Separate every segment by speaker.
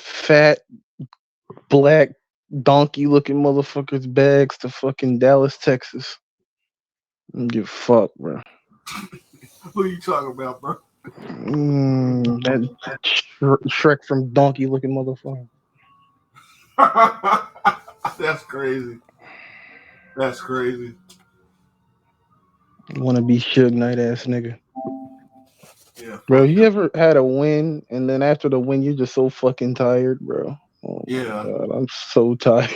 Speaker 1: fat black donkey looking motherfuckers bags to fucking Dallas, Texas. I don't give a fuck, bro.
Speaker 2: Who you talking about, bro?
Speaker 1: That Shrek from donkey looking motherfucker.
Speaker 2: That's crazy. That's crazy.
Speaker 1: Wanna be Suge Knight ass nigga.
Speaker 2: Yeah,
Speaker 1: Bro,
Speaker 2: fuck
Speaker 1: you
Speaker 2: him.
Speaker 1: ever had a win and then after the win you're just so fucking tired, bro? Oh my
Speaker 2: Yeah.
Speaker 1: god, I'm so tired.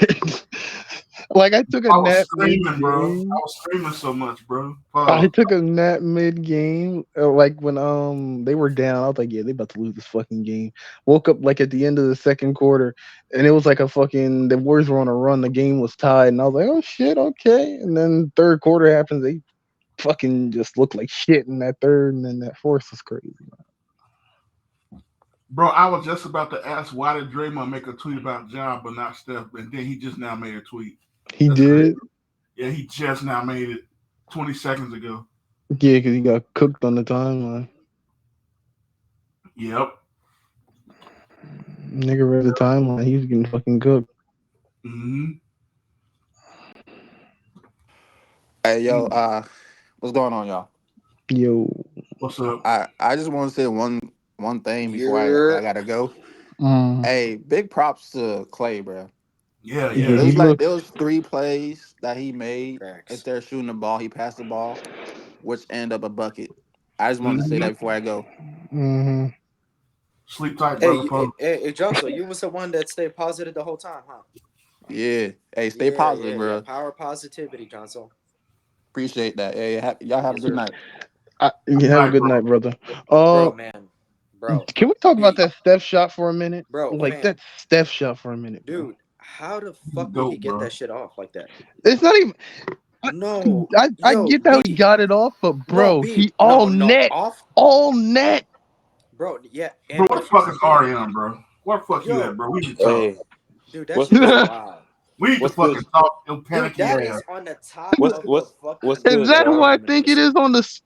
Speaker 1: Like I took a
Speaker 2: I was
Speaker 1: nap mid
Speaker 2: screaming, bro. I
Speaker 1: game.
Speaker 2: was screaming so much, bro.
Speaker 1: I
Speaker 2: Fuck.
Speaker 1: took a nap mid game. Like when they were down, I was like, yeah, they about to lose this fucking game. Woke up like at the end of the second quarter, and it was like a fucking the Warriors were on a run. The game was tied, and I was like, oh shit, okay. And then third quarter happens, they fucking just looked like shit in that third, and then that fourth was crazy.
Speaker 2: Bro, I was just about to ask why did Draymond make a tweet about Ja but not Steph, and then he just now made a tweet.
Speaker 1: He
Speaker 2: That's crazy.
Speaker 1: did,
Speaker 2: Yeah, he just now made it 20 seconds ago.
Speaker 1: yeah, because he got cooked on the timeline.
Speaker 2: Yep.
Speaker 1: Nigga read the timeline. He was getting fucking cooked.
Speaker 2: Mm-hmm.
Speaker 3: Hey, yo, what's going on, y'all?
Speaker 1: Yo,
Speaker 2: What's up?
Speaker 3: I just want to say one thing before I gotta go.
Speaker 1: mm,
Speaker 3: Hey, big props to Clay, bro.
Speaker 2: Yeah,
Speaker 1: yeah,
Speaker 3: It
Speaker 2: yeah.
Speaker 1: he
Speaker 3: was like
Speaker 1: looked.
Speaker 3: there was 3 plays that he made.
Speaker 4: Facts.
Speaker 3: Instead of shooting the ball, he passed the ball, which ended up a bucket. I just wanted to say
Speaker 2: Mm-hmm.
Speaker 3: that before I go.
Speaker 1: Mm-hmm.
Speaker 2: Sleep tight,
Speaker 4: Hey,
Speaker 2: brother. Folks.
Speaker 4: hey, Johnson, you was the one that stayed positive the whole time, huh?
Speaker 3: Yeah. Hey, stay positive, bro.
Speaker 4: Power positivity, Johnson.
Speaker 3: Appreciate that. Hey, y'all have a
Speaker 4: Yes,
Speaker 3: good
Speaker 4: sir.
Speaker 3: night.
Speaker 1: You
Speaker 2: Good
Speaker 1: have a
Speaker 2: night,
Speaker 1: good
Speaker 2: bro.
Speaker 1: night, brother.
Speaker 4: Bro, man. Bro.
Speaker 1: Can we talk about
Speaker 4: Dude,
Speaker 1: that Steph shot for a minute?
Speaker 4: bro,
Speaker 1: Like
Speaker 4: fam.
Speaker 1: that Steph shot for a minute, bro.
Speaker 4: Dude, how the
Speaker 2: He's
Speaker 4: fuck did he
Speaker 2: dope,
Speaker 4: get
Speaker 2: bro.
Speaker 4: that shit off like that?
Speaker 1: It's not even.
Speaker 4: No.
Speaker 1: I
Speaker 4: Yo,
Speaker 1: get how he
Speaker 4: B.
Speaker 1: got it off, but
Speaker 4: No,
Speaker 1: bro,
Speaker 4: B.
Speaker 1: he all
Speaker 4: No,
Speaker 1: net,
Speaker 4: off.
Speaker 1: all net.
Speaker 4: Bro, yeah.
Speaker 2: Bro,
Speaker 4: And
Speaker 2: what the
Speaker 4: here's
Speaker 2: fuck
Speaker 4: the
Speaker 2: is
Speaker 4: thing.
Speaker 2: Ariana, bro? Where the fuck you
Speaker 4: Yo,
Speaker 2: at, bro? We need to talk.
Speaker 5: Hey,
Speaker 4: dude, that
Speaker 5: what's
Speaker 4: shit is
Speaker 5: good?
Speaker 4: wild.
Speaker 2: We need to
Speaker 5: What's
Speaker 2: fucking
Speaker 5: good?
Speaker 2: talk. Your
Speaker 4: Dude,
Speaker 2: panicky
Speaker 4: that
Speaker 2: ass.
Speaker 4: is on the top
Speaker 5: What's
Speaker 4: of the
Speaker 5: what's
Speaker 4: fucking
Speaker 5: good,
Speaker 1: Is that who
Speaker 5: y'all?
Speaker 1: I think it
Speaker 4: arguments.
Speaker 1: is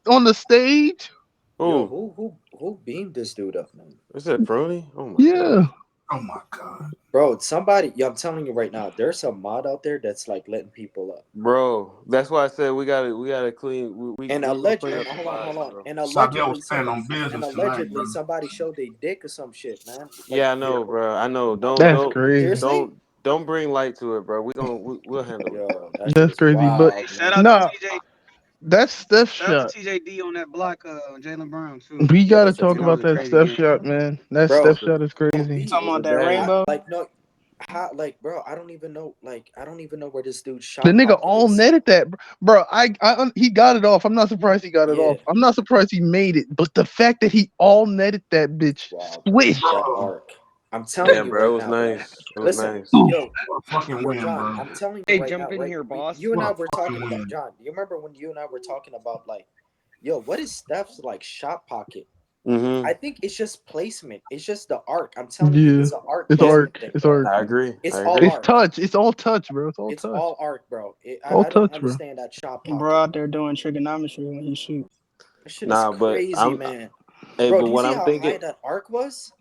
Speaker 1: on the stage?
Speaker 4: Yo,
Speaker 5: Who?
Speaker 4: who beamed this dude up, man?
Speaker 5: Is that Brony? Oh my
Speaker 1: Yeah.
Speaker 5: god.
Speaker 2: Oh my god.
Speaker 4: Bro, somebody, I'm telling you right now, there's a mod out there that's like letting people up.
Speaker 5: Bro, that's why I said we gotta clean
Speaker 4: And
Speaker 5: we gonna clean up
Speaker 4: hold
Speaker 5: the
Speaker 4: on,
Speaker 5: vibes, bro.
Speaker 4: And
Speaker 2: Saville stand on business tonight, bro.
Speaker 4: somebody showed they dick or some shit, man. Like,
Speaker 5: Yeah, I know, bro. I know. Don't
Speaker 1: That's
Speaker 5: don't
Speaker 1: crazy.
Speaker 4: seriously?
Speaker 5: don't bring light to it, bro. We'll handle it.
Speaker 4: Yo, that shit
Speaker 1: That's
Speaker 4: is
Speaker 1: crazy. But
Speaker 6: Hey,
Speaker 4: wild,
Speaker 6: shout
Speaker 4: man.
Speaker 6: out to
Speaker 1: nah,
Speaker 6: TJ.
Speaker 1: that's Steph
Speaker 6: Shout out
Speaker 1: shot.
Speaker 6: to TJD on that block, Jalen Brown too.
Speaker 1: We
Speaker 4: Yeah,
Speaker 1: gotta
Speaker 4: that's a
Speaker 1: talk
Speaker 6: That was
Speaker 1: about
Speaker 6: a
Speaker 1: that
Speaker 6: crazy
Speaker 1: Steph
Speaker 6: game.
Speaker 1: shot, man. That
Speaker 4: bro.
Speaker 1: Steph shot is
Speaker 4: No,
Speaker 1: crazy.
Speaker 6: You
Speaker 4: B,
Speaker 6: talking
Speaker 5: It's
Speaker 6: about
Speaker 5: a
Speaker 6: that
Speaker 5: bad
Speaker 6: rainbow?
Speaker 4: like no, how, like, bro, I don't even know, where this dude's
Speaker 1: The
Speaker 4: shot
Speaker 1: nigga
Speaker 4: pocket
Speaker 1: all
Speaker 4: is.
Speaker 1: netted that, bro. He got it off. I'm not surprised he got it
Speaker 4: Yeah,
Speaker 1: off. I'm not surprised he made it. But the fact that he all netted that bitch,
Speaker 4: wow,
Speaker 1: swish.
Speaker 4: that
Speaker 2: Bro,
Speaker 4: arc. I'm telling
Speaker 5: Yeah,
Speaker 4: you
Speaker 5: bro. It
Speaker 4: right
Speaker 5: was
Speaker 4: now, bro.
Speaker 5: nice. It was
Speaker 4: Listen,
Speaker 5: nice.
Speaker 4: yo,
Speaker 2: what a fucking win,
Speaker 4: John,
Speaker 2: bro.
Speaker 4: I'm telling you
Speaker 7: Hey,
Speaker 4: right
Speaker 7: jump
Speaker 4: now,
Speaker 7: in
Speaker 4: right?
Speaker 7: here, boss.
Speaker 4: You and
Speaker 2: What
Speaker 4: I
Speaker 2: a
Speaker 4: were
Speaker 2: fucking
Speaker 4: talking about,
Speaker 2: win.
Speaker 4: John. Do you remember when you and I were talking about, like, yo, what is Steph's like shot pocket?
Speaker 5: Mm-hmm.
Speaker 4: I think it's just placement. It's just the arc. I'm telling you,
Speaker 1: Yeah,
Speaker 4: it's an arc
Speaker 1: it's
Speaker 4: placement
Speaker 1: arc.
Speaker 4: thing,
Speaker 1: It's
Speaker 4: bro.
Speaker 1: arc.
Speaker 5: I agree.
Speaker 4: It's
Speaker 5: I
Speaker 4: all
Speaker 5: agree.
Speaker 1: It's
Speaker 4: arc.
Speaker 1: touch. It's all touch, bro. It's all
Speaker 4: It's
Speaker 1: touch.
Speaker 4: all arc, bro.
Speaker 1: All
Speaker 4: I don't
Speaker 1: touch, bro.
Speaker 4: understand that shot
Speaker 7: Bro
Speaker 4: pocket.
Speaker 7: out there doing trigonometry when he shoot.
Speaker 4: That shit is
Speaker 5: Nah, but
Speaker 4: crazy, man.
Speaker 5: hey,
Speaker 4: Bro,
Speaker 5: but
Speaker 4: do you
Speaker 5: what
Speaker 4: see
Speaker 5: I'm
Speaker 4: how high
Speaker 5: thinking,
Speaker 4: that arc was?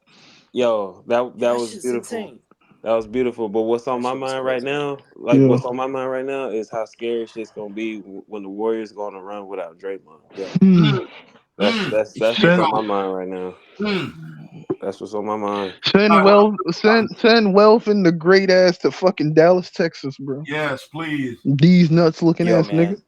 Speaker 5: yo, that
Speaker 4: Yo, that
Speaker 5: was
Speaker 4: shit's
Speaker 5: beautiful.
Speaker 4: insane.
Speaker 5: That was beautiful. But what's on
Speaker 4: That
Speaker 5: my
Speaker 4: shit was
Speaker 5: mind right
Speaker 4: crazy.
Speaker 5: now,
Speaker 1: Yeah.
Speaker 5: what's on my mind right now is how scary shit's gonna be when the Warriors going to run without Draymond.
Speaker 4: Yo,
Speaker 1: Hmm.
Speaker 5: That's what's
Speaker 1: Send
Speaker 5: on my mind right now. That's what's on my mind.
Speaker 1: send Wealth and the great ass to fucking Dallas, Texas, bro.
Speaker 2: Yes, please.
Speaker 1: These nuts looking
Speaker 4: yo,
Speaker 1: ass
Speaker 4: man.
Speaker 1: nigga.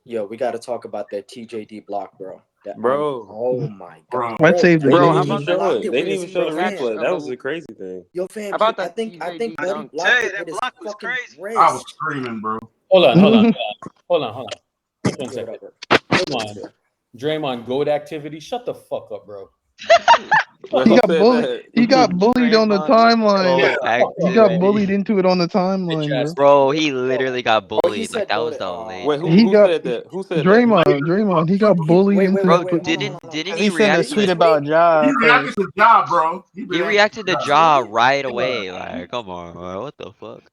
Speaker 4: Yo, we got to talk about that TJD block, bro.
Speaker 5: Bro,
Speaker 4: Oh my god,
Speaker 2: Bro.
Speaker 1: I'd save the
Speaker 5: they
Speaker 7: Bro,
Speaker 5: didn't
Speaker 7: how
Speaker 1: game.
Speaker 5: even
Speaker 7: about
Speaker 4: he
Speaker 7: that?
Speaker 5: show
Speaker 4: blocked
Speaker 5: it.
Speaker 4: it
Speaker 5: They
Speaker 4: with
Speaker 5: didn't
Speaker 4: his
Speaker 5: even show the
Speaker 4: hand.
Speaker 5: replay. That was the crazy thing.
Speaker 4: Yo, fam,
Speaker 7: How about
Speaker 4: I
Speaker 7: that
Speaker 4: think
Speaker 7: TJD
Speaker 4: Buddy
Speaker 7: dunk?
Speaker 4: blocked
Speaker 6: Hey,
Speaker 4: it
Speaker 6: that
Speaker 4: with his
Speaker 6: block was
Speaker 4: fucking
Speaker 6: crazy.
Speaker 2: I was
Speaker 4: wrist.
Speaker 2: screaming, bro.
Speaker 8: Hold on. Just one
Speaker 4: Yeah,
Speaker 8: second.
Speaker 4: whatever.
Speaker 8: Draymond, Draymond, goat activity. Shut the fuck up, bro.
Speaker 5: Wait,
Speaker 1: He
Speaker 5: who
Speaker 1: got
Speaker 5: said
Speaker 1: bullied.
Speaker 5: that?
Speaker 1: He got bullied on the
Speaker 9: Draymond
Speaker 1: timeline.
Speaker 8: Shut
Speaker 9: goat
Speaker 8: the
Speaker 2: Yeah.
Speaker 8: fuck
Speaker 1: He
Speaker 8: up,
Speaker 1: got
Speaker 8: bro.
Speaker 1: bullied
Speaker 9: activity.
Speaker 1: into it on the
Speaker 8: Bitch
Speaker 1: timeline,
Speaker 8: ass
Speaker 1: bro.
Speaker 8: nigga,
Speaker 9: Bro,
Speaker 8: bro.
Speaker 9: he literally got
Speaker 4: Oh, he
Speaker 9: bullied. Like
Speaker 4: said
Speaker 9: that
Speaker 4: go
Speaker 9: was
Speaker 4: to.
Speaker 9: the late.
Speaker 5: Wait,
Speaker 1: He
Speaker 5: who
Speaker 1: got
Speaker 5: said that? Who said that?
Speaker 1: Draymond. He got bullied
Speaker 4: Wait,
Speaker 1: into
Speaker 9: Bro,
Speaker 1: the
Speaker 4: hold
Speaker 1: fucking.
Speaker 4: on.
Speaker 9: didn't
Speaker 7: He
Speaker 9: he
Speaker 7: sent a
Speaker 9: react
Speaker 4: Did
Speaker 9: to
Speaker 4: he
Speaker 7: tweet
Speaker 9: the
Speaker 4: tweet?
Speaker 7: about
Speaker 2: He
Speaker 7: Ja
Speaker 2: reacted
Speaker 7: first.
Speaker 2: to Ja, bro.
Speaker 9: he reacted to
Speaker 4: Did he
Speaker 9: Ja
Speaker 4: really?
Speaker 9: right
Speaker 2: Yeah.
Speaker 9: away. Like, come on, bro. What the fuck?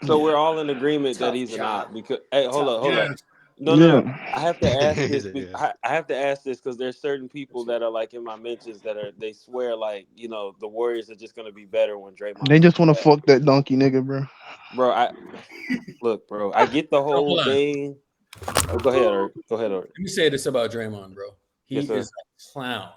Speaker 5: So
Speaker 1: Yeah.
Speaker 5: we're all in agreement that
Speaker 4: Tough
Speaker 5: he's an
Speaker 4: job.
Speaker 5: op because hey, hold
Speaker 4: Tough
Speaker 5: up, hold
Speaker 4: job.
Speaker 5: up.
Speaker 2: Yes.
Speaker 5: No.
Speaker 1: Yeah.
Speaker 5: I have to ask this.
Speaker 9: Yeah.
Speaker 5: I have to ask this because there's certain people that are like in my mentions they swear like the Warriors are just gonna be better when
Speaker 1: They
Speaker 5: Draymond
Speaker 1: just
Speaker 5: comes
Speaker 1: want to
Speaker 5: back.
Speaker 1: fuck that donkey nigga, bro.
Speaker 5: Bro, look, bro. I get the
Speaker 8: So
Speaker 5: whole
Speaker 8: hold on.
Speaker 5: thing. Oh, go ahead, Eric. Go ahead, Eric.
Speaker 8: Let me say this about Draymond, bro. He
Speaker 5: Yes, sir.
Speaker 8: is a clown.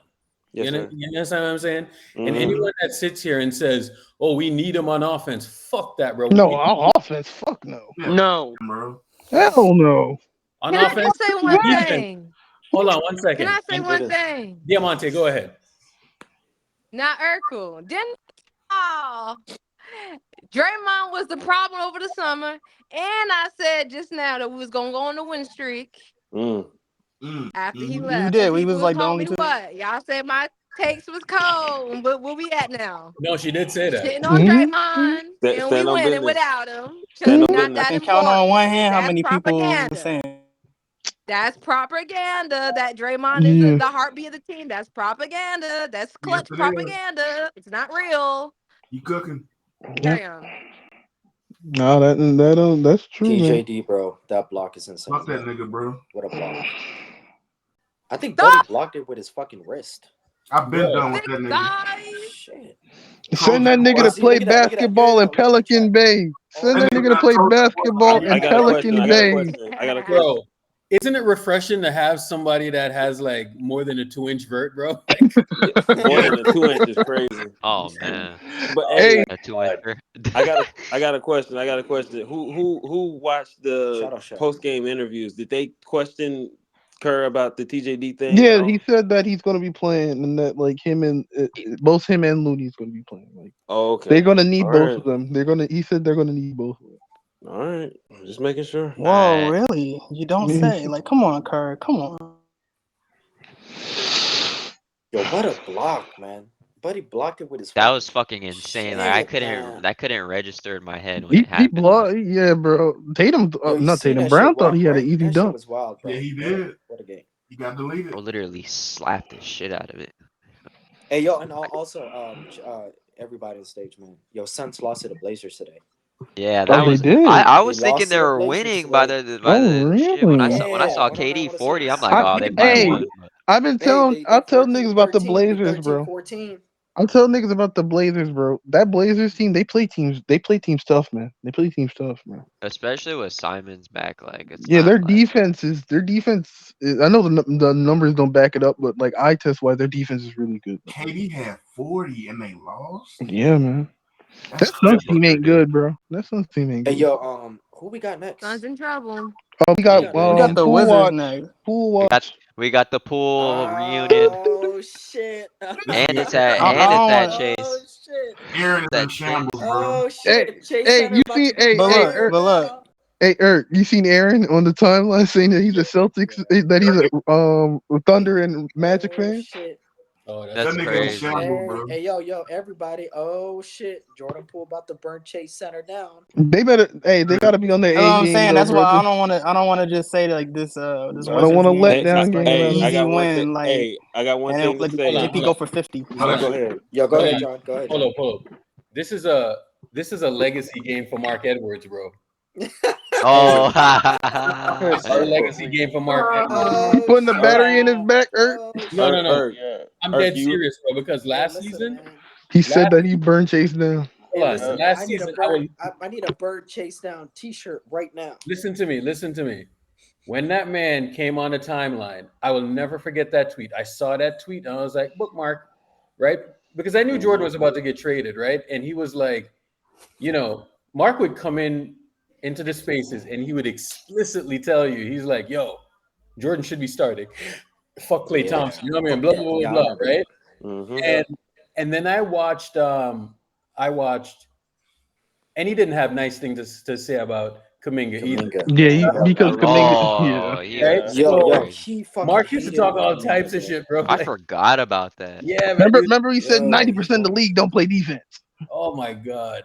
Speaker 5: Yes,
Speaker 8: You
Speaker 5: sir.
Speaker 8: understand what I'm saying? And
Speaker 5: Mhm.
Speaker 8: anyone that sits here and says, "Oh, we need him on offense," fuck that, bro.
Speaker 1: No, offense. Fuck no.
Speaker 2: Yeah,
Speaker 9: No.
Speaker 2: bro.
Speaker 1: Hell no.
Speaker 8: On
Speaker 10: Can I
Speaker 8: offense,
Speaker 10: just say one
Speaker 8: defense.
Speaker 10: thing?
Speaker 8: Hold on 1
Speaker 10: Can
Speaker 8: second.
Speaker 10: I say
Speaker 5: Get
Speaker 10: one
Speaker 5: it.
Speaker 10: thing?
Speaker 8: Diamante, go ahead.
Speaker 10: Now, Urkel, didn't Draymond was the problem over the summer, and I said just now that we was gonna go on the win streak
Speaker 5: Mm.
Speaker 10: after he
Speaker 7: You
Speaker 10: left.
Speaker 7: did.
Speaker 10: And
Speaker 7: We
Speaker 10: people
Speaker 7: was
Speaker 10: was
Speaker 7: like the
Speaker 10: calling
Speaker 7: only
Speaker 10: me
Speaker 7: two.
Speaker 10: what? Y'all said my takes was cold, but where we at now?
Speaker 8: No, she did say that.
Speaker 10: Shitting on Draymond, and we
Speaker 5: Stand on
Speaker 10: winning
Speaker 5: business.
Speaker 10: without him because
Speaker 5: Stand
Speaker 10: he's
Speaker 5: on
Speaker 10: not
Speaker 5: business.
Speaker 10: that
Speaker 7: I can count on one
Speaker 10: important.
Speaker 7: hand how
Speaker 10: That's
Speaker 7: many people were
Speaker 10: propaganda.
Speaker 7: saying.
Speaker 10: That's propaganda. That Draymond is
Speaker 1: Yeah.
Speaker 10: the heartbeat of the team. That's propaganda. That's
Speaker 2: Yes,
Speaker 10: clutch
Speaker 2: it is.
Speaker 10: propaganda. It's not real.
Speaker 2: You cooking?
Speaker 10: Carry on.
Speaker 1: No, that's true, man.
Speaker 4: TJD, bro, that block is insane.
Speaker 2: Fuck that
Speaker 4: Man.
Speaker 2: nigga, bro.
Speaker 4: What a block! I think
Speaker 10: Stop.
Speaker 4: Buddy blocked it with his fucking wrist.
Speaker 2: I've been
Speaker 8: Bro.
Speaker 2: done with that
Speaker 10: Six
Speaker 2: nigga.
Speaker 10: guys.
Speaker 4: Shit.
Speaker 1: Send that nigga
Speaker 2: Boy.
Speaker 1: to
Speaker 4: See,
Speaker 1: play
Speaker 4: look at that. Look at that.
Speaker 1: basketball in
Speaker 4: Yo, look at the
Speaker 1: Pelican
Speaker 4: chat.
Speaker 1: Bay. Send
Speaker 2: That
Speaker 1: that
Speaker 2: nigga
Speaker 1: nigga to
Speaker 2: got
Speaker 1: play
Speaker 2: Trojan
Speaker 1: basketball
Speaker 2: boy.
Speaker 1: in
Speaker 5: I got a question.
Speaker 1: Pelican
Speaker 5: I got a
Speaker 1: Bay.
Speaker 5: question. I got a question.
Speaker 8: Bro, isn't it refreshing to have somebody that has like more than a 2-inch vert, bro?
Speaker 5: More than a 2 inch is crazy.
Speaker 9: Oh man.
Speaker 5: But
Speaker 1: Hey,
Speaker 9: A 2-incher.
Speaker 5: I got a question. Who watched the
Speaker 4: Shout out, Shaq.
Speaker 5: post game interviews? Did they question Kerr about the TJD thing at
Speaker 1: yeah,
Speaker 5: all?
Speaker 1: he said that he's gonna be playing, and that like both him and Looney's gonna be playing. Like
Speaker 5: Oh, okay.
Speaker 1: they're gonna need
Speaker 5: All
Speaker 1: both
Speaker 5: right.
Speaker 1: of them. He said they're gonna need both of them.
Speaker 5: All right. I'm just making sure.
Speaker 7: Whoa,
Speaker 9: Alright.
Speaker 7: really? You don't say. Like, come on, Kerr. Come on.
Speaker 4: Yo, what a block, man. Buddy blocked it with his.
Speaker 9: That was fucking insane. Like
Speaker 4: Shit, man.
Speaker 9: I couldn't register in my head when it
Speaker 1: He
Speaker 9: happened.
Speaker 1: blocked, yeah, bro. Tatum,
Speaker 4: Yo, you
Speaker 1: not
Speaker 4: seen
Speaker 1: Tatum.
Speaker 4: that
Speaker 1: Brown
Speaker 4: shit
Speaker 1: thought
Speaker 4: walk,
Speaker 1: he had an
Speaker 4: right?
Speaker 1: easy
Speaker 4: That shit
Speaker 1: dunk.
Speaker 4: was wild, bro.
Speaker 2: Yeah, he did.
Speaker 4: What a game.
Speaker 2: He got deleted.
Speaker 9: Bro literally slapped the shit out of it.
Speaker 4: Hey, yo, and also, everybody on stage, man. Yo, Suns lost to the Blazers today.
Speaker 9: Yeah,
Speaker 1: Oh,
Speaker 9: that
Speaker 1: they
Speaker 9: was
Speaker 1: did.
Speaker 9: I
Speaker 4: They
Speaker 9: was thinking
Speaker 4: lost
Speaker 9: they
Speaker 4: to the
Speaker 9: were
Speaker 4: Blazers
Speaker 9: winning by
Speaker 4: today.
Speaker 9: the shit when I
Speaker 1: really?
Speaker 9: saw
Speaker 4: Yeah,
Speaker 9: KD 40. I'm like,
Speaker 1: I,
Speaker 9: oh, they probably
Speaker 1: hey,
Speaker 9: won.
Speaker 1: I've been telling, I tell niggas about the
Speaker 4: 13-13
Speaker 1: Blazers,
Speaker 4: to
Speaker 1: bro.
Speaker 4: 13-14.
Speaker 1: I tell niggas about the Blazers, bro. That Blazers team, they play teams tough, man. They play teams tough, man.
Speaker 9: Especially with Simon's back, like it's
Speaker 1: Yeah,
Speaker 9: not
Speaker 1: their
Speaker 9: like
Speaker 1: defense is. I know the numbers don't back it up, but like eye test wise, their defense is really good.
Speaker 2: KD had 40 and they lost.
Speaker 1: Yeah, man. That
Speaker 2: That's
Speaker 1: Suns team ain't
Speaker 2: crazy.
Speaker 1: good, bro. That Suns team ain't
Speaker 4: Hey,
Speaker 1: good.
Speaker 4: yo, who we got next?
Speaker 10: Suns in trouble.
Speaker 1: Oh, we got
Speaker 4: got
Speaker 7: We got the
Speaker 1: pool
Speaker 7: Wizards
Speaker 1: watch.
Speaker 7: next.
Speaker 1: Pool
Speaker 9: we
Speaker 1: watch.
Speaker 9: got the pool reunion,
Speaker 4: Oh shit!
Speaker 9: and it's
Speaker 7: I don't
Speaker 9: at
Speaker 7: want.
Speaker 9: Chase.
Speaker 4: Oh shit!
Speaker 2: Aaron is
Speaker 9: That
Speaker 2: in
Speaker 9: Chase.
Speaker 2: shambles, bro.
Speaker 4: Oh
Speaker 1: Hey,
Speaker 4: shit! Chase
Speaker 1: hey,
Speaker 4: Center
Speaker 1: you
Speaker 4: about
Speaker 1: seen?
Speaker 4: to be
Speaker 7: But look,
Speaker 4: fired
Speaker 7: but look.
Speaker 4: now.
Speaker 1: Hey, Eric, you seen Aaron on the timeline saying that he's a Celtics, that he's a Thunder and Magic
Speaker 4: Oh
Speaker 1: fan?
Speaker 4: shit!
Speaker 8: Oh,
Speaker 2: That
Speaker 9: That's
Speaker 2: nigga in
Speaker 9: crazy.
Speaker 2: shambles, bro.
Speaker 4: Hey, yo, everybody! Oh shit! Jordan Poole about to burn Chase Center down.
Speaker 1: They better. Hey, they gotta be on their
Speaker 7: That's what
Speaker 1: A
Speaker 7: I'm
Speaker 1: game
Speaker 7: saying.
Speaker 1: though,
Speaker 7: That's why
Speaker 1: brother.
Speaker 7: I don't want to just say like this. This
Speaker 1: I don't
Speaker 7: Wizards
Speaker 1: want a
Speaker 7: game is
Speaker 1: letdown
Speaker 7: just like
Speaker 1: game
Speaker 7: an
Speaker 1: out of
Speaker 5: I
Speaker 7: easy
Speaker 5: got one thing.
Speaker 7: win. Like,
Speaker 5: Hey, I got one
Speaker 7: and
Speaker 5: thing to
Speaker 7: like
Speaker 5: say.
Speaker 7: JP go for 50.
Speaker 5: Oh, go ahead.
Speaker 4: Yo, go
Speaker 8: Hold
Speaker 4: ahead,
Speaker 8: on.
Speaker 4: John. Go ahead,
Speaker 8: Hold
Speaker 4: John.
Speaker 8: up, hold up. This is a legacy game for Mark Edwards, bro.
Speaker 9: Oh,
Speaker 8: It's a legacy game for Mark Edwards.
Speaker 4: Oh,
Speaker 1: putting the battery in his
Speaker 4: shit.
Speaker 1: back. Eric.
Speaker 4: Oh,
Speaker 8: No,
Speaker 4: shit.
Speaker 8: no.
Speaker 5: Erk,
Speaker 8: I'm
Speaker 5: Erk,
Speaker 8: dead
Speaker 5: you
Speaker 8: serious, bro. Because
Speaker 4: Yo,
Speaker 8: last
Speaker 4: listen,
Speaker 8: season,
Speaker 4: man.
Speaker 1: He said that he burned Chase down.
Speaker 4: Hey,
Speaker 8: hold on.
Speaker 4: listen,
Speaker 8: Last
Speaker 4: I need a
Speaker 8: season,
Speaker 4: bird. I need a bird chase down T-shirt right now.
Speaker 8: listen to me. When that man came on the timeline, I will never forget that tweet. I saw that tweet and I was like, bookmark, right? Because I knew Jordan was about to get traded, right? And he was like, Mark would come into the spaces and he would explicitly tell you, he's like, yo, Jordan should be starting. Fuck Klay Thompson, you know what I mean? Blah, blah, blah,
Speaker 4: Yeah, I
Speaker 8: blah,
Speaker 4: remember.
Speaker 8: right?
Speaker 5: Mm-hmm.
Speaker 8: And then I watched, and he didn't have nice things to say about Kuminga either.
Speaker 1: Yeah, because Kuminga.
Speaker 9: oh,
Speaker 1: Yeah.
Speaker 8: Right?
Speaker 9: yeah.
Speaker 4: Yo, he fucking
Speaker 8: Mark used to
Speaker 4: hated
Speaker 8: talk
Speaker 4: on
Speaker 8: all
Speaker 4: Kuminga,
Speaker 8: types of
Speaker 4: bro.
Speaker 8: shit, bro.
Speaker 9: I
Speaker 8: Like,
Speaker 9: forgot about that.
Speaker 8: yeah, man.
Speaker 1: Remember, he said
Speaker 4: Yo.
Speaker 1: 90% of the league don't play defense.
Speaker 8: Oh my god.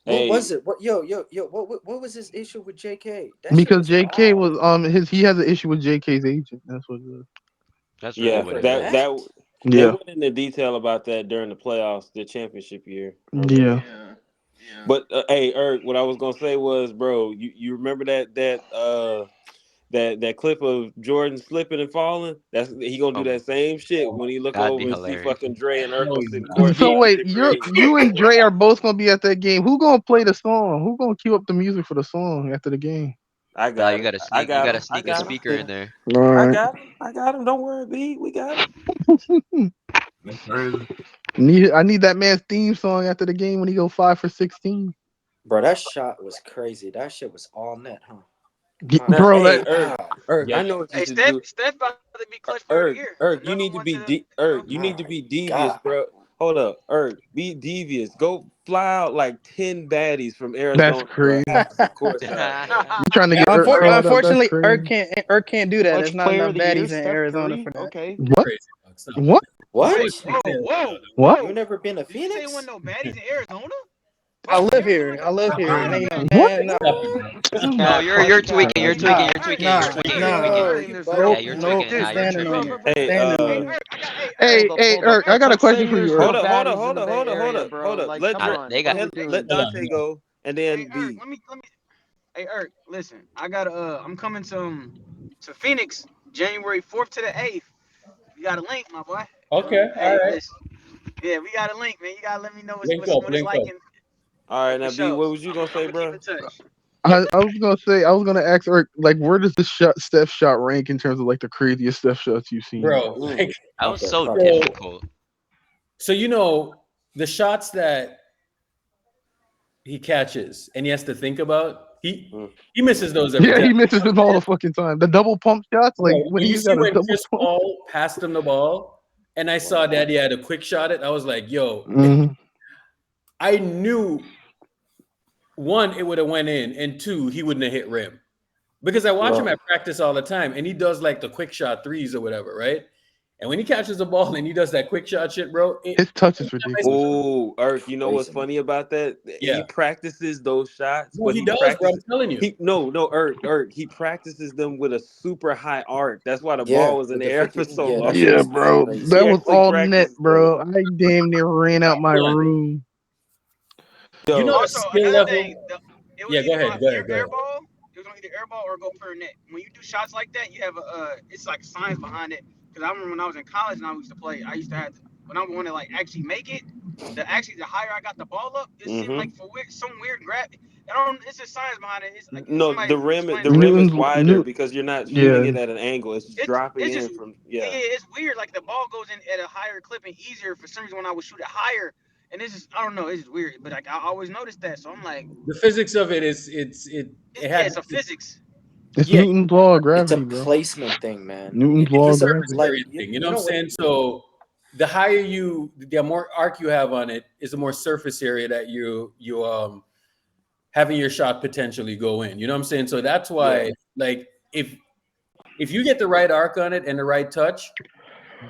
Speaker 4: What was it? What what was his issue with JK? That shit
Speaker 1: Because
Speaker 4: was
Speaker 1: JK
Speaker 4: wild.
Speaker 1: was he has an issue with JK's agent. That's what it is.
Speaker 9: That's really
Speaker 5: Yeah,
Speaker 9: what it
Speaker 5: that
Speaker 9: is.
Speaker 5: they
Speaker 1: Yeah.
Speaker 5: went into detail about that during the playoffs, the championship year.
Speaker 1: Yeah.
Speaker 5: But hey, Eric, what I was gonna say was, bro, you remember that that clip of Jordan slipping and falling. He gonna do that same shit when he look
Speaker 9: That'd
Speaker 5: over
Speaker 9: be
Speaker 5: and see
Speaker 9: hilarious.
Speaker 5: fucking Dre and Urkel
Speaker 8: No, he's
Speaker 5: sitting
Speaker 8: not.
Speaker 5: court.
Speaker 1: So
Speaker 5: He
Speaker 1: wait,
Speaker 5: shit
Speaker 1: you
Speaker 5: crazy.
Speaker 1: and Dre are both gonna be at that game. Who gonna play the song? Who gonna cue up the music for the song after the game?
Speaker 5: I
Speaker 9: Nah,
Speaker 5: got
Speaker 9: you
Speaker 5: him.
Speaker 9: gotta
Speaker 5: I
Speaker 9: sneak. You
Speaker 5: got
Speaker 9: gotta
Speaker 5: him. I
Speaker 9: sneak a
Speaker 5: got him.
Speaker 9: speaker in there.
Speaker 1: All
Speaker 5: I
Speaker 1: right.
Speaker 5: got him. I got him. Don't worry, B. We got him.
Speaker 2: That's crazy.
Speaker 1: I need that man's theme song after the game when he go 5 for 16.
Speaker 4: Bro, that shot was crazy. That shit was all net, huh?
Speaker 5: Now,
Speaker 1: Bro,
Speaker 5: hey,
Speaker 1: that
Speaker 5: Erg,
Speaker 8: Yeah.
Speaker 5: I know what you
Speaker 6: Hey,
Speaker 5: should do.
Speaker 6: Steph about to be clutch player of the year.
Speaker 5: You need to
Speaker 6: One
Speaker 5: be
Speaker 6: to the,
Speaker 5: you need to be devious,
Speaker 4: God.
Speaker 5: bro. Hold up, be devious. Go fly out like 10 baddies from
Speaker 1: that's
Speaker 5: Arizona, bro.
Speaker 1: crazy.
Speaker 5: After courtside, bro.
Speaker 1: You trying to get called up? That's
Speaker 7: Unfortunately,
Speaker 1: crazy.
Speaker 7: Irk can't do that.
Speaker 11: Clutch
Speaker 7: There's not
Speaker 11: player
Speaker 7: enough
Speaker 11: of the year,
Speaker 7: baddies in
Speaker 11: Steph
Speaker 7: Arizona
Speaker 11: Curry.
Speaker 7: for that.
Speaker 11: Okay.
Speaker 1: What?
Speaker 8: Crazy. Stop.
Speaker 1: What?
Speaker 4: What?
Speaker 6: Wait, whoa.
Speaker 1: What?
Speaker 4: You never been to
Speaker 6: Did you say
Speaker 4: Phoenix?
Speaker 6: wasn't no baddies in Arizona?
Speaker 7: I
Speaker 6: Bro,
Speaker 7: live here.
Speaker 6: Arizona's
Speaker 7: I live here, and
Speaker 6: Arizona's
Speaker 7: ain't
Speaker 6: a
Speaker 1: What?
Speaker 7: man. No,
Speaker 8: Stop it, bro.
Speaker 9: No,
Speaker 11: Cap,
Speaker 9: you're
Speaker 11: clutch
Speaker 9: tweaking.
Speaker 11: cap.
Speaker 9: You're tweaking. You're tweaking. You're
Speaker 7: nah,
Speaker 9: tweaking.
Speaker 6: Eric,
Speaker 9: You're
Speaker 7: nah.
Speaker 9: tweaking.
Speaker 6: Eric,
Speaker 11: There's
Speaker 6: bro.
Speaker 11: no
Speaker 9: Yeah,
Speaker 7: Nope,
Speaker 9: you're
Speaker 7: nope.
Speaker 9: tweaking. Nah, you're
Speaker 7: Standing on
Speaker 9: tweaking.
Speaker 7: it.
Speaker 5: Hey,
Speaker 7: Standing on
Speaker 6: Hey,
Speaker 7: it.
Speaker 6: Eric, I got,
Speaker 1: Hey,
Speaker 11: but
Speaker 1: hey,
Speaker 11: hold up.
Speaker 1: Eric, I got a
Speaker 11: Stop
Speaker 1: question
Speaker 11: saying
Speaker 1: for
Speaker 11: there's
Speaker 1: you,
Speaker 11: no
Speaker 1: Eric.
Speaker 5: hold
Speaker 11: baddies
Speaker 5: up,
Speaker 11: in the Bay Area, bro.
Speaker 5: hold up.
Speaker 11: Like,
Speaker 5: Let
Speaker 11: come on.
Speaker 9: They
Speaker 11: What
Speaker 9: got.
Speaker 11: are we
Speaker 5: let
Speaker 11: doing?
Speaker 8: Hold on,
Speaker 5: Dante go, and then
Speaker 6: hey,
Speaker 5: B.
Speaker 6: Eric, let me. Hey, Eric, listen, I got I'm coming to Phoenix January 4th to the 8th. You got a link, my boy.
Speaker 8: Okay, all
Speaker 6: Hey,
Speaker 8: right.
Speaker 6: listen, yeah, we got a link, man. You gotta let me know
Speaker 8: Link up,
Speaker 6: what it's
Speaker 8: link
Speaker 6: like
Speaker 8: up.
Speaker 6: in
Speaker 5: All right,
Speaker 6: for
Speaker 5: now B.
Speaker 6: sure.
Speaker 5: What was you gonna say,
Speaker 6: I'm gonna keep
Speaker 5: bro?
Speaker 6: in touch.
Speaker 1: I was gonna ask Eric, like, where does the Steph shot rank in terms of like the craziest Steph shots you've seen?
Speaker 8: Bro,
Speaker 5: Mm.
Speaker 8: like,
Speaker 9: That was
Speaker 4: Okay,
Speaker 9: so
Speaker 4: fuck
Speaker 8: so,
Speaker 9: difficult.
Speaker 8: so you know the shots that he catches and he has to think about. He misses those every
Speaker 1: Yeah,
Speaker 8: time.
Speaker 1: he misses them all the fucking time. The double pump shots, like
Speaker 8: Bro,
Speaker 1: when
Speaker 8: you
Speaker 1: he's
Speaker 8: see
Speaker 1: got a
Speaker 8: when
Speaker 1: double
Speaker 8: Chris
Speaker 1: pump.
Speaker 8: Paul passed him the ball, and I saw that he had a quick shot it. I was like, yo,
Speaker 1: Mhm.
Speaker 8: I knew one, it would have went in, and two, he wouldn't have hit rim. Because I watch him at practice all the time, and he does like the quick shot threes or whatever, right? And when he catches the ball and he does that quick shot shit, bro,
Speaker 1: His touch is ridiculous.
Speaker 5: Oh, Eric, you know what's
Speaker 4: Crazy.
Speaker 5: funny about that?
Speaker 8: Yeah.
Speaker 5: He practices those shots,
Speaker 8: No,
Speaker 5: but
Speaker 8: he
Speaker 5: he
Speaker 8: does, bro. I'm
Speaker 5: practices.
Speaker 8: telling you.
Speaker 5: Eric, he practices them with a super high arc. That's why the
Speaker 4: Yeah,
Speaker 5: ball was in
Speaker 4: with
Speaker 5: the
Speaker 4: the
Speaker 5: air
Speaker 4: 50.
Speaker 5: for so
Speaker 4: Yeah,
Speaker 5: long.
Speaker 4: that shit
Speaker 1: Yeah,
Speaker 4: was
Speaker 1: bro,
Speaker 4: crazy.
Speaker 1: that
Speaker 5: He
Speaker 1: was
Speaker 5: actually
Speaker 1: all net,
Speaker 5: practices
Speaker 1: bro. I damn near ran out my room.
Speaker 8: You
Speaker 5: Yo,
Speaker 8: know the
Speaker 6: Also,
Speaker 8: skill
Speaker 6: another
Speaker 8: level.
Speaker 6: thing, it was
Speaker 8: Yeah, go
Speaker 6: either
Speaker 8: ahead,
Speaker 6: on
Speaker 8: go ahead, go ahead.
Speaker 6: airball. It was on either airball or go per net. When you do shots like that, you have it's like science behind it. Because I remember when I was in college and I used to play, I used to have when I wanted to like actually make it. The higher I got the ball up, it seemed like for some weird grab. It's just science behind it. It's like
Speaker 5: no,
Speaker 6: somebody explained
Speaker 5: the
Speaker 6: it.
Speaker 5: rim is wider because you're not shooting
Speaker 1: Yeah,
Speaker 5: it at an angle. It's dropping
Speaker 6: It's
Speaker 5: in
Speaker 6: just
Speaker 5: from
Speaker 6: it's weird. Like the ball goes in at a higher clip and easier for some reason when I would shoot it higher. And it's just I don't know, it's just weird. But like I always noticed that, so I'm like,
Speaker 8: The physics of it is
Speaker 6: it's a physics.
Speaker 1: it's
Speaker 8: yeah,
Speaker 1: Newton's law of
Speaker 4: It's a
Speaker 1: gravity, bro.
Speaker 4: placement thing, man.
Speaker 1: Newton's
Speaker 8: it's
Speaker 1: law
Speaker 8: a
Speaker 1: of
Speaker 8: surface
Speaker 1: gravity.
Speaker 4: Like
Speaker 8: area thing. You know what I'm
Speaker 4: what?
Speaker 8: saying? So the higher the more arc you have on it, is the more surface area that you having your shot potentially go in. You know what I'm saying? So that's why, like, if you get the right arc on it and the right touch,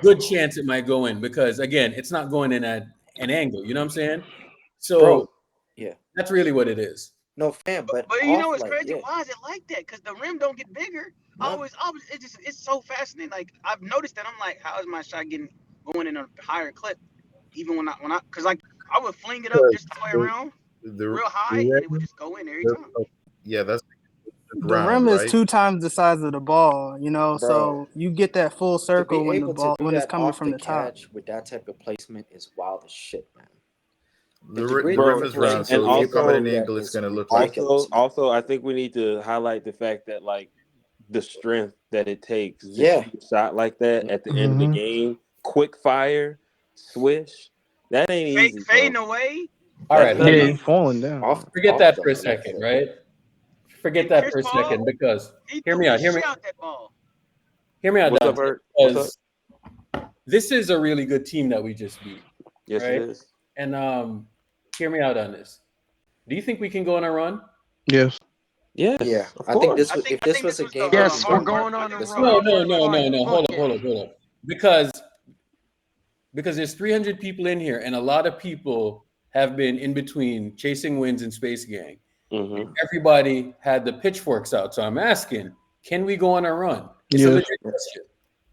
Speaker 8: good chance it might go in because again, it's not going in at an angle. You know what I'm saying? So
Speaker 4: Bro, yeah.
Speaker 8: that's really what it is.
Speaker 4: No fam, but
Speaker 6: But you know
Speaker 4: off
Speaker 6: what's
Speaker 4: like
Speaker 6: crazy?
Speaker 4: yeah.
Speaker 6: Why is it like that? Because the rim don't get bigger. It's so fascinating. Like I've noticed that. I'm like, how is my shot going in a higher clip? Even because like I would fling it up just to play around real high, and it would just go in every time.
Speaker 12: Yeah, that's
Speaker 7: The rim is 2 times the size of the ball,
Speaker 4: Bro,
Speaker 7: so you get that full
Speaker 4: to be
Speaker 7: circle when
Speaker 4: able to do
Speaker 7: when it's
Speaker 4: that
Speaker 7: coming
Speaker 4: off
Speaker 7: from
Speaker 4: the
Speaker 7: the top.
Speaker 4: catch with that type of placement is wild as shit, man.
Speaker 12: the rim is round, so if you come at an angle, it's gonna look like.
Speaker 5: Also, I think we need to highlight the fact that like the strength that it takes to shoot a shot like that at the end of the game, quick fire, swish, that ain't easy.
Speaker 6: Fading away.
Speaker 8: All right,
Speaker 1: Yeah, he's falling down.
Speaker 8: Forget that for a second, right? Forget that for a second because hear me out. Hear me out,
Speaker 5: What's up,
Speaker 8: Dante.
Speaker 5: Bert?
Speaker 8: Because this is a really good team that we just beat.
Speaker 5: Yes,
Speaker 8: right?
Speaker 5: it is.
Speaker 8: And hear me out on this. Do you think we can go on a run?
Speaker 1: Yes.
Speaker 5: Yes.
Speaker 4: Yeah, I think this was if this was a game.
Speaker 11: Yes, we're going on a
Speaker 8: No.
Speaker 11: run.
Speaker 8: Hold up. Because there's 300 people in here, and a lot of people have been in between Chasing Wins and Space Gang.
Speaker 5: Mm-hmm.
Speaker 8: Everybody had the pitchforks out, so I'm asking, can we go on a run? It's a legit question.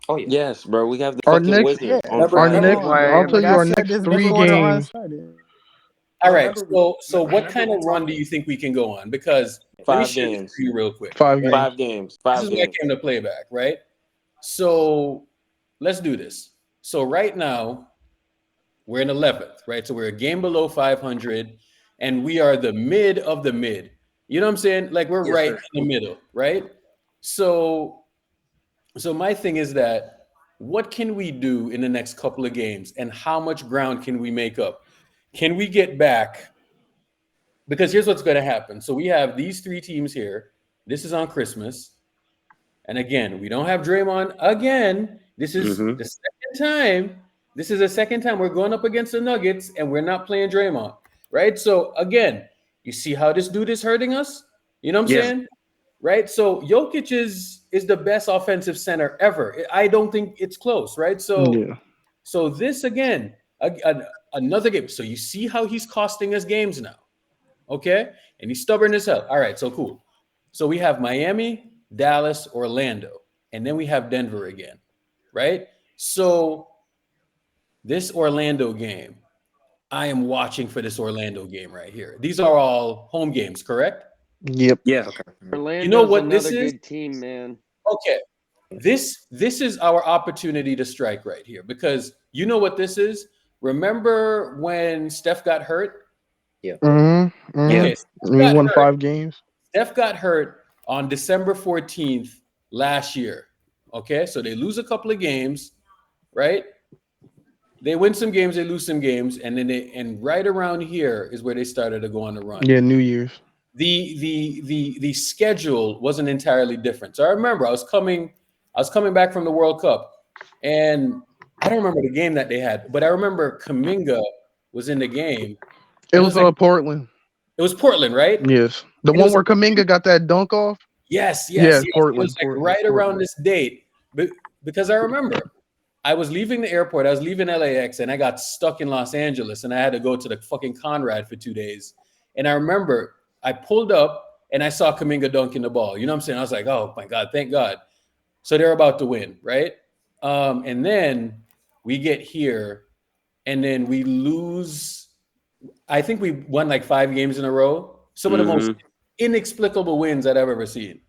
Speaker 4: Oh yeah.
Speaker 5: Yes, bro. We have the
Speaker 1: Our
Speaker 5: fucking
Speaker 1: next,
Speaker 5: Wizards on
Speaker 1: our
Speaker 5: Friday.
Speaker 1: next, I'll tell you our next 3 games.
Speaker 8: All right. So what kind of run do you think we can go on? Because Let me
Speaker 5: 5
Speaker 8: share this
Speaker 5: games.
Speaker 8: for you real quick.
Speaker 1: 5
Speaker 8: right?
Speaker 1: games.
Speaker 5: 5 games.
Speaker 8: This
Speaker 5: 5
Speaker 8: is why I
Speaker 5: games.
Speaker 8: came to playback, right? So let's do this. So right now, we're in 11th, right? So we're a game below 500, and we are the mid of the mid. You know what I'm saying? Like we're right in the middle, right? So my thing is that what can we do in the next couple of games, and how much ground can we make up? Can we get back? Because here's what's going to happen. So we have these 3 teams here. This is on Christmas. And again, we don't have Draymond again. This is the second time. This is the second time we're going up against the Nuggets and we're not playing Draymond, right? So again, you see how this dude is hurting us? You know what I'm saying? Right? So Jokic is the best offensive center ever. I don't think it's close, right? So this again, another game. So you see how he's costing us games now. Okay? And he's stubborn as hell. All right, so cool. So we have Miami, Dallas, Orlando, and then we have Denver again, right? So this Orlando game, I am watching for this Orlando game right here. These are all home games, correct?
Speaker 1: Yep.
Speaker 5: Yeah.
Speaker 11: Okay. Orlando's
Speaker 8: You know what this
Speaker 11: another
Speaker 8: is?
Speaker 11: good team, man.
Speaker 8: Okay. This is our opportunity to strike right here, because you know what this is? Remember when Steph got hurt?
Speaker 4: Yeah.
Speaker 8: Okay.
Speaker 1: We won 5 games.
Speaker 8: Steph got hurt on December 14th last year. Okay, so they lose a couple of games, right? They win some games, they lose some games, and then and right around here is where they started to go on the run.
Speaker 1: Yeah, New Year's.
Speaker 8: The schedule wasn't entirely different. So I remember I was coming back from the World Cup, and I don't remember the game that they had, but I remember Kuminga was in the game.
Speaker 1: It was Portland.
Speaker 8: It was Portland, right?
Speaker 1: Yes. The one where Kuminga got that dunk off?
Speaker 8: Yes.
Speaker 1: Portland.
Speaker 8: It was like right around this date. Because I remember I was leaving the airport. I was leaving LAX and I got stuck in Los Angeles and I had to go to the fucking Conrad for 2 days. And I remember I pulled up and I saw Kuminga dunking the ball. You know what I'm saying? I was like, oh my God, thank God. So they're about to win, right? And then we get here and then we lose. I think we won like 5 games in a row. Some of the most inexplicable wins I've ever seen.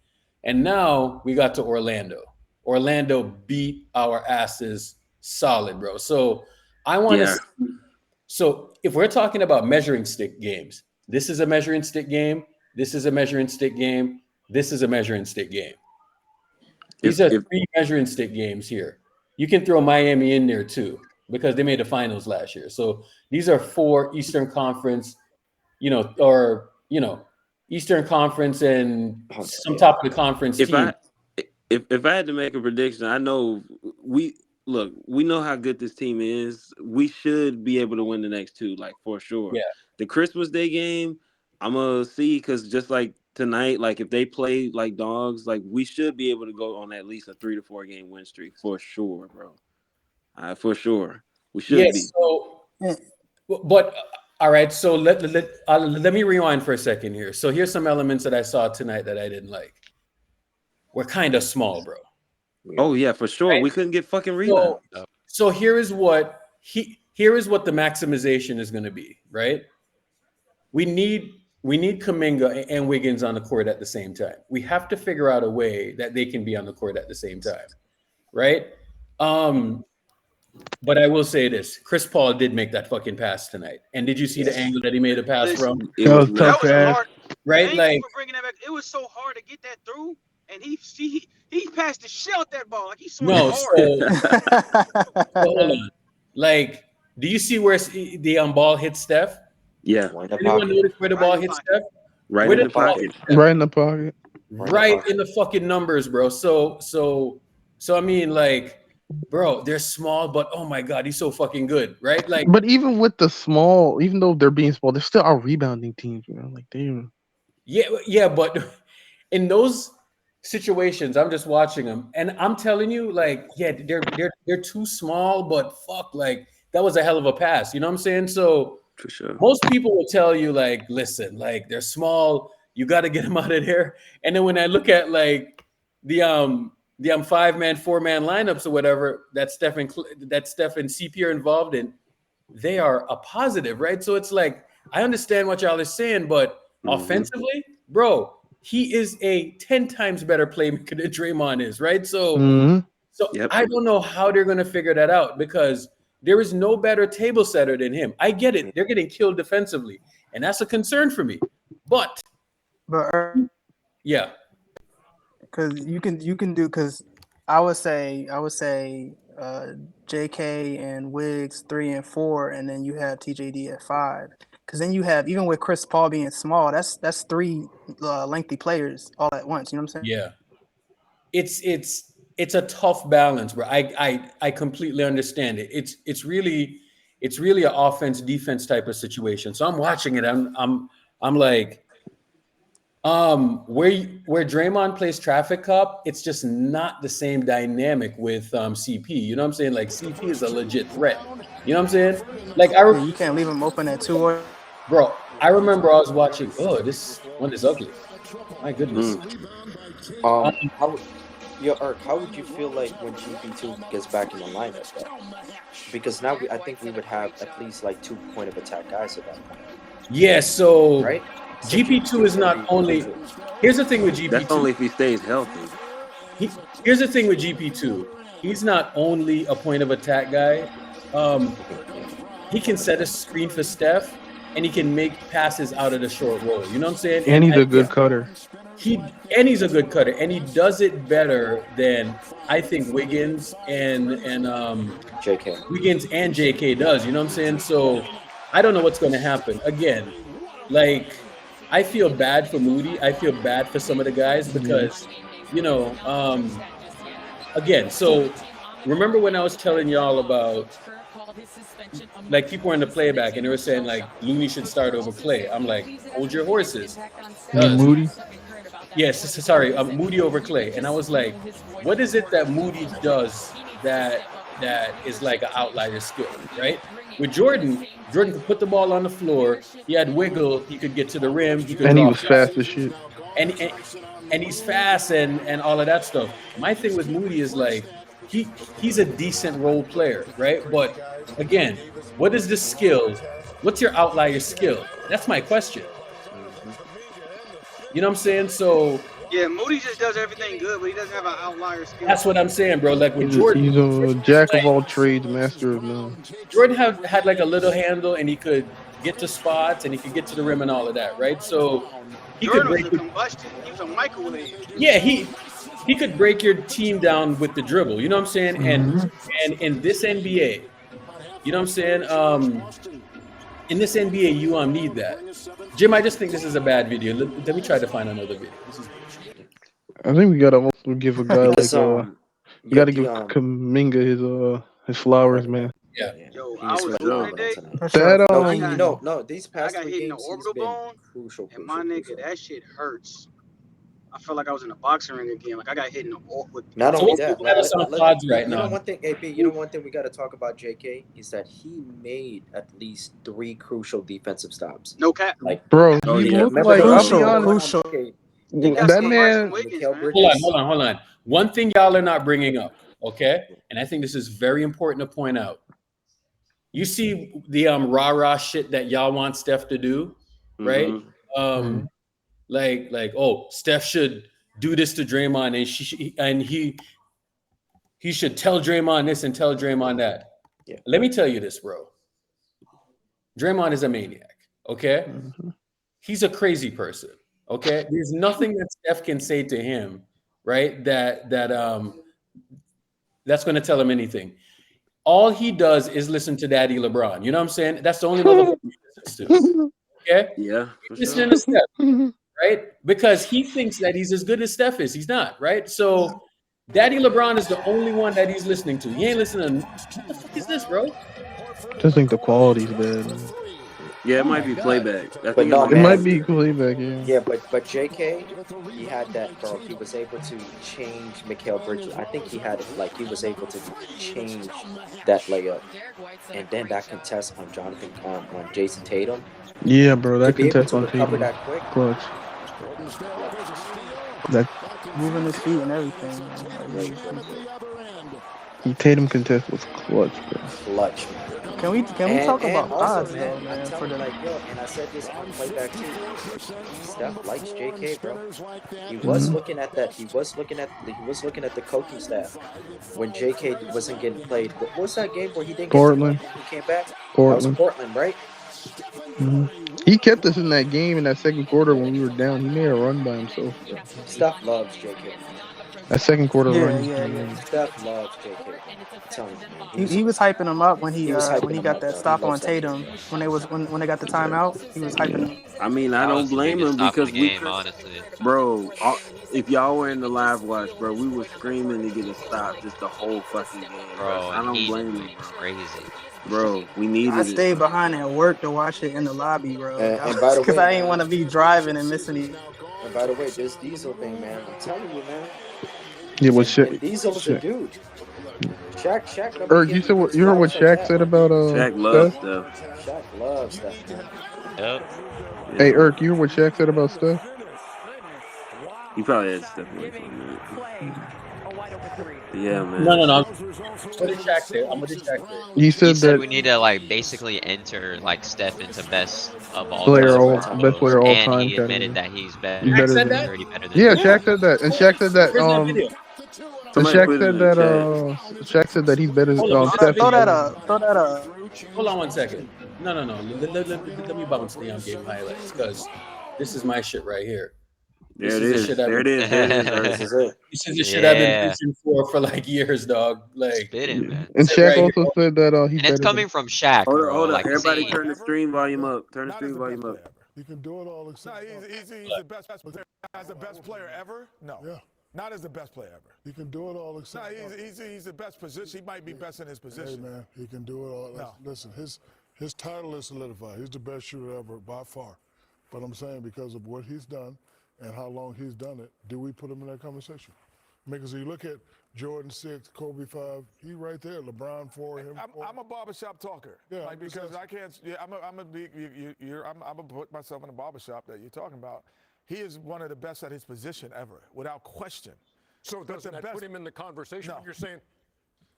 Speaker 8: And now we got to Orlando. Orlando beat our asses solid, bro. So I want to see. So if we're talking about measuring stick games, this is a measuring stick game. This is a measuring stick game. This is a measuring stick game. These are 3 measuring stick games here. You can throw Miami in there too, because they made the finals last year. So these are 4 Eastern Conference, Eastern Conference and some top of the conference team.
Speaker 5: If I had to make a prediction, I know we know how good this team is. We should be able to win the next 2, like for sure.
Speaker 8: Yeah.
Speaker 5: The Christmas Day game, I'm gonna see, because just like tonight, like if they play like dogs, like we should be able to go on at least a 3 to 4 game win streak for sure, bro. For sure, we should be.
Speaker 8: So, but all right. So let me rewind for a second here. So here's some elements that I saw tonight that I didn't like. We're kind of small, bro.
Speaker 5: Oh yeah, for sure. Right? We couldn't get fucking rebounds.
Speaker 8: So here is what the maximization is going to be. Right. We need Kuminga and Wiggins on the court at the same time. We have to figure out a way that they can be on the court at the same time. Right. But I will say this: Chris Paul did make that fucking pass tonight. And did you see the angle that he made a pass from?
Speaker 1: It was tough,
Speaker 6: hard,
Speaker 8: right? Like
Speaker 6: bringing that back, it was so hard to get that through, and he passed the shit out that ball like he swung
Speaker 8: hard. Hold on. Like, do you see where the ball hit Steph?
Speaker 5: Yeah.
Speaker 8: Anyone notice where the ball hit Steph?
Speaker 5: Right in the pocket.
Speaker 1: Right in the pocket.
Speaker 8: Right in the fucking numbers, bro. So I mean, like, bro, they're small, but oh my God, he's so fucking good, right? Like,
Speaker 1: but even with the small, even though they're being small, they're still our rebounding teams, you know. Like they.
Speaker 8: Yeah, but in those situations, I'm just watching them, and I'm telling you, like, yeah, they're too small, but fuck, like that was a hell of a pass. You know what I'm saying? So
Speaker 5: for sure,
Speaker 8: most people will tell you, like, listen, like they're small, you got to get them out of there. And then when I look at like the 5-man, 4-man lineups or whatever that Steph and CP are involved in, they are a positive, right? So it's like I understand what y'all are saying, but offensively, bro, he is a 10 times better playmaker than Draymond is, right? So, I don't know how they're going to figure that out because there is no better table setter than him. I get it. They're getting killed defensively, and that's a concern for me. But yeah.
Speaker 7: Because you can do, because I would say JK and Wiggs 3 and 4, and then you have TJD at 5. Because then you have, even with Chris Paul being small, that's 3 lengthy players all at once. You know what I'm saying?
Speaker 8: Yeah, it's a tough balance, bro. I completely understand it. It's really an offense defense type of situation. So I'm watching it. I'm like, where Draymond plays traffic cop, it's just not the same dynamic with CP. You know what I'm saying? Like CP is a legit threat. You know what I'm saying? Like
Speaker 7: you can't leave him open at 2 or.
Speaker 8: Bro, I remember I was watching. Oh, this one is ugly. My goodness.
Speaker 4: How would you feel like when GP2 gets back in the lineup? Though? Because now I think we would have at least like 2 point of attack guys at that point.
Speaker 8: Yeah. So
Speaker 4: right.
Speaker 8: GP2 is not only. Here's the thing with GP2.
Speaker 5: That's only if he stays healthy.
Speaker 8: Here's the thing with GP2. He's not only a point of attack guy. He can set a screen for Steph, and he can make passes out of the short roll. You know what I'm saying?
Speaker 1: And he's a good cutter.
Speaker 8: He's a good cutter, and he does it better than I think Wiggins and
Speaker 4: JK.
Speaker 8: Wiggins and JK does. You know what I'm saying? So I don't know what's going to happen. Again, like I feel bad for Moody. I feel bad for some of the guys because, again. So remember when I was telling y'all about. Like people were in the playback and they were saying like Looney should start over Clay. I'm like, hold your horses.
Speaker 1: Moody?
Speaker 8: Yes, sorry, Moody over Clay. And I was like, what is it that Moody does that is like an outlier skill, right? With Jordan could put the ball on the floor. He had wiggle. He could get to the rim. He
Speaker 1: was fast as shit.
Speaker 8: And he's fast and all of that stuff. My thing with Moody is like, he's a decent role player, right? But again, what is the skill? What's your outlier skill? That's my question. You know what I'm saying? So
Speaker 6: yeah, Moody just does everything good, but he doesn't have an outlier skill.
Speaker 8: That's what I'm saying, bro. Like with Jordan,
Speaker 1: he's a jack of all trades, master of none.
Speaker 8: Jordan had like a little handle, and he could get to spots, and he could get to the rim, and all of that, right? So he
Speaker 6: Jordan
Speaker 8: could break.
Speaker 6: Was a combustion. He was a microwave.
Speaker 8: Yeah, he could break your team down with the dribble. You know what I'm saying?
Speaker 1: Mm-hmm.
Speaker 8: And in this NBA, you know what I'm saying? In this NBA, you need that. Jim, I just think this is a bad video. Let me try to find another video.
Speaker 1: I think we gotta also give a guy like you gotta give Kuminga his flowers, man.
Speaker 8: Yeah.
Speaker 6: Yo, I was doing today.
Speaker 4: These past
Speaker 6: I got hit in the
Speaker 4: games,
Speaker 6: orbital bone,
Speaker 4: crucial.
Speaker 6: My nigga, that shit hurts. I felt like I was in a boxing ring again. Like I got hit in the with.
Speaker 4: Not only that,
Speaker 8: right now.
Speaker 4: One thing we got to talk about JK is that he made at least 3 crucial defensive stops.
Speaker 6: No cap,
Speaker 1: like bro. He looked like
Speaker 7: crucial.
Speaker 1: That man.
Speaker 8: Hold on. One thing y'all are not bringing up, okay? And I think this is very important to point out. You see the rah-rah shit that y'all want Steph to do, right?
Speaker 5: Mm-hmm.
Speaker 8: Like, oh, Steph should do this to Draymond, and he should tell Draymond this and tell Draymond that.
Speaker 4: Yeah.
Speaker 8: Let me tell you this, bro. Draymond is a maniac, okay? Mm-hmm. He's a crazy person, okay? There's nothing that Steph can say to him, right? That's going to tell him anything. All he does is listen to Daddy LeBron. You know what I'm saying? That's the only motherfucker he listens to. Okay?
Speaker 5: Yeah.
Speaker 8: Listen to Steph. Right? Because he thinks that he's as good as Steph is. He's not, right? So Daddy LeBron is the only one that he's listening to. He ain't listening to what the fuck is this, bro?
Speaker 1: I just think the quality's bad.
Speaker 5: Yeah, it might be playback.
Speaker 1: It might be playback, yeah.
Speaker 4: Yeah, but JK, he had that, bro. He was able to change Mikal Bridges. I think he was able to change that layup. And then that contest on on Jason Tatum.
Speaker 1: Yeah, bro, that contest on Tatum.
Speaker 4: That quick.
Speaker 1: Clutch.
Speaker 7: Moving his feet and everything.
Speaker 1: Tatum contest was clutch, bro.
Speaker 4: Clutch, man.
Speaker 7: Can we talk
Speaker 4: And
Speaker 7: about
Speaker 4: also,
Speaker 7: thoughts
Speaker 4: man,
Speaker 7: though,
Speaker 4: I'm
Speaker 7: man? For
Speaker 4: telling you,
Speaker 7: the
Speaker 4: like, yo, and I said this on playback too. Steph likes JK, bro. He was
Speaker 1: Mhm.
Speaker 4: looking at that. He was looking at the coaching staff when JK wasn't getting played. What was that game where he didn't get to play
Speaker 1: Portland,
Speaker 4: and he came back? That was
Speaker 1: Portland.
Speaker 4: Portland, right?
Speaker 1: Mhm. He kept us in that game in that second quarter when we were down. He made a run by himself, bro.
Speaker 4: Steph loves JK, man.
Speaker 1: That second quarter
Speaker 7: yeah,
Speaker 1: run.
Speaker 7: yeah, yeah.
Speaker 4: Steph loves JK, bro. I'm telling you, man.
Speaker 7: He was hyping him up when
Speaker 4: He was hyping
Speaker 7: he
Speaker 4: him
Speaker 7: got
Speaker 4: up,
Speaker 7: that
Speaker 4: bro. He
Speaker 7: stop on
Speaker 4: loves that kid,
Speaker 7: Tatum
Speaker 4: bro.
Speaker 7: when they got the timeout. He was hyping him.
Speaker 5: I mean, I
Speaker 9: That
Speaker 5: don't
Speaker 9: was the
Speaker 5: blame
Speaker 9: biggest
Speaker 5: him
Speaker 9: stop of the
Speaker 5: because we
Speaker 9: game,
Speaker 5: could,
Speaker 9: honestly.
Speaker 5: bro. If y'all were in the live watch, bro, we were screaming to get a stop just the whole fucking game, bro.
Speaker 9: Bro,
Speaker 5: So I
Speaker 9: and
Speaker 5: don't
Speaker 9: he
Speaker 5: blame him,
Speaker 9: went
Speaker 5: bro.
Speaker 9: crazy.
Speaker 5: Bro, we
Speaker 7: I
Speaker 5: needed it,
Speaker 7: stayed
Speaker 5: bro.
Speaker 7: behind at work to watch it in the lobby, bro.
Speaker 4: And by the
Speaker 7: Because
Speaker 4: way,
Speaker 7: I ain't
Speaker 4: man.
Speaker 7: want to be driving and missing it.
Speaker 4: And by the way, this Diesel thing, man. I'm telling you, man.
Speaker 1: Yeah, what
Speaker 4: And Diesel's the
Speaker 1: Shaq?
Speaker 4: dude. Shaq don't be
Speaker 1: Eric,
Speaker 4: giving him his
Speaker 1: you heard what
Speaker 4: flowers like
Speaker 1: Shaq
Speaker 4: that.
Speaker 1: said about
Speaker 5: Shaq loves
Speaker 1: Steph?
Speaker 5: Steph.
Speaker 4: Shaq loves Steph, man.
Speaker 9: Yep.
Speaker 1: Hey,
Speaker 5: Yeah.
Speaker 1: Eric, you heard what Shaq said about Steph?
Speaker 5: He probably had Steph away for a minute. Yeah, man.
Speaker 8: No. What did Shaq say? What did Shaq say?
Speaker 1: He
Speaker 9: He
Speaker 1: said
Speaker 9: said
Speaker 1: that
Speaker 9: we need to like basically enter like Steph into best of all
Speaker 1: player,
Speaker 9: time
Speaker 1: best
Speaker 9: combos,
Speaker 1: player all
Speaker 9: and
Speaker 1: time
Speaker 9: he admitted
Speaker 1: category.
Speaker 9: that he's
Speaker 1: He's
Speaker 9: better,
Speaker 8: Shaq
Speaker 1: better
Speaker 8: said
Speaker 1: than
Speaker 8: that?
Speaker 9: already better than
Speaker 1: Yeah,
Speaker 9: Steph.
Speaker 1: Shaq said that, and Shaq said that
Speaker 8: Where's that video?
Speaker 1: and
Speaker 5: Somebody put it in the chat.
Speaker 1: Shaq said that he's better
Speaker 8: Hold on, was this a
Speaker 1: Steph is
Speaker 7: Throw
Speaker 8: video?
Speaker 7: that
Speaker 1: better.
Speaker 7: up. Throw that up.
Speaker 8: Hold on one second. No. Let me bounce the game highlights because this is my shit right here.
Speaker 5: There
Speaker 8: This
Speaker 5: it
Speaker 8: is the
Speaker 5: is.
Speaker 8: shit I've
Speaker 5: There
Speaker 8: been.
Speaker 5: it is. There it is.
Speaker 4: This is it.
Speaker 8: This is the shit I've been
Speaker 9: Yeah,
Speaker 8: preaching for like years, dog. Like
Speaker 9: spitting, man.
Speaker 1: And
Speaker 8: sit
Speaker 1: Shaq
Speaker 8: right here.
Speaker 1: also said that he's
Speaker 9: And it's
Speaker 1: better than
Speaker 9: coming from Shaq,
Speaker 5: Hold
Speaker 9: bro.
Speaker 5: up.
Speaker 9: Like this
Speaker 5: Everybody
Speaker 9: ain't.
Speaker 5: turn the stream volume up. Turn the stream volume up.
Speaker 13: He can do it all except. He's the best player. As the best player ever? No. Yeah. Not as the best player ever. He can do it all except. No, he's the best position. He might be best in his position. Hey man, he can do it all. No. Listen, his title is solidified. He's the best shooter ever by far. But I'm saying because of what he's done and how long he's done it, do we put him in that conversation? Because you look at Jordan 6, Kobe 5, he right there, LeBron 4, him 4. I'm a barbershop talker. Yeah, like because I can't. Yeah, I'm gonna put myself in a barbershop that you're talking about. He is one of the best at his position ever, without question.
Speaker 14: So doesn't that put him in the conversation?
Speaker 13: No.
Speaker 14: You're saying,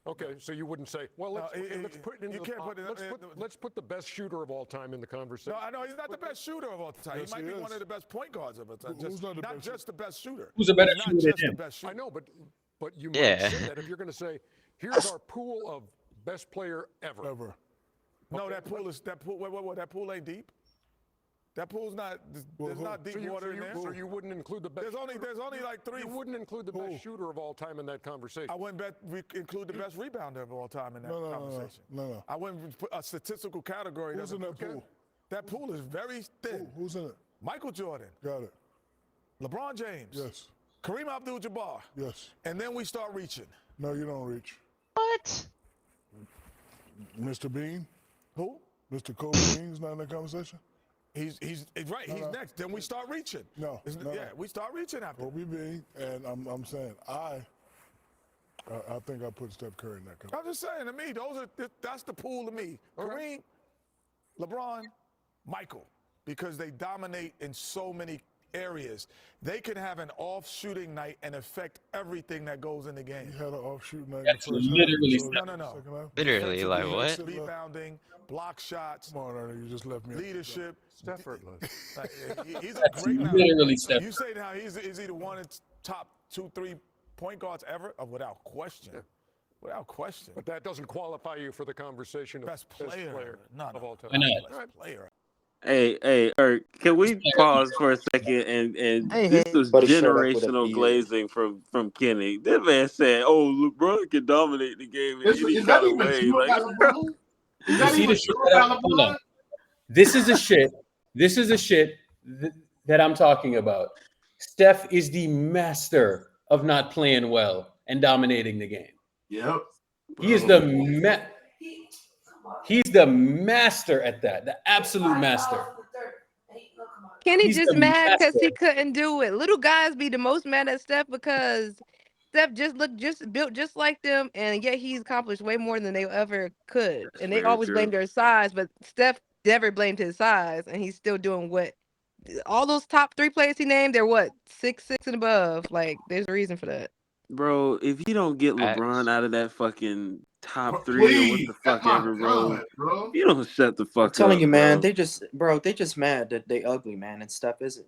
Speaker 14: okay, so you wouldn't say, well, let's put it in. Let's put the best shooter of all time in the conversation.
Speaker 13: No, I know he's not the best shooter of all time. Yes, he might be one of the best point guards of all time. Not just the best shooter.
Speaker 8: Who's a better
Speaker 13: not
Speaker 8: shooter
Speaker 13: just
Speaker 8: than him?
Speaker 13: the best shooter.
Speaker 14: I know, but you might
Speaker 9: Yeah.
Speaker 14: say that if you're going to say, here's our pool of best player ever.
Speaker 13: No, that pool ain't deep. That pool's not. There's not deep water in there.
Speaker 14: So you wouldn't include the best.
Speaker 13: There's only like 3.
Speaker 14: You wouldn't include the best shooter of all time in that conversation.
Speaker 13: I wouldn't include the best rebounder of all time in that conversation. No. I wouldn't put a statistical category. Who's in that pool? That pool is very thin. Who's in it? Michael Jordan. Got it. LeBron James. Yes. Kareem Abdul-Jabbar. Yes. And then we start reaching. No, you don't reach.
Speaker 9: What?
Speaker 13: Mr. Bean. Who? Mr. Kobe Bean's not in that conversation. He's right. He's next. Then we start reaching. No. We start reaching after. Kobe Bean, and I'm saying I think I put Steph Curry in that conversation. I'm just saying to me, that's the pool to me. Kareem, LeBron, Michael, because they dominate in so many areas. They can have an off shooting night and affect everything that goes in the game. He had an off shooting night.
Speaker 8: That's literally
Speaker 13: No.
Speaker 9: Literally, like what?
Speaker 13: Rebounding, block shots. Come on, Ernie, you just left me. Leadership.
Speaker 14: Steph.
Speaker 13: He's a great now.
Speaker 8: Literally Steph.
Speaker 13: You say now is he the one of the top 2-3 point guards ever? Without question. Yeah. Without question.
Speaker 14: But that doesn't qualify you for the conversation of
Speaker 13: best player of all time. Best player.
Speaker 5: Hey, Eric, can we pause for a second and this was generational glazing from Kenny. That man said, "Oh, LeBron can dominate the game in any kind of way."
Speaker 8: This is the shit. This is the shit that I'm talking about. Steph is the master of not playing well and dominating the game.
Speaker 2: Yep.
Speaker 8: He is He's the master at that, the absolute master.
Speaker 10: Kenny just mad because he couldn't do it. Little guys be the most mad at Steph because Steph built just like them, and yet he's accomplished way more than they ever could. And they always blame their size, but Steph never blamed his size, and he's still doing what all those top 3 players he named. They're what 6'6" and above. Like there's a reason for that.
Speaker 5: Bro, if you don't get LeBron out of that fucking top 3 or what the fuck ever, bro, you don't shut the fuck
Speaker 4: I'm telling
Speaker 5: up,
Speaker 4: you, man,
Speaker 5: bro.
Speaker 4: they just mad that they ugly, man, and Steph isn't.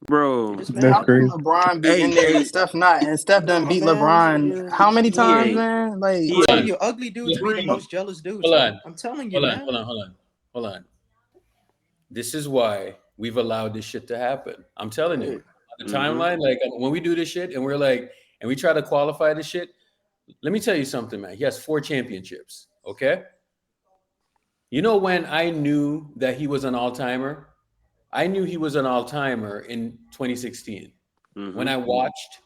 Speaker 5: Bro,
Speaker 7: How can LeBron be in there and Steph not? And Steph done beat LeBron how many times, man? Like,
Speaker 4: I'm telling you, ugly dudes be the most jealous dudes.
Speaker 8: Hold on.
Speaker 4: I'm telling you, man.
Speaker 8: Hold on. This is why we've allowed this shit to happen. I'm telling you. The timeline, like when we do this shit and we're like, and we try to qualify this shit, let me tell you something, man. He has 4 championships, okay? You know when I knew that he was an all-timer? I knew he was an all-timer in 2016 when I watched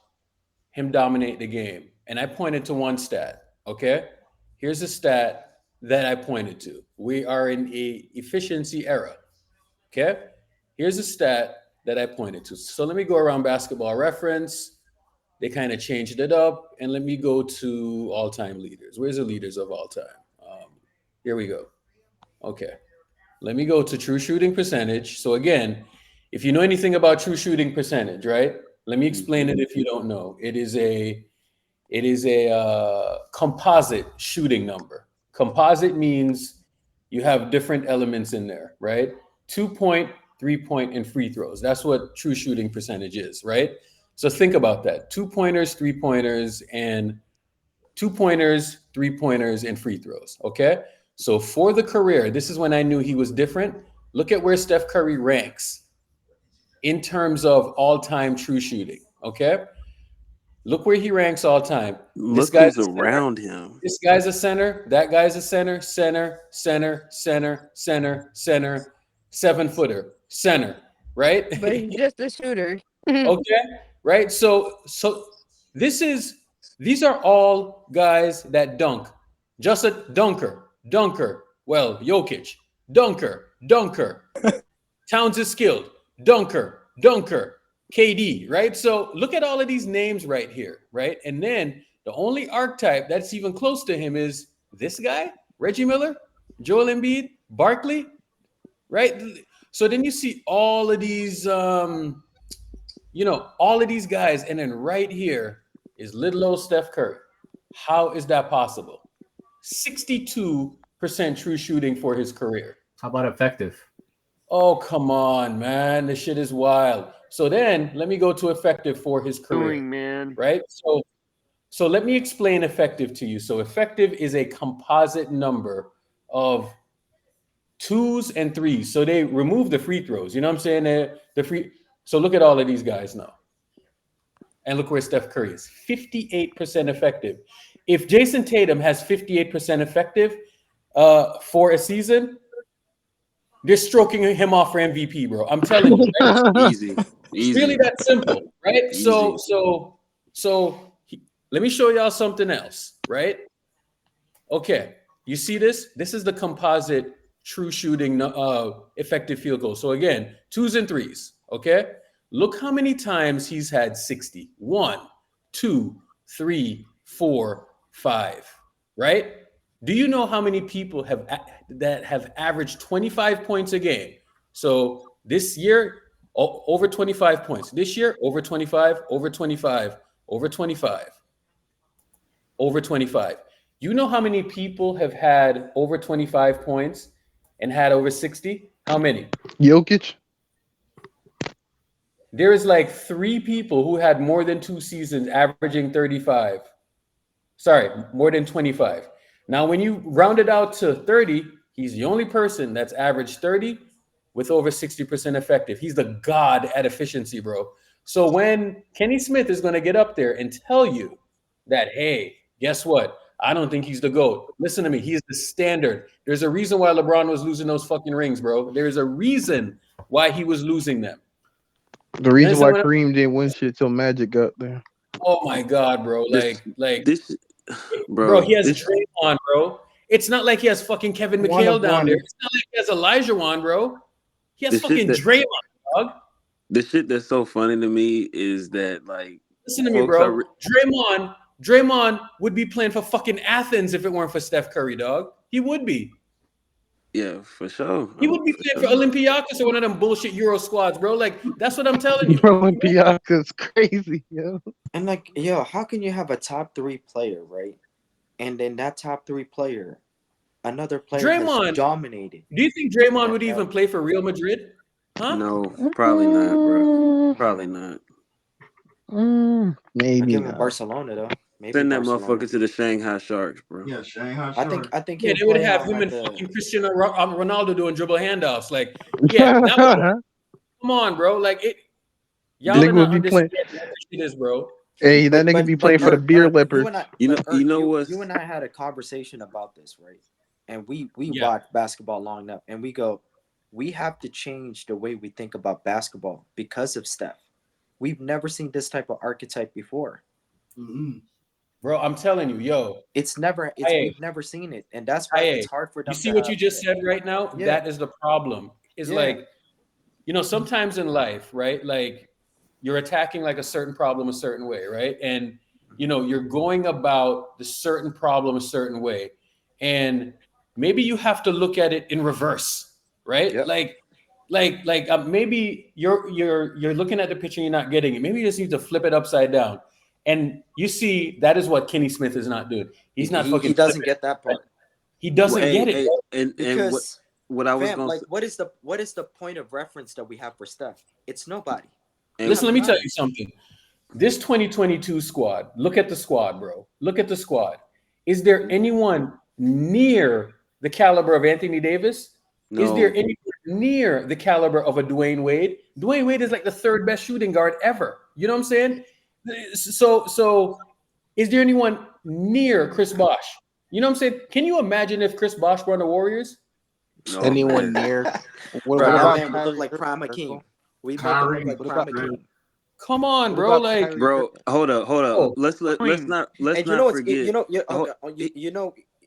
Speaker 8: him dominate the game. And I pointed to one stat, okay? Here's a stat that I pointed to. We are in a efficiency era, okay? Here's a stat that I pointed to. So let me go around Basketball Reference. They kind of changed it up. And let me go to all-time leaders. Where's the leaders of all time? Here we go. Okay. Let me go to true shooting percentage. So again, if you know anything about true shooting percentage, right? Let me explain it if you don't know. It is a composite shooting number. Composite means you have different elements in there, right? 2-point, 3-point, and free throws. That's what true shooting percentage is, right? So think about that. 2-pointers, 3-pointers, and 2-pointers, 3-pointers, and free throws, okay? So for the career, this is when I knew he was different. Look at where Steph Curry ranks in terms of all-time true shooting, okay? Look where he ranks all time.
Speaker 5: Look who's around him.
Speaker 8: This guy's a center. That guy's a center. 7-footer. Center, right?
Speaker 10: But he's just a shooter.
Speaker 8: Okay, right? So these are all guys that dunk. Just a dunker. Well, Jokic, dunker. Towns is skilled. Dunker. KD, right? So look at all of these names right here, right? And then the only archetype that's even close to him is this guy, Reggie Miller, Joel Embiid, Barkley, right? So then you see all of these, all of these guys. And then right here is little old Steph Curry. How is that possible? 62% true shooting for his career.
Speaker 15: How about effective?
Speaker 8: Oh, come on, man. This shit is wild. So then let me go to effective for his career,
Speaker 11: man.
Speaker 8: Right? So let me explain effective to you. So effective is a composite number of 2s and 3s. So they remove the free throws. You know what I'm saying? So look at all of these guys now. And look where Steph Curry is. 58% effective. If Jason Tatum has 58% effective for a season, they're stroking him off for MVP, bro. I'm telling you. Right?
Speaker 5: Easy.
Speaker 8: It's really that simple, right? Easy. So let me show y'all something else, right? Okay, you see this? This is the composite true shooting effective field goal. So again, 2s and 3s, okay? Look how many times he's had 60. 1, 2, 3, 4, 5, right? Do you know how many people have averaged 25 points a game? So this year, over 25 points. This year, over 25, over 25, over 25, over 25. You know how many people have had over 25 points and had over 60? How many?
Speaker 1: Jokic.
Speaker 8: There is like 3 people who had more than 2 seasons averaging 35. Sorry, more than 25. Now, when you round it out to 30, he's the only person that's averaged 30 with over 60% effective. He's the god at efficiency, bro. So when Kenny Smith is going to get up there and tell you that, hey, guess what? I don't think he's the GOAT. Listen to me. He's the standard. There's a reason why LeBron was losing those fucking rings, bro. There's a reason why he was losing them.
Speaker 1: The reason why Kareem didn't win shit till Magic got there.
Speaker 8: Oh, my God, bro.
Speaker 5: This,
Speaker 8: bro, he has Draymond, bro. It's not like he has fucking Kevin McHale down there. It's not like he has Elijah Wan, bro. He has fucking Draymond, dog.
Speaker 5: The shit that's so funny to me is that, like,
Speaker 8: listen to me, bro. Draymond would be playing for fucking Athens if it weren't for Steph Curry, dog. He would be.
Speaker 5: Yeah, for sure.
Speaker 8: He would be playing for Olympiacos or one of them bullshit Euro squads, bro. Like, that's what I'm telling you.
Speaker 1: Olympiacos crazy, yo.
Speaker 4: And like, yo, how can you have a top 3 player, right? And then that top 3 player, another player has
Speaker 8: Draymond
Speaker 4: dominated.
Speaker 8: Do you think Draymond would even play for Real Madrid? Huh?
Speaker 5: No, probably not, bro. Probably not.
Speaker 4: I
Speaker 1: Maybe
Speaker 4: give him
Speaker 1: not.
Speaker 4: Barcelona though. Maybe
Speaker 5: Send that
Speaker 4: Barcelona.
Speaker 5: motherfucker to the Shanghai Sharks, bro.
Speaker 2: Yeah, Shanghai
Speaker 4: I
Speaker 2: Sharks.
Speaker 4: think
Speaker 8: Yeah,
Speaker 4: he'll
Speaker 8: they would
Speaker 4: play
Speaker 8: have
Speaker 4: on
Speaker 8: him
Speaker 4: like
Speaker 8: and
Speaker 4: a.
Speaker 8: fucking Cristiano Ronaldo doing dribble handoffs. Like, yeah, that would, come on, bro. Like, y'all
Speaker 1: Nigga
Speaker 8: are
Speaker 1: would
Speaker 8: not
Speaker 1: be playing.
Speaker 8: understanding what this shit is, bro.
Speaker 1: Hey, that nigga be playing for the beer leopards.
Speaker 5: You
Speaker 4: and I had a conversation about this, right? And we
Speaker 8: Yeah.
Speaker 4: watched basketball long enough, and we go, we have to change the way we think about basketball because of Steph. We've never seen this type of archetype before.
Speaker 8: Bro, I'm telling you, yo.
Speaker 4: We've never seen it. And that's why it's hard for them
Speaker 8: You see
Speaker 4: to
Speaker 8: what
Speaker 4: have-
Speaker 8: you just said right now?
Speaker 4: Yeah.
Speaker 8: That is the problem. It's
Speaker 4: Yeah.
Speaker 8: like, sometimes in life, right? Like, you're attacking like a certain problem a certain way, right? And, you're going about the certain problem a certain way. And maybe you have to look at it in reverse, right?
Speaker 4: Yep.
Speaker 8: Like maybe you're looking at the picture and you're not getting it. Maybe you just need to flip it upside down. And you see, that is what Kenny Smith is not doing. He's not fucking.
Speaker 4: He doesn't
Speaker 8: flipping.
Speaker 4: get that part.
Speaker 8: He doesn't get it.
Speaker 4: Because
Speaker 5: what I was
Speaker 4: fam,
Speaker 5: going
Speaker 4: like,
Speaker 5: to
Speaker 4: what is the point of reference that we have for Steph? It's nobody.
Speaker 8: Listen, let me tell you something. This 2022 squad, look at the squad, bro. Look at the squad. Is there anyone near the caliber of Anthony Davis?
Speaker 5: No.
Speaker 8: Is there anyone near the caliber of a Dwayne Wade? Dwayne Wade is like the third best shooting guard ever. You know what I'm saying? So is there anyone near Chris Bosh? You know what I'm saying? Can you imagine if Chris Bosh were on the Warriors?
Speaker 5: No,
Speaker 15: Anyone near? What
Speaker 4: Bro,
Speaker 15: about
Speaker 4: man, we look like Prime Hakeem. We make it look like Prime Hakeem.
Speaker 8: Come on, bro. Like,
Speaker 5: bro, hold up. Let's not forget.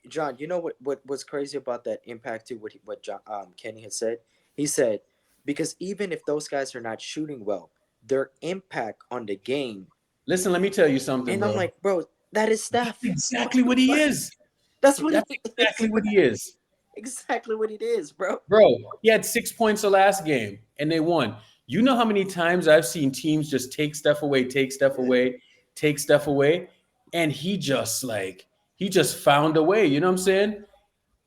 Speaker 4: John. You know what's crazy about that impact too? What John, Kenny had said. He said because even if those guys are not shooting well, their impact on the game.
Speaker 8: Listen, let me tell you something.
Speaker 4: And
Speaker 8: bro.
Speaker 4: I'm like, bro, that is Steph.
Speaker 8: That's exactly what he is.
Speaker 4: That's
Speaker 8: exactly what he is.
Speaker 4: Exactly what it is, bro.
Speaker 8: Bro, he had 6 points the last game and they won. You know how many times I've seen teams just take Steph away, and he just found a way. You know what I'm saying?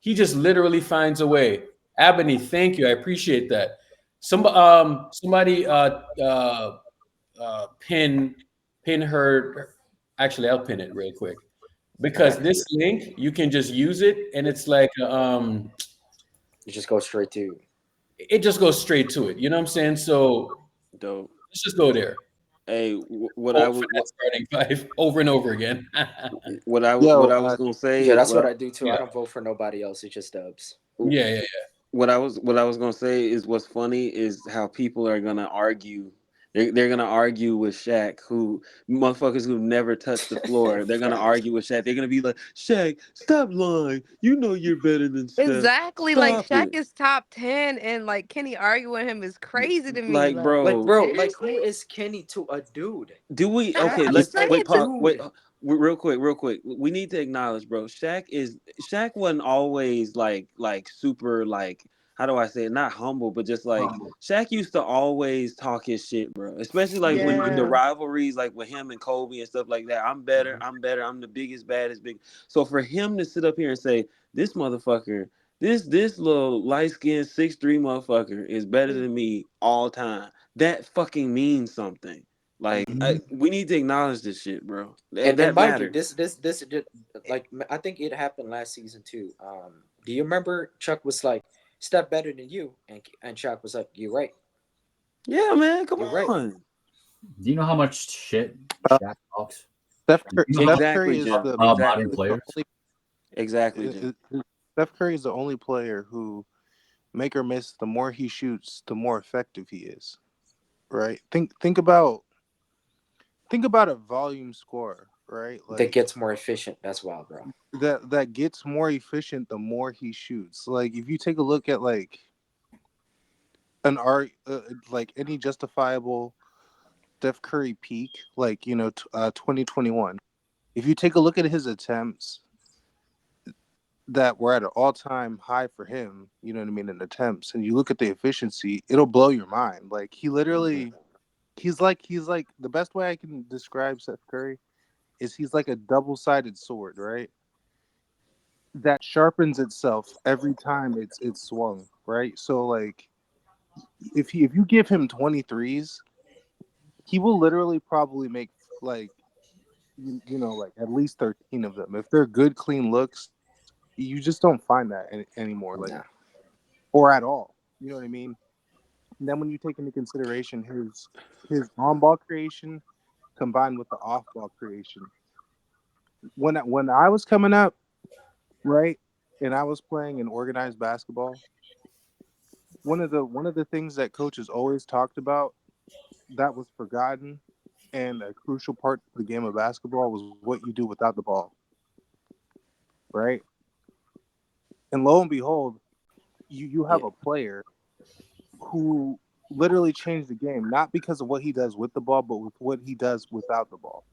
Speaker 8: He just literally finds a way. Ebony, thank you. I appreciate that. Somebody pin her. Actually, I'll pin it real quick because this link you can just use it, and it's like
Speaker 4: you just go straight to.
Speaker 8: It just goes straight to it. You know what I'm saying? So
Speaker 5: dope.
Speaker 8: Let's just go there.
Speaker 5: Hey, I was
Speaker 8: starting 5 over and over again.
Speaker 5: what I was gonna say.
Speaker 4: Yeah, that's what I do too. Yeah. I don't vote for nobody else. It's just dubs.
Speaker 8: Yeah.
Speaker 5: What I was gonna say is what's funny is how people are gonna argue. They're gonna argue with Shaq, who motherfuckers who've never touched the floor. They're gonna argue with Shaq. They're gonna be like, Shaq, stop lying. You know you're better than Steph.
Speaker 10: Exactly.
Speaker 5: Stop
Speaker 10: like Shaq
Speaker 5: it.
Speaker 10: is top 10, and like Kenny arguing him is crazy to me.
Speaker 5: Like, bro,
Speaker 4: like who is Kenny to a dude?
Speaker 5: Do we? Okay, let's wait. Real quick. We need to acknowledge, bro. Shaq wasn't always like super like. How do I say it? Not humble, but just like Shaq used to always talk his shit, bro. Especially like when the rivalries, like with him and Kobe and stuff like that. I'm better. I'm the biggest, baddest, big. So for him to sit up here and say this motherfucker, this little light skinned 6'3" motherfucker is better than me all time. That fucking means something. Like we need to acknowledge this shit, bro.
Speaker 4: And mind you, this like I think it happened last season too. Do you remember Chuck was like, Steph better than you, and Chuck was like, "You're right."
Speaker 5: Yeah, man, come on.
Speaker 4: Right.
Speaker 16: Do you know how much shit Shaq talks?
Speaker 15: Steph Curry is the
Speaker 16: modern players.
Speaker 5: Exactly.
Speaker 15: Steph Curry is the only player who, make or miss, the more he shoots, the more effective he is. Right? Think about a volume scorer, right? Like,
Speaker 4: that gets more efficient. That's wild, bro.
Speaker 15: That gets more efficient the more he shoots. Like if you take a look at like like any justifiable Steph Curry peak, like 2021. If you take a look at his attempts, that were at an all-time high for him, you know what I mean, in attempts, and you look at the efficiency, it'll blow your mind. Like he literally, he's like the best way I can describe Steph Curry is he's like a double-sided sword, right? That sharpens itself every time it's swung, right? So like if you give him 23s, he will literally probably make like you know like at least 13 of them. If they're good clean looks, you just don't find that anymore, like or at all. You know what I mean? And then when you take into consideration his on-ball creation combined with the off-ball creation, when I was coming up, right, and I was playing in organized basketball, one of the things that coaches always talked about that was forgotten and a crucial part of the game of basketball was what you do without the ball, right? And lo and behold, you have a player who literally changed the game, not because of what he does with the ball, but with what he does without the ball.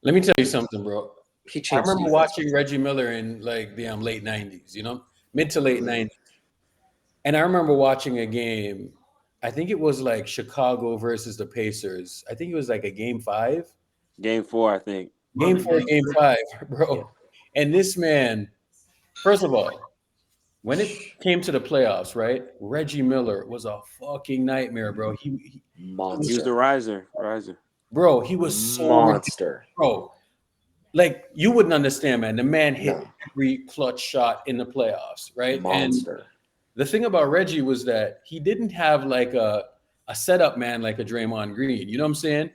Speaker 8: Let me tell you something, bro.
Speaker 4: He
Speaker 8: I
Speaker 4: changed
Speaker 8: remember
Speaker 4: defense.
Speaker 8: watching Reggie Miller in like the late 90s, you know, mid to late 90s. And I remember watching a game, I think it was like Chicago versus the Pacers. I think it was like a game 5.
Speaker 5: Game 4, I think.
Speaker 8: Game 4, game 5, bro. And this man, first of all, when it came to the playoffs, right? Reggie Miller was a fucking nightmare, bro. He
Speaker 5: was the riser.
Speaker 8: Bro, he was so
Speaker 4: monster.
Speaker 8: Bro, like you wouldn't understand, man. The man hit every clutch shot in the playoffs, right?
Speaker 4: Monster.
Speaker 8: And the thing about Reggie was that he didn't have like a setup man like a Draymond Green. You know what I'm saying?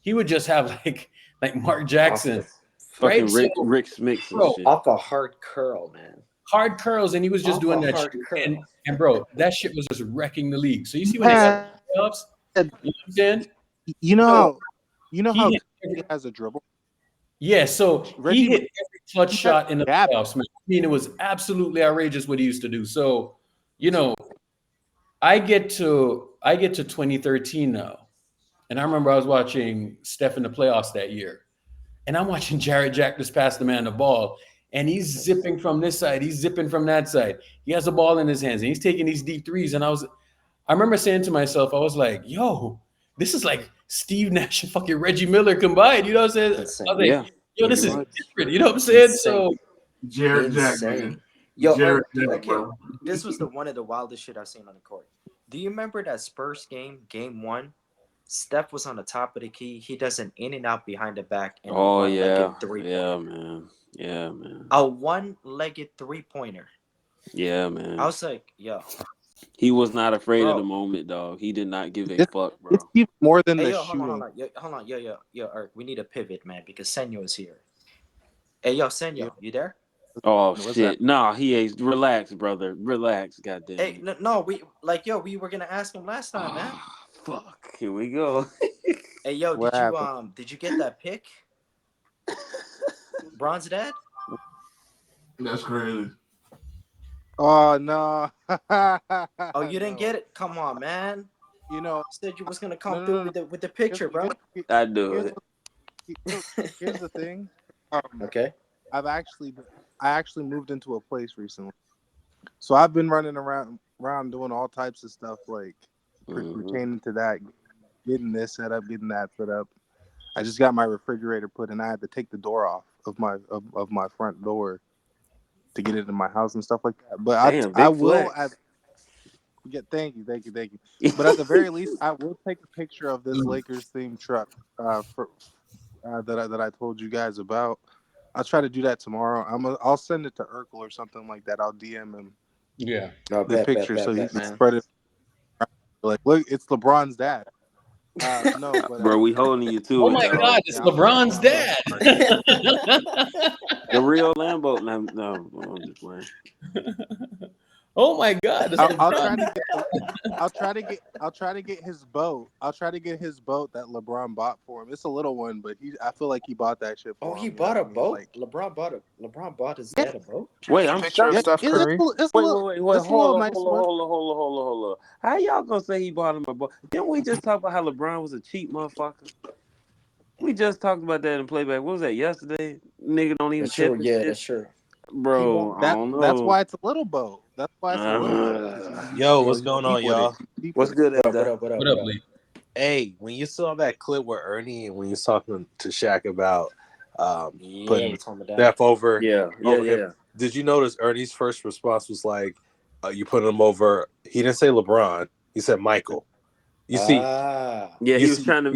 Speaker 8: He would just have like Mark Jackson, right?
Speaker 5: Rick Smith,
Speaker 8: bro,
Speaker 4: off a hard curl, man.
Speaker 8: Hard curls, and he was just doing that shit. And bro, that shit was just wrecking the league. So you see when they got the playoffs, you know what I'm saying?
Speaker 15: You know how he has a dribble.
Speaker 8: Yeah, so
Speaker 15: Reggie,
Speaker 8: he hit every clutch shot in the playoffs, man. I mean, it was absolutely outrageous what he used to do. So, you know, I get to 2013 now, and I remember I was watching Steph in the playoffs that year, and I'm watching Jarrett Jack just pass the man the ball, and he's zipping from this side, he's zipping from that side. He has the ball in his hands, and he's taking these deep threes. And I remember saying to myself, I was like, yo, this is like Steve Nash and fucking Reggie Miller combined. You know what I'm saying? I was like, yo, this is different. You know what I'm saying? So
Speaker 2: Jared Jack, man.
Speaker 4: Yo,
Speaker 2: Jared
Speaker 4: okay,
Speaker 2: Jack, bro.
Speaker 4: this was one of the wildest shit I've seen on the court. Do you remember that Spurs game 1? Steph was on the top of the key. He does an in and out behind the back. And
Speaker 5: man. Yeah, man.
Speaker 4: A one-legged three-pointer.
Speaker 5: Yeah, man.
Speaker 4: I was like, yo.
Speaker 5: He was not afraid of the moment, dog. He did not give a fuck, bro.
Speaker 15: It's even more than
Speaker 4: hey,
Speaker 15: the
Speaker 4: yo,
Speaker 15: shooting.
Speaker 4: Hold on. Yo, Eric, we need a pivot, man, because Senyo is here. Hey, yo, Senyo, you there?
Speaker 5: Oh, shit. Nah, he ain't. Relax, brother. Relax, goddamn.
Speaker 4: Hey, no, we were going to ask him last time, man.
Speaker 5: Fuck. Here we go.
Speaker 4: Hey, yo, did you get that pick? Bron's dad?
Speaker 2: That's crazy.
Speaker 15: Oh no!
Speaker 4: Oh, you didn't get it? Come on, man.
Speaker 15: You know,
Speaker 4: said you was gonna come through with the picture, bro.
Speaker 5: I do it.
Speaker 15: Here's the thing.
Speaker 4: Okay.
Speaker 15: I actually moved into a place recently, so I've been running around doing all types of stuff like pertaining to that, getting this set up, getting that set up. I just got my refrigerator put in. I had to take the door off of my front door to get it in my house and stuff like that. But I will. Thank you. But at the very least, I will take a picture of this Lakers themed truck that I told you guys about. I'll try to do that tomorrow. I'll send it to Urkel or something like that. I'll DM him.
Speaker 8: Yeah,
Speaker 15: the picture so he can spread it. Like, look, it's LeBron's dad. No, but,
Speaker 5: bro, we holding you to
Speaker 8: oh
Speaker 5: it.
Speaker 8: my God, it's LeBron's dad.
Speaker 5: The real Lambo. No, I'm just playing.
Speaker 8: Oh my God!
Speaker 15: I'll try to get his boat. I'll try to get his boat that LeBron bought for him. It's a little one, but I feel like he bought that shit for him.
Speaker 4: He bought a boat? Like, LeBron bought his dad a boat?
Speaker 5: Wait, I'm
Speaker 1: sure Steph Curry.
Speaker 5: Wait, hold on. How y'all gonna say he bought him a boat? Didn't we just talk about how LeBron was a cheap motherfucker? We just talked about that in playback. What was that, yesterday? Nigga don't even
Speaker 4: That's true. Yeah, that's true.
Speaker 5: Bro, I don't
Speaker 15: That's
Speaker 5: know.
Speaker 15: why it's a little boat. That's why it's a little boat.
Speaker 12: Yo, what's going on, y'all?
Speaker 5: What's good, Elda?
Speaker 7: What up, Lee?
Speaker 12: Hey, when you saw that clip with Ernie and when you was talking to Shaq about putting Steph over him, did you notice Ernie's first response was like, "You put him over"? He didn't say LeBron. He said Michael. You see,
Speaker 5: he was trying to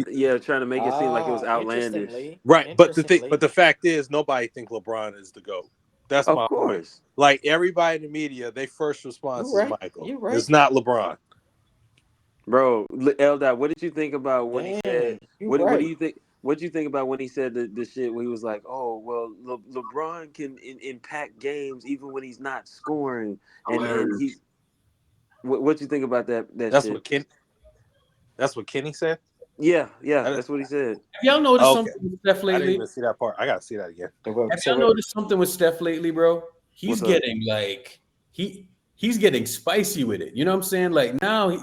Speaker 5: make it seem like it was outlandish,
Speaker 12: right? But the fact is, nobody think LeBron is the GOAT. That's my point. Like everybody in the media, their first response is Michael. It's not LeBron.
Speaker 5: Bro, Eldad, what did you think about when he said? What do you think? What do you think about when he said the shit where he was like, "Oh, well, LeBron can impact games even when he's not scoring," and he's. What do you think about that?
Speaker 12: That's
Speaker 5: shit?
Speaker 12: That's what Kenny said.
Speaker 5: Yeah, that's what he said.
Speaker 8: Have y'all noticed something with Steph lately?
Speaker 12: I didn't even see that part. I gotta see that again.
Speaker 8: Have y'all noticed something with Steph lately, bro? He's getting like he's getting spicy with it. You know what I'm saying? Like now,
Speaker 15: I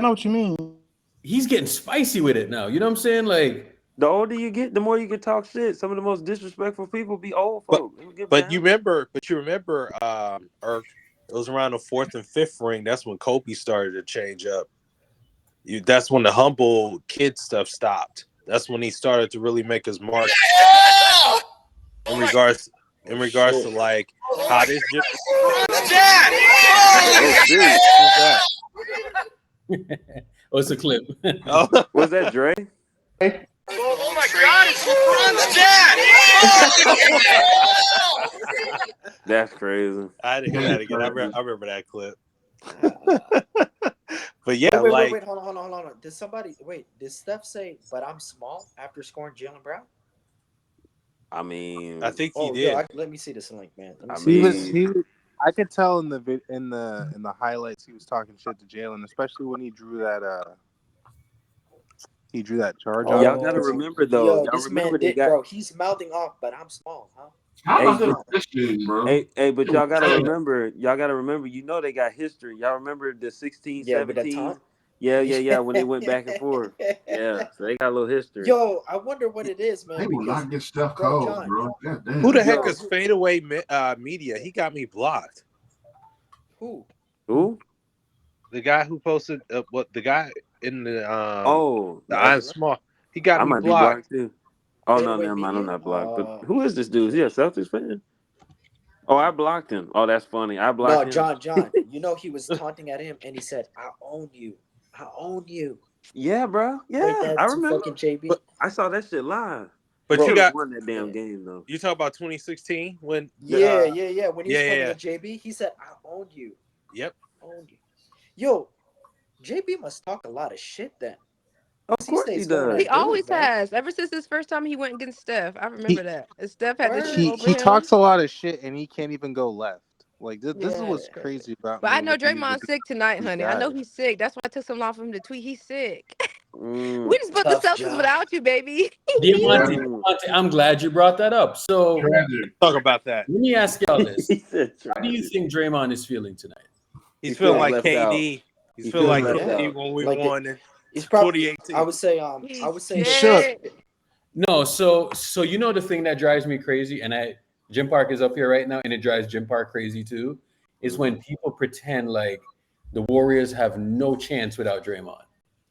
Speaker 15: know what you mean.
Speaker 8: He's getting spicy with it now. You know what I'm saying? Like
Speaker 5: the older you get, the more you can talk shit. Some of the most disrespectful people be old folks.
Speaker 12: But you remember, Irk, it was around the 4th and 5th ring. That's when Kobe started to change up. That's when the humble kid stuff stopped. That's when he started to really make his mark. In regards to like how this just.
Speaker 8: Oh, it's a clip.
Speaker 5: Was that Dre?
Speaker 17: Oh my God! It's LeBron's dad.
Speaker 5: That's crazy.
Speaker 12: I didn't hear that again. I remember that clip. But yeah,
Speaker 4: wait, hold on. Did Steph say, "But I'm small" after scoring Jaylen Brown?
Speaker 5: I mean,
Speaker 12: I think he did.
Speaker 4: Let me see this link, man.
Speaker 15: I could tell in the highlights he was talking shit to Jaylen, especially when he drew that charge.
Speaker 5: Y'all gotta remember though. Y'all
Speaker 4: this
Speaker 5: remember
Speaker 4: man bro. He's mouthing off, but I'm small, huh?
Speaker 5: Hey, but y'all gotta remember. You know they got history. Y'all remember the 16, 17? Yeah. When they went back and forth. Yeah, so they got a little history.
Speaker 4: Yo, I wonder what it is, man.
Speaker 2: They will not get Steph cold, bro.
Speaker 12: Who the heck is Fadeaway Media? He got me blocked.
Speaker 4: Who?
Speaker 12: The guy who posted the guy in the I'm small. He got me
Speaker 5: blocked too. Oh no, never mind. I'm not blocked. But who is this dude? Is he a Celtics fan? Oh, I blocked him. Oh, that's funny. I blocked him.
Speaker 4: John. You know he was taunting at him, and he said, "I own you. I own you."
Speaker 5: Yeah, bro. Yeah, I remember.
Speaker 4: Fucking JB.
Speaker 5: But I saw that shit live.
Speaker 12: But you got
Speaker 5: won that damn game though.
Speaker 12: You talk about 2016 when
Speaker 4: yeah. When he was playing at JB, he said, "I own you."
Speaker 12: Yep.
Speaker 4: Owned you. Yo, JB must talk a lot of shit then.
Speaker 5: Of course he does.
Speaker 10: He always has. Ever since his first time he went against Steph. I remember that. And Steph had this shit over
Speaker 15: he
Speaker 10: him.
Speaker 15: talks a lot of shit and he can't even go left. Like this is what's crazy about.
Speaker 10: But I know Draymond's sick tonight, honey. I know he's sick. That's why I took so long for him to tweet. He's sick. We just put the Celtics without you, baby.
Speaker 8: Diamante, I'm glad you brought that up. So
Speaker 12: talk about that.
Speaker 8: Let me ask y'all this: how do you think Draymond is feeling tonight?
Speaker 12: He's feeling like KD. He's feeling like KD when we won.
Speaker 4: He's probably.
Speaker 12: 2018.
Speaker 4: I would say.
Speaker 15: He shook.
Speaker 8: No, so you know the thing that drives me crazy, and Jim Park is up here right now, and it drives Jim Park crazy too, is when people pretend like the Warriors have no chance without Draymond.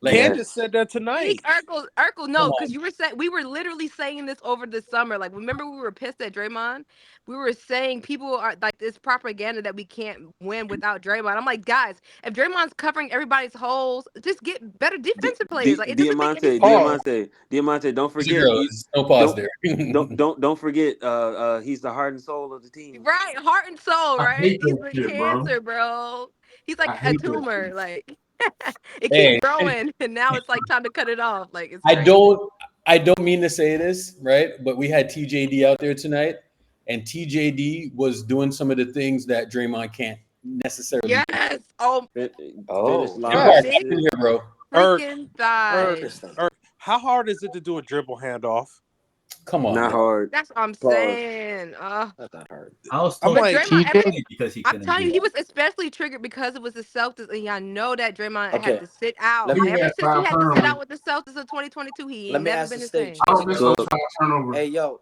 Speaker 8: Like,
Speaker 12: Candace said that tonight.
Speaker 10: Urkel, no, because we were literally saying this over the summer. Like, remember we were pissed at Draymond? We were saying people are like this propaganda that we can't win without Draymond. I'm like, guys, if Draymond's covering everybody's holes, just get better defensive players. Like, it doesn't make any sense.
Speaker 5: Diamante, don't forget.
Speaker 8: No pause there.
Speaker 5: don't forget. He's the heart and soul of the team.
Speaker 10: Right, heart and soul. Right, he's the cancer, bro. He's like a tumor. Like. It keeps growing, and now it's like time to cut it off. Like it's crazy.
Speaker 8: I don't mean to say this, right? But we had TJD out there tonight, and TJD was doing some of the things that Draymond can't necessarily.
Speaker 10: Yes.
Speaker 8: Here, bro.
Speaker 10: Freaking thighs.
Speaker 12: How hard is it to do a dribble handoff?
Speaker 8: Come on,
Speaker 5: Not
Speaker 8: man.
Speaker 5: hard.
Speaker 10: That's what I'm
Speaker 5: Pause.
Speaker 10: saying.
Speaker 4: Not that hard.
Speaker 16: I was
Speaker 15: I'm
Speaker 16: told
Speaker 15: like
Speaker 10: Draymond,
Speaker 16: because he
Speaker 10: I'm
Speaker 16: couldn't
Speaker 10: telling
Speaker 16: do
Speaker 10: you, he
Speaker 16: that.
Speaker 10: was especially triggered because it was the Celtics, and y'all know that Draymond had
Speaker 4: Okay,
Speaker 10: to sit out.
Speaker 4: let
Speaker 10: And
Speaker 4: me
Speaker 10: ever
Speaker 2: had
Speaker 10: since he
Speaker 2: 5
Speaker 10: had to sit out
Speaker 2: turnovers.
Speaker 10: with the Celtics in 2022, he
Speaker 4: let
Speaker 10: ain't
Speaker 4: me
Speaker 10: never
Speaker 4: ask
Speaker 10: been
Speaker 4: the
Speaker 10: the
Speaker 4: stage.
Speaker 10: same.
Speaker 2: I don't miss those 5 turnovers.
Speaker 4: Hey, yo,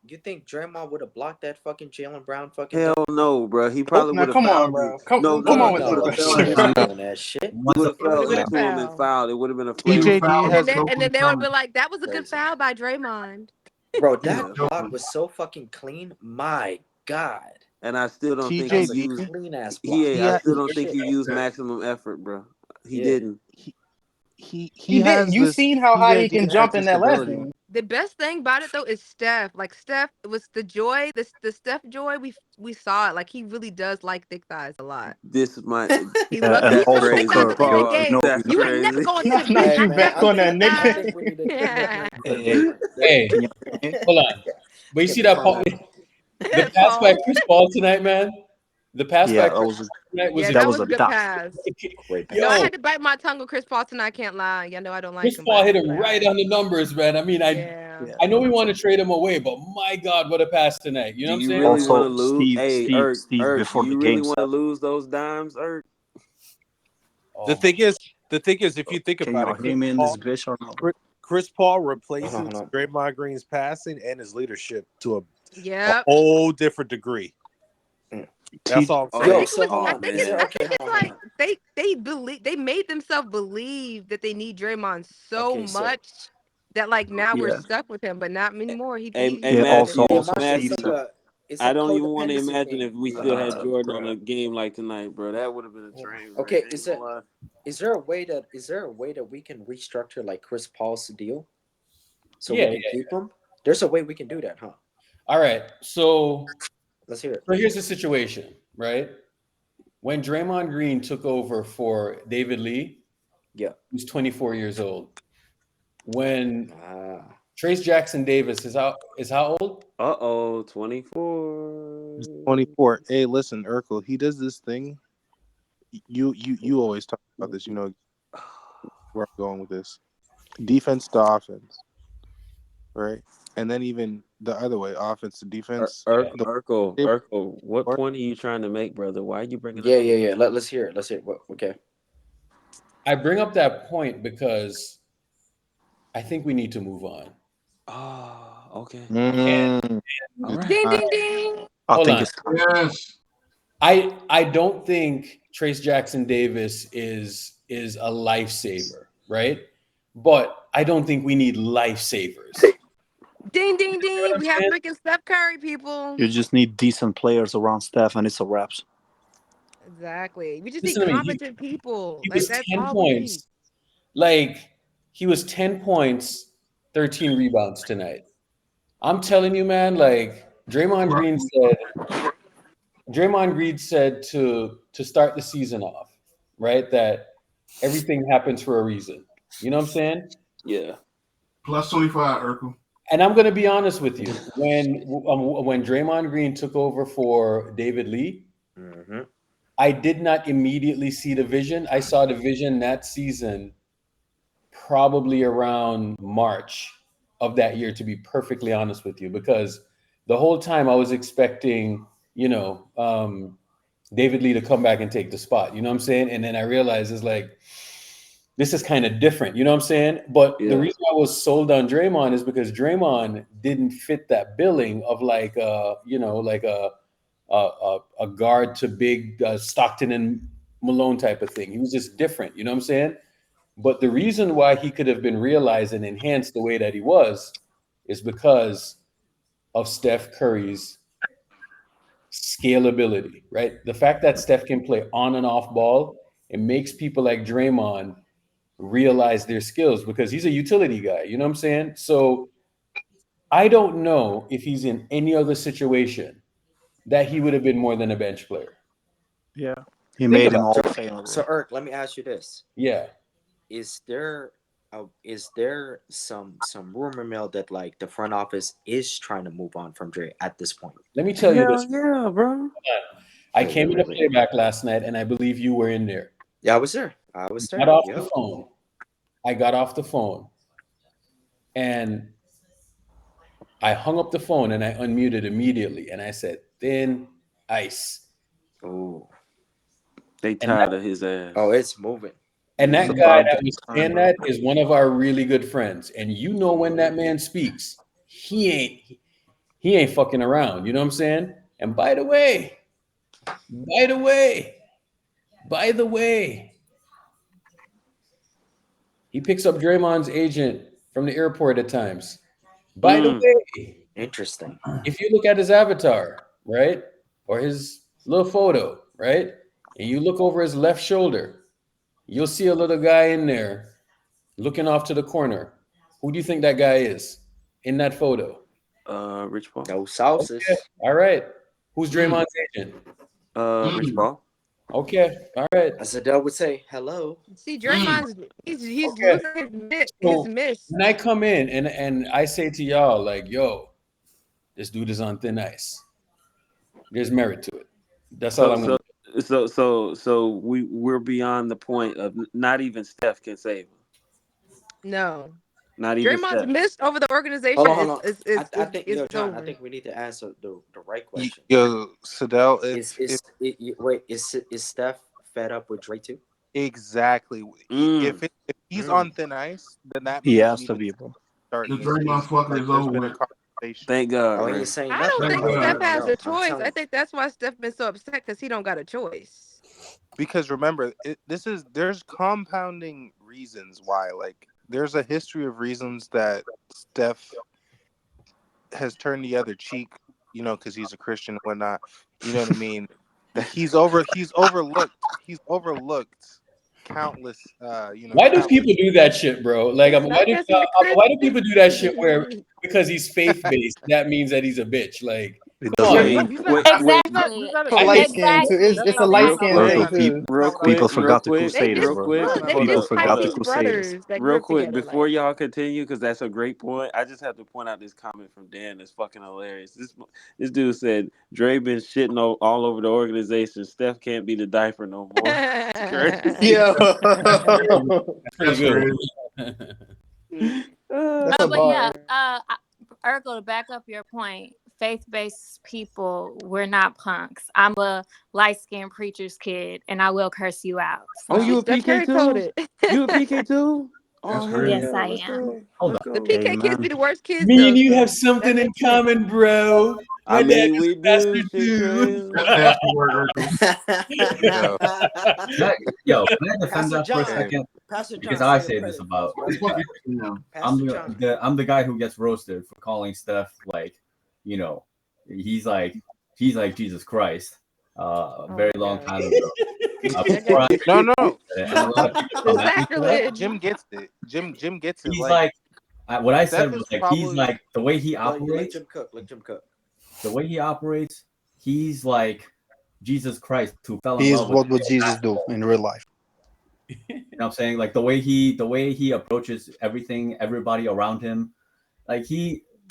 Speaker 4: you think Draymond would have blocked that fucking Jalen Brown fucking
Speaker 5: Hell
Speaker 4: dunk?
Speaker 5: no, bro. He
Speaker 1: Oh,
Speaker 5: probably
Speaker 1: now
Speaker 5: would have
Speaker 1: come on,
Speaker 5: fouled him.
Speaker 1: bro. Come
Speaker 5: No,
Speaker 1: on
Speaker 5: he
Speaker 1: with
Speaker 5: would
Speaker 1: this.
Speaker 5: have
Speaker 4: No,
Speaker 5: fouled
Speaker 4: he
Speaker 5: him.
Speaker 4: wasn't doing that shit.
Speaker 5: He would have
Speaker 10: It would
Speaker 5: fell
Speaker 10: have been a
Speaker 5: into him and
Speaker 10: foul.
Speaker 5: fouled. It would have been a
Speaker 2: Even
Speaker 5: flagrant.
Speaker 15: TJD
Speaker 2: fouls
Speaker 15: has
Speaker 2: is no
Speaker 10: And then they would have been
Speaker 2: confirmed.
Speaker 10: like, that was a good
Speaker 4: Crazy.
Speaker 10: foul by Draymond.
Speaker 4: Bro,
Speaker 2: He's
Speaker 4: that
Speaker 2: joking.
Speaker 4: block was so fucking clean. My God.
Speaker 5: And I still don't think
Speaker 4: That
Speaker 5: he
Speaker 4: was a
Speaker 5: used.
Speaker 4: clean ass block.
Speaker 5: He, I still don't think
Speaker 4: Shit.
Speaker 5: he used maximum effort, bro. He
Speaker 4: Yeah.
Speaker 5: didn't.
Speaker 15: he
Speaker 7: He did.
Speaker 15: has
Speaker 7: You
Speaker 15: this
Speaker 7: seen how high he
Speaker 15: he
Speaker 7: can
Speaker 15: has
Speaker 7: jump in
Speaker 15: this
Speaker 7: that last
Speaker 15: ability.
Speaker 7: game.
Speaker 10: The best thing about it though is Steph. Like Steph, it was the joy, the Steph joy. We saw it. Like he really does like thick thighs a lot.
Speaker 5: This might.
Speaker 10: He
Speaker 16: Yeah,
Speaker 10: loves.
Speaker 16: and
Speaker 10: He
Speaker 5: That's
Speaker 10: showed
Speaker 16: also
Speaker 10: thick
Speaker 5: crazy.
Speaker 10: thighs
Speaker 16: Kirk,
Speaker 10: at the end of the
Speaker 16: yo,
Speaker 5: Pause.
Speaker 10: game.
Speaker 5: That's
Speaker 10: You ain't never
Speaker 5: crazy.
Speaker 10: going to the beach
Speaker 7: Not
Speaker 10: not
Speaker 7: you
Speaker 4: man,
Speaker 7: back
Speaker 10: stepping
Speaker 7: on
Speaker 10: thick
Speaker 7: that
Speaker 4: I
Speaker 7: nickname.
Speaker 4: think we need to
Speaker 10: thighs.
Speaker 8: Hey,
Speaker 16: can you hear me?
Speaker 8: hold on. But you
Speaker 4: get
Speaker 8: see
Speaker 4: the
Speaker 8: that
Speaker 4: fuck out.
Speaker 8: the pass by Chris Paul tonight, man. The pass by
Speaker 16: Yeah,
Speaker 8: Chris Paul tonight was
Speaker 10: Yeah,
Speaker 16: that
Speaker 10: that
Speaker 16: was
Speaker 10: was
Speaker 16: a
Speaker 10: a good
Speaker 16: dot.
Speaker 10: pass.
Speaker 4: Great
Speaker 10: No, I
Speaker 4: pass.
Speaker 10: had to bite my tongue with Chris Paul tonight. I can't lie. Y'all know I don't like
Speaker 8: Chris
Speaker 10: him, but
Speaker 8: Paul
Speaker 10: I had
Speaker 8: hit
Speaker 10: to be
Speaker 8: him
Speaker 10: like,
Speaker 8: right
Speaker 10: all
Speaker 8: on the numbers, man. I mean,
Speaker 10: right.
Speaker 8: I
Speaker 10: Yeah.
Speaker 8: I know we want to trade him away, but my God, what a pass tonight. You
Speaker 5: Do
Speaker 8: know what I'm
Speaker 5: you
Speaker 8: saying?
Speaker 5: really want to
Speaker 16: Also,
Speaker 5: lose? Hey,
Speaker 16: Steve,
Speaker 5: Irk, do
Speaker 16: before the
Speaker 5: you really
Speaker 16: game
Speaker 5: want to
Speaker 16: started,
Speaker 5: lose those dimes, Irk?
Speaker 8: Oh,
Speaker 12: The thing is, if you think
Speaker 16: can
Speaker 12: about
Speaker 16: y'all
Speaker 12: it,
Speaker 16: hear me in this bitch or no?
Speaker 12: Chris Paul
Speaker 4: Hold
Speaker 12: replaces
Speaker 4: on.
Speaker 12: Draymond Green's passing and his leadership to a
Speaker 10: Yep.
Speaker 12: whole different degree. That's all I'm saying.
Speaker 10: I
Speaker 4: Yo,
Speaker 10: think
Speaker 4: so
Speaker 10: it was.
Speaker 4: hold
Speaker 10: I
Speaker 4: on.
Speaker 10: think
Speaker 4: Is
Speaker 10: it's.
Speaker 4: there
Speaker 10: I
Speaker 4: okay?
Speaker 10: think it's
Speaker 4: Hold on.
Speaker 10: like they made themselves believe that they need Draymond so
Speaker 4: Okay, so
Speaker 10: much that like now we're
Speaker 16: Yeah,
Speaker 10: stuck with him, but not anymore.
Speaker 5: Hey,
Speaker 10: He
Speaker 5: hey,
Speaker 16: yeah.
Speaker 10: proved it.
Speaker 16: Also,
Speaker 5: Matthew,
Speaker 4: my thing
Speaker 16: Steve.
Speaker 4: is
Speaker 5: Matthew.
Speaker 4: it's
Speaker 5: I
Speaker 4: a
Speaker 5: don't even want to
Speaker 4: codependency
Speaker 5: imagine
Speaker 4: thing.
Speaker 5: if we still had Jordan on
Speaker 16: Bruh.
Speaker 5: a game like tonight, bro. That would have been a train wreck.
Speaker 4: Okay,
Speaker 5: I ain't gonna lie.
Speaker 4: is there a way that we can restructure like Chris Paul's deal so
Speaker 8: yeah,
Speaker 4: we can keep him? There's a way we can do that, huh?
Speaker 8: All right. So
Speaker 4: Let's hear it.
Speaker 8: here's the situation, right? When Draymond Green took over for David Lee,
Speaker 4: Yeah.
Speaker 8: he was 24 years old. When Trace Jackson Davis is how old?
Speaker 5: 24.
Speaker 15: 24. Hey, listen, Urkel, he does this thing. You always talk about this. You know where I'm going with this. Defense to offense, right? And then even the other way, offense to defense.
Speaker 5: Urkel, what point are you trying to make, brother? Why are you bringing it up?
Speaker 4: Yeah. Let's hear it. Let's hear it. Okay.
Speaker 8: I bring up that point because I think we need to move on.
Speaker 5: Oh, okay.
Speaker 10: All right. Ding ding ding.
Speaker 8: Hold on.
Speaker 2: Yes.
Speaker 8: I don't think Trace Jackson Davis is a lifesaver, right? But I don't think we need lifesavers.
Speaker 10: Ding ding ding. We have freaking Steph Curry, people.
Speaker 16: You just need decent players around Steph, and it's a wraps.
Speaker 10: Exactly. We just
Speaker 8: Listen
Speaker 10: need
Speaker 8: to me,
Speaker 10: competent people.
Speaker 8: He
Speaker 10: Like
Speaker 8: was
Speaker 10: that's
Speaker 8: 10
Speaker 10: all we need.
Speaker 8: points. Like he was 10 points, 13 rebounds tonight. I'm telling you, man, like Draymond Green said to start the season off, right? That everything happens for a reason. You know what I'm saying?
Speaker 5: Yeah.
Speaker 2: Plus 25, Urkel.
Speaker 8: And I'm gonna be honest with you. When Draymond Green took over for David Lee, I did not immediately see the vision. I saw the vision that season probably around March of that year, to be perfectly honest with you, because the whole time I was expecting, David Lee to come back and take the spot. You know what I'm saying? And then I realized it's like, this is kind of different. You know what I'm saying? But the reason I was sold on Draymond is because Draymond didn't fit that billing of like a guard to big Stockton and Malone type of thing. He was just different. You know what I'm saying? But the reason why he could have been realized and enhanced the way that he was is because of Steph Curry's scalability, right? The fact that Steph can play on and off ball, it makes people like Draymond realize their skills because he's a utility guy. You know what I'm saying? So I don't know if he's in any other situation that he would have been more than a bench player.
Speaker 16: Yeah. He made him all favorable.
Speaker 4: So, Irk, let me ask you this.
Speaker 8: Yeah.
Speaker 4: Is there some rumor mill that like the front office is trying to move on from Dre at this point?
Speaker 8: Let me tell you this.
Speaker 5: Yeah, bro.
Speaker 8: I came in the playback last night, and I believe you were in there.
Speaker 4: Yeah, I was there. I
Speaker 8: got off the phone. I got off the phone, and I hung up the phone and I unmuted immediately, and I said, "Thin ice."
Speaker 4: Oh,
Speaker 5: they tired of his ass.
Speaker 4: Oh, it's moving.
Speaker 8: And that guy that was saying that is one of our really good friends. And you know when that man speaks, he ain't fucking around. You know what I'm saying? And by the way, he picks up Draymond's agent from the airport at times. By the way,
Speaker 4: interesting.
Speaker 8: If you look at his avatar, right, or his little photo, right, and you look over his left shoulder, you'll see a little guy in there looking off to the corner. Who do you think that guy is in that photo?
Speaker 5: Rich Paul.
Speaker 4: No sauces.
Speaker 8: Okay. All right. Who's Draymond's agent?
Speaker 5: Rich Paul.
Speaker 8: Okay. All right.
Speaker 4: As Adele would say, hello.
Speaker 10: See, Draymond's he's
Speaker 8: Okay.
Speaker 10: losing his
Speaker 8: So
Speaker 10: miss.
Speaker 8: when I come in and I say to y'all, like, yo, this dude is on thin ice. There's merit to it. That's all I'm going to
Speaker 5: say. So we're beyond the point of not even Steph can save him.
Speaker 10: No.
Speaker 5: Not even
Speaker 10: Draymond's
Speaker 5: Steph.
Speaker 10: missed over the organization.
Speaker 4: Hold on. I think,
Speaker 10: it's
Speaker 4: John,
Speaker 10: over.
Speaker 4: I think we need to answer the right question.
Speaker 15: Yo, Sadell,
Speaker 4: is Steph fed up with Dre too?
Speaker 15: Exactly. If he's on thin ice, then that means
Speaker 18: he has to be, bro.
Speaker 2: The Draymond fucker is over with.
Speaker 5: Thank God.
Speaker 4: Oh, he's saying
Speaker 10: I don't think Steph has a
Speaker 4: I'm
Speaker 10: choice.
Speaker 4: telling
Speaker 10: I think that's why Steph been so upset because he don't got a choice.
Speaker 15: Because remember, there's compounding reasons why. Like, there's a history of reasons that Steph has turned the other cheek, you know, because he's a Christian and whatnot. You know what I mean? He's overlooked countless,
Speaker 8: Why do people do that shit, bro? Like, why do people do that shit where because he's faith-based, that means that he's a bitch? Like, come on, man.
Speaker 17: Exactly.
Speaker 7: Light skin too. It's a light skin thing too.
Speaker 18: People forgot the Crusaders,
Speaker 10: They
Speaker 18: bro.
Speaker 10: just
Speaker 18: People forgot the
Speaker 10: Pisces
Speaker 18: Crusaders.
Speaker 10: brothers that
Speaker 5: Real
Speaker 10: grew up
Speaker 5: quick,
Speaker 10: together,
Speaker 5: before
Speaker 10: like.
Speaker 5: y'all continue, because that's a great point, I just have to point out this comment from Dan that's fucking hilarious. This dude said, Dre been shitting all over the organization. Steph can't be the diaper no more.
Speaker 7: Yeah.
Speaker 8: That's pretty good.
Speaker 7: That's a
Speaker 17: But
Speaker 7: bar.
Speaker 17: yeah, Urkel, to back up your point, faith-based people, we're not punks. I'm a light-skinned preacher's kid, and I will curse you out.
Speaker 5: Oh, you a
Speaker 10: Steph
Speaker 5: PK
Speaker 10: Curry
Speaker 5: too?
Speaker 10: coded.
Speaker 5: You a PK too? Oh, hell
Speaker 17: Yes,
Speaker 5: yeah.
Speaker 17: I
Speaker 5: Let's
Speaker 17: am.
Speaker 5: go.
Speaker 16: Hold
Speaker 5: Let's
Speaker 16: on.
Speaker 10: The
Speaker 5: go.
Speaker 10: PK kids be the worst kids.
Speaker 8: Me
Speaker 10: though,
Speaker 8: and you
Speaker 10: so
Speaker 8: have something
Speaker 10: that
Speaker 8: in
Speaker 10: makes sense.
Speaker 8: common, bro.
Speaker 5: I
Speaker 8: My dad
Speaker 5: mean,
Speaker 8: is
Speaker 5: we
Speaker 8: a
Speaker 5: do.
Speaker 8: pastor
Speaker 5: Shit
Speaker 8: too.
Speaker 5: crazy.
Speaker 2: That's nasty word,
Speaker 16: Yo, can I defend
Speaker 4: Pastor
Speaker 16: that for a
Speaker 4: John.
Speaker 16: second?
Speaker 4: Pastor John,
Speaker 16: Because I
Speaker 4: say
Speaker 16: say
Speaker 4: your
Speaker 16: this
Speaker 4: credit,
Speaker 16: about
Speaker 4: please, bro.
Speaker 16: I'm
Speaker 4: Pastor John.
Speaker 16: the guy who gets roasted for calling Steph like, you know, he's like Jesus Christ. A very long time ago.
Speaker 15: No.
Speaker 16: And a lot of people come at me for that.
Speaker 15: Jim gets it. Jim gets it.
Speaker 16: He's like what I
Speaker 15: Steph
Speaker 16: said was
Speaker 15: is
Speaker 16: like
Speaker 15: probably,
Speaker 16: he's like the way he
Speaker 4: Let
Speaker 16: operates.
Speaker 4: Jim cook. Let Jim cook.
Speaker 16: The way he operates, he's like Jesus Christ who fell in
Speaker 18: He is
Speaker 16: love
Speaker 18: what
Speaker 16: with
Speaker 18: would Jesus do in real life?
Speaker 16: You know what I'm saying? Like the way he approaches everybody around him, like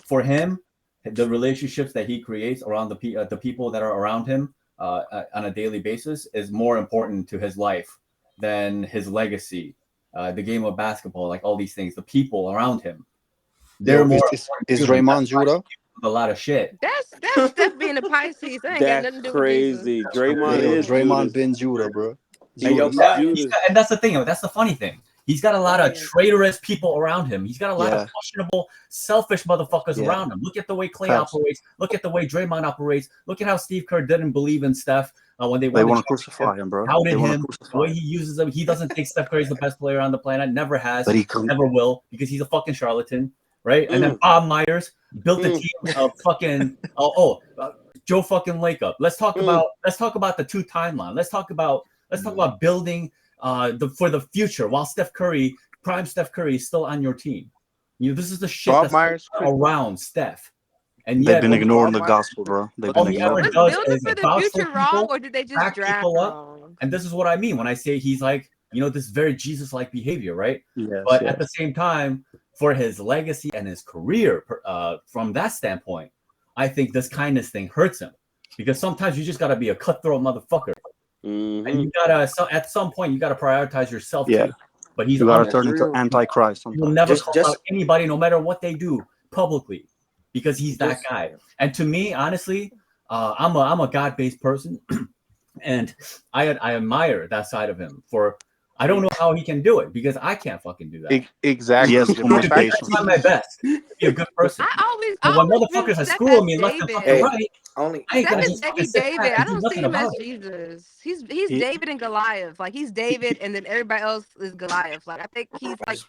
Speaker 16: for him, the relationships that he creates around the people that are around him on a daily basis is more important to his life than his legacy, the game of basketball, like all these things, the people around him. They're more
Speaker 18: is Draymond Judah?
Speaker 16: A lot of shit.
Speaker 10: That's Steph being a Pisces. That ain't got nothing to do with Jesus.
Speaker 5: Crazy. Draymond is
Speaker 18: Draymond
Speaker 5: Judas.
Speaker 18: been Judah, bro.
Speaker 16: And that's the thing. That's the funny thing. He's got a lot of traitorous people around him. He's got a lot of questionable, selfish motherfuckers around him. Look at the way Clay operates. Look at the way Draymond operates. Look at how Steve Kerr didn't believe in Steph when they
Speaker 18: want to crucify him, bro.
Speaker 16: Outed him. The way he uses him. He doesn't think Steph Curry's the best player on the planet. Never has.
Speaker 18: But he
Speaker 16: never will because he's a fucking charlatan, right? And then Bob Myers built a team of fucking Joe fucking Lakeup. Let's talk about the two timeline. Let's talk about building for the future while prime Steph Curry is still on your team. You know, this is the shit
Speaker 15: Bob
Speaker 16: that's
Speaker 15: Myers
Speaker 16: around Steph. And
Speaker 18: they've been ignoring the gospel, bro. They've been ignoring.
Speaker 10: Was building for the future wrong, or did they just draft wrong?
Speaker 16: And this is what I mean when I say he's like, you know, this very Jesus-like behavior, right?
Speaker 18: Yes,
Speaker 16: but at the same time, for his legacy and his career, from that standpoint, I think this kindness thing hurts him because sometimes you just got to be a cutthroat motherfucker. And you gotta at some point you gotta prioritize yourself.
Speaker 18: Yeah,
Speaker 16: too. But he's
Speaker 18: you gotta turn into Antichrist.
Speaker 16: He will never call out anybody, no matter what they do publicly. because he's that guy. And to me, honestly, I'm a God-based person, and I admire that side of him. I don't know how he can do it because I can't fucking do that.
Speaker 15: Exactly.
Speaker 18: Yes, too much
Speaker 16: I
Speaker 18: patience.
Speaker 16: try my best to be a good person. But when motherfuckers are screwing me left and fucking right, I ain't gonna just fucking sit
Speaker 10: David.
Speaker 16: back
Speaker 10: I
Speaker 16: and do
Speaker 10: don't see
Speaker 16: nothing
Speaker 10: him as
Speaker 16: about it.
Speaker 10: Jesus. He's David and Goliath. Like he's David, and then everybody else is Goliath. Like I think he's like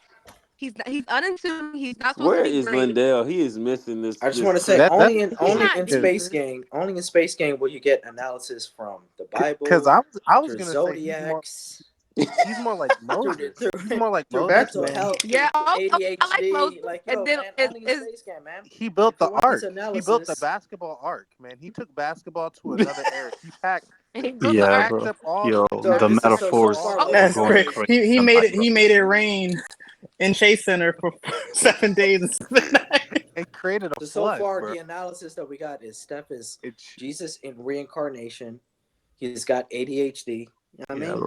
Speaker 10: he's unassuming. He's not supposed
Speaker 5: Where
Speaker 10: to be
Speaker 5: is
Speaker 10: great.
Speaker 5: Lindell? He is missing this.
Speaker 4: I just
Speaker 5: this
Speaker 4: want to say
Speaker 5: clip.
Speaker 4: only in
Speaker 10: Jesus.
Speaker 4: Space Game will you get analysis from the Bible.
Speaker 15: Because I was
Speaker 4: to
Speaker 15: gonna
Speaker 4: Zodiacs.
Speaker 15: say he's more like Moses. He's more like
Speaker 4: through
Speaker 15: Moses,
Speaker 4: mental
Speaker 15: man.
Speaker 4: health,
Speaker 10: Yeah,
Speaker 4: ADHD.
Speaker 10: I like Moses.
Speaker 4: Like,
Speaker 10: And
Speaker 4: yo,
Speaker 10: then
Speaker 4: man, only in Space Game, man.
Speaker 15: He built the
Speaker 4: If you want this
Speaker 15: arc. He built the
Speaker 4: analysis-
Speaker 15: basketball arc, man. He took basketball to another era. He packed.
Speaker 10: He built the
Speaker 18: Yeah,
Speaker 10: ark.
Speaker 18: bro.
Speaker 15: Up all
Speaker 18: Yo,
Speaker 15: the-
Speaker 18: the
Speaker 4: this is
Speaker 18: metaphors
Speaker 4: far
Speaker 18: are
Speaker 7: That's
Speaker 18: going
Speaker 7: great.
Speaker 18: crazy.
Speaker 7: He made it.
Speaker 18: tonight,
Speaker 7: He made it rain in Chase Center for 7 days and 7 nights.
Speaker 15: It created a
Speaker 4: So
Speaker 15: flood,
Speaker 4: far,
Speaker 15: bro.
Speaker 4: the analysis that we got is Steph is Jesus in reincarnation. He's got ADHD. You know what I mean?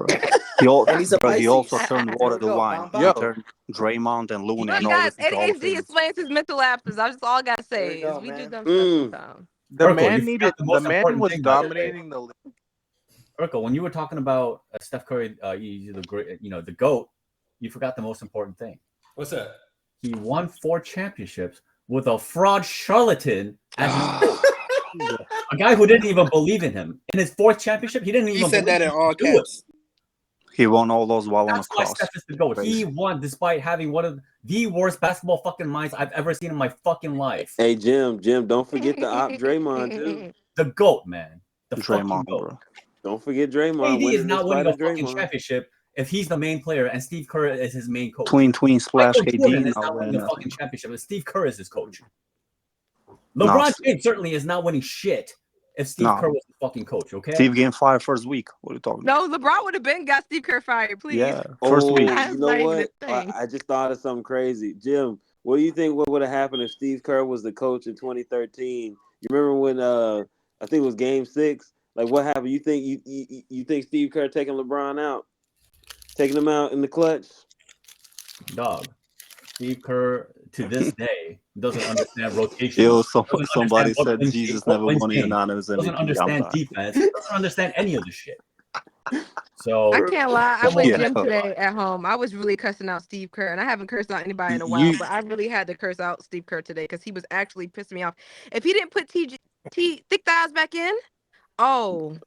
Speaker 18: bro. And he's
Speaker 4: a
Speaker 18: he also
Speaker 4: Pisces.
Speaker 18: turned water to wine. He
Speaker 4: Yo.
Speaker 18: turned Draymond and Looney and
Speaker 10: Look,
Speaker 18: all
Speaker 10: guys,
Speaker 18: this into
Speaker 10: ADHD
Speaker 18: dolphins.
Speaker 10: explains his mental lapses. That's all I gotta say is we do dumb stuff sometimes.
Speaker 15: The
Speaker 16: Urkel,
Speaker 15: man
Speaker 16: you
Speaker 15: needed.
Speaker 16: forgot the most
Speaker 15: The man
Speaker 16: important
Speaker 15: was
Speaker 16: thing, by the way.
Speaker 15: dominating the league.
Speaker 16: Urkel, when you were talking about Steph Curry, the GOAT, you forgot the most important thing.
Speaker 8: What's that?
Speaker 16: He won 4 championships with a fraud charlatan as his coach. A guy who didn't even believe in him. In his 4th championship, he didn't even
Speaker 7: He said that in all
Speaker 16: do it.
Speaker 7: caps.
Speaker 18: He won all those while on a
Speaker 16: That's why
Speaker 18: cross.
Speaker 16: Steph is the GOAT.
Speaker 18: Crazy.
Speaker 16: He won despite having one of the worst basketball fucking minds I've ever seen in my fucking life.
Speaker 5: Hey, Jim, don't forget the op Draymond, too.
Speaker 16: The GOAT, man. The fucking
Speaker 18: Draymond,
Speaker 16: GOAT.
Speaker 18: bro.
Speaker 5: Don't forget Draymond.
Speaker 16: AD is
Speaker 5: winning
Speaker 16: not winning
Speaker 5: despite
Speaker 16: a fucking
Speaker 5: Draymond.
Speaker 16: championship if he's the main player and Steve Kerr is his main coach.
Speaker 18: Tween splash
Speaker 16: Michael Jordan
Speaker 18: KD
Speaker 16: is
Speaker 18: not
Speaker 16: not winning
Speaker 18: winning
Speaker 16: a
Speaker 18: nothing.
Speaker 16: fucking championship if Steve Kerr is his coach.
Speaker 18: Nah,
Speaker 16: LeBron James certainly is not winning shit if Steve
Speaker 18: Nah.
Speaker 16: Kerr was the fucking coach, okay?
Speaker 18: Steve getting fired first week. What are you talking about?
Speaker 10: No, LeBron would have been got Steve Kerr fired, please.
Speaker 18: Yeah, first week.
Speaker 10: That's
Speaker 5: You know
Speaker 10: not even
Speaker 5: what?
Speaker 10: a thing.
Speaker 5: I just thought of something crazy. Jim, what do you think what would have happened if Steve Kerr was the coach in 2013? You remember when I think it was Game 6? Like what happened? You think you think Steve Kerr taking LeBron out? Taking him out in the clutch?
Speaker 16: Dog. Steve Kerr to this day doesn't understand rotation.
Speaker 18: Yo,
Speaker 16: Doesn't
Speaker 18: somebody
Speaker 16: understand what
Speaker 18: said
Speaker 16: wins
Speaker 18: Jesus
Speaker 16: games, what
Speaker 18: never
Speaker 16: wins
Speaker 18: won a
Speaker 16: games,
Speaker 18: unanimous
Speaker 16: doesn't
Speaker 18: MVP.
Speaker 16: understand
Speaker 18: I'm
Speaker 16: defense, doesn't understand any of the shit. So
Speaker 10: I can't lie. I
Speaker 16: come
Speaker 10: went
Speaker 16: on,
Speaker 10: gym
Speaker 16: man.
Speaker 10: today at home. I was really cussing out Steve Kerr, and I haven't cursed out anybody in a while, but I really had to curse out Steve Kerr today because he was actually pissing me off. If he didn't put Thick Thighs back in, I was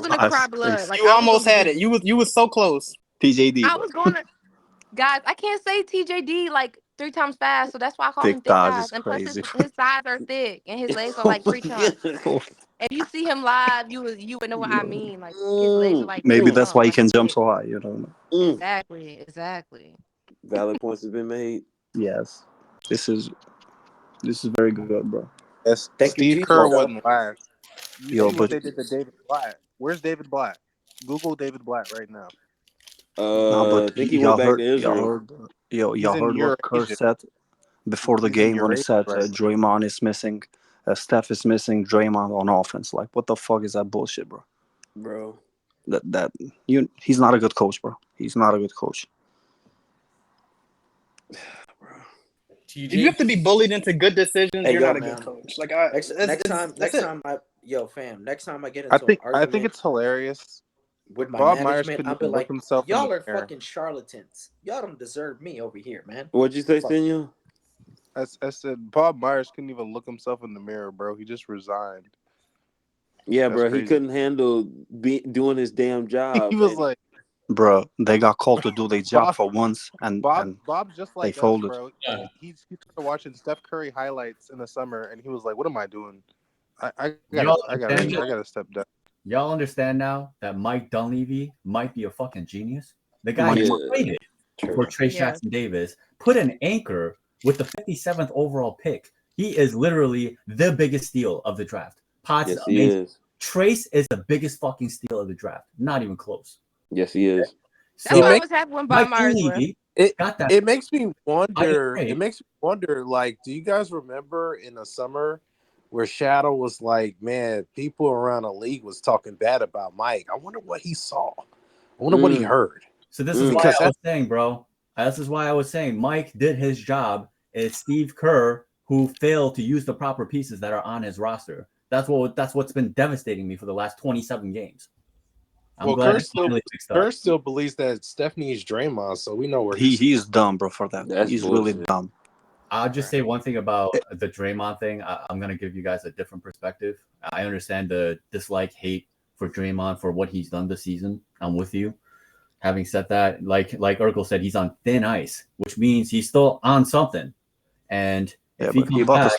Speaker 10: gonna cry blood. Like
Speaker 7: You almost had it. You was so close.
Speaker 18: TJD.
Speaker 10: I was gonna, guys. I can't say TJD like 3 times fast, so that's why I call him
Speaker 18: Thick
Speaker 10: Thick
Speaker 18: thighs
Speaker 10: Thighs.
Speaker 18: is
Speaker 10: And plus,
Speaker 18: crazy.
Speaker 10: his thighs are thick, and his legs are like 3 chunks. If you see him live, you would know what I mean. Like his legs are like
Speaker 18: Maybe
Speaker 10: 3
Speaker 18: that's
Speaker 10: chunks,
Speaker 18: why he
Speaker 10: like
Speaker 18: can
Speaker 10: he's
Speaker 18: jump
Speaker 10: thick.
Speaker 18: so high. You don't know.
Speaker 10: Exactly.
Speaker 5: Valid points have been made.
Speaker 18: Yes, this is very good, bro.
Speaker 15: Yes,
Speaker 4: Thank you,
Speaker 15: Steve
Speaker 4: Jesus,
Speaker 15: Kerr
Speaker 4: though.
Speaker 15: wasn't last. You
Speaker 18: Yo,
Speaker 15: see
Speaker 18: but
Speaker 15: what they did to David Blatt. Where's David Blatt? Google David Blatt right now.
Speaker 18: no,
Speaker 5: I
Speaker 18: but
Speaker 5: think he went back to
Speaker 18: y'all
Speaker 5: Israel.
Speaker 18: heard, y'all
Speaker 15: He's in
Speaker 18: heard what Kerr
Speaker 15: Eurasia.
Speaker 18: said before the
Speaker 15: He's in
Speaker 18: game when he
Speaker 15: Eurasia
Speaker 18: said
Speaker 15: right now.
Speaker 18: Draymond is missing, Steph is missing, Draymond on offense. Like, what the fuck is that bullshit, bro?
Speaker 5: Bro.
Speaker 18: He's not a good coach, bro. He's not a good coach.
Speaker 7: If you have to be bullied into good decisions,
Speaker 4: Hey,
Speaker 7: you're
Speaker 4: yo,
Speaker 7: not a
Speaker 4: man.
Speaker 7: good coach. Like
Speaker 4: Next time, next time I get into
Speaker 15: I think
Speaker 4: an argument
Speaker 15: it's hilarious.
Speaker 4: with my
Speaker 15: Bob Myers
Speaker 4: management,
Speaker 15: couldn't
Speaker 4: I'll be
Speaker 15: even
Speaker 4: like,
Speaker 15: look himself in
Speaker 4: y'all
Speaker 15: the
Speaker 4: are
Speaker 15: mirror.
Speaker 4: fucking charlatans. Y'all don't deserve me over here, man.
Speaker 5: What'd you say,
Speaker 4: Fuck.
Speaker 5: Senor?
Speaker 15: I said Bob Myers couldn't even look himself in the mirror, bro. He just resigned.
Speaker 5: Yeah,
Speaker 15: That's
Speaker 5: bro.
Speaker 15: crazy.
Speaker 5: He couldn't handle doing his damn job.
Speaker 15: He was
Speaker 5: and-
Speaker 15: like,
Speaker 18: Bro, they got called to do their job
Speaker 15: Bob-
Speaker 18: for once, and
Speaker 15: Bob's just
Speaker 18: they
Speaker 15: like us,
Speaker 18: folded.
Speaker 15: bro. He started watching Steph Curry highlights in the summer, and he was like, "What am I doing? I gotta step down."
Speaker 16: Y'all understand now that Mike Dunleavy might be a fucking genius? The guy
Speaker 18: Yeah.
Speaker 16: he traded for Trey Jackson Davis put an anchor with the 57th overall pick. He is literally the biggest steal of the draft. Potts
Speaker 5: Yes,
Speaker 16: is
Speaker 5: he
Speaker 16: amazing.
Speaker 5: is.
Speaker 16: Trace is the biggest fucking steal of the draft. Not even close.
Speaker 5: Yes, he is.
Speaker 10: That's why I was happy when Bob
Speaker 16: Mike
Speaker 10: Myers left.
Speaker 16: Dunleavy
Speaker 12: It,
Speaker 16: got that.
Speaker 12: it makes me wonder.
Speaker 16: I
Speaker 12: It makes me wonder. Like, do you guys remember in the summer where Shadow was like, "Man, people around the league was talking bad about Mike. I wonder what he saw. I wonder what he heard."
Speaker 16: So this is why I was saying, bro. This is why I was saying Mike did his job. Is Steve Kerr who fail to use the proper pieces that are on his roster. That's what's been devastating me for the last 27 games. I'm
Speaker 12: Well,
Speaker 16: glad it's finally fixed up.
Speaker 12: Kerr still believes that Steph needs Draymond, so we know where
Speaker 18: he's dumb, bro, for that.
Speaker 5: That's
Speaker 18: He's
Speaker 5: bullshit.
Speaker 18: really dumb.
Speaker 16: I'll just say one thing about the Draymond thing. I'm going to give you guys a different perspective. I understand the dislike, hate for Draymond for what he's done this season. I'm with you. Having said that, like Urkel said, he's on thin ice, which means he's still on something. And if he comes back,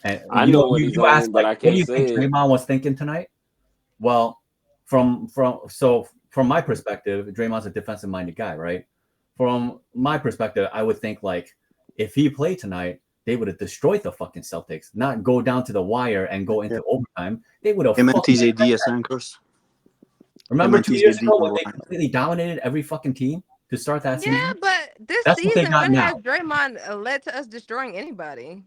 Speaker 16: and
Speaker 5: I know what he's on, but I
Speaker 16: what do
Speaker 5: can't
Speaker 16: you
Speaker 5: say
Speaker 16: think
Speaker 5: it.
Speaker 16: Draymond was thinking tonight? Well, from my perspective, Draymond's a defensive-minded guy, right? From my perspective, I would think like if he played tonight, they would have destroyed the fucking Celtics, not go down to the wire and go into overtime. They would have.
Speaker 18: Him and TJD as anchors.
Speaker 16: Remember 2 years ago when they completely dominated every fucking team to start that season?
Speaker 10: Yeah, but this
Speaker 16: That's what they
Speaker 10: season,
Speaker 16: got
Speaker 10: when
Speaker 16: now.
Speaker 10: has Draymond led to us destroying anybody?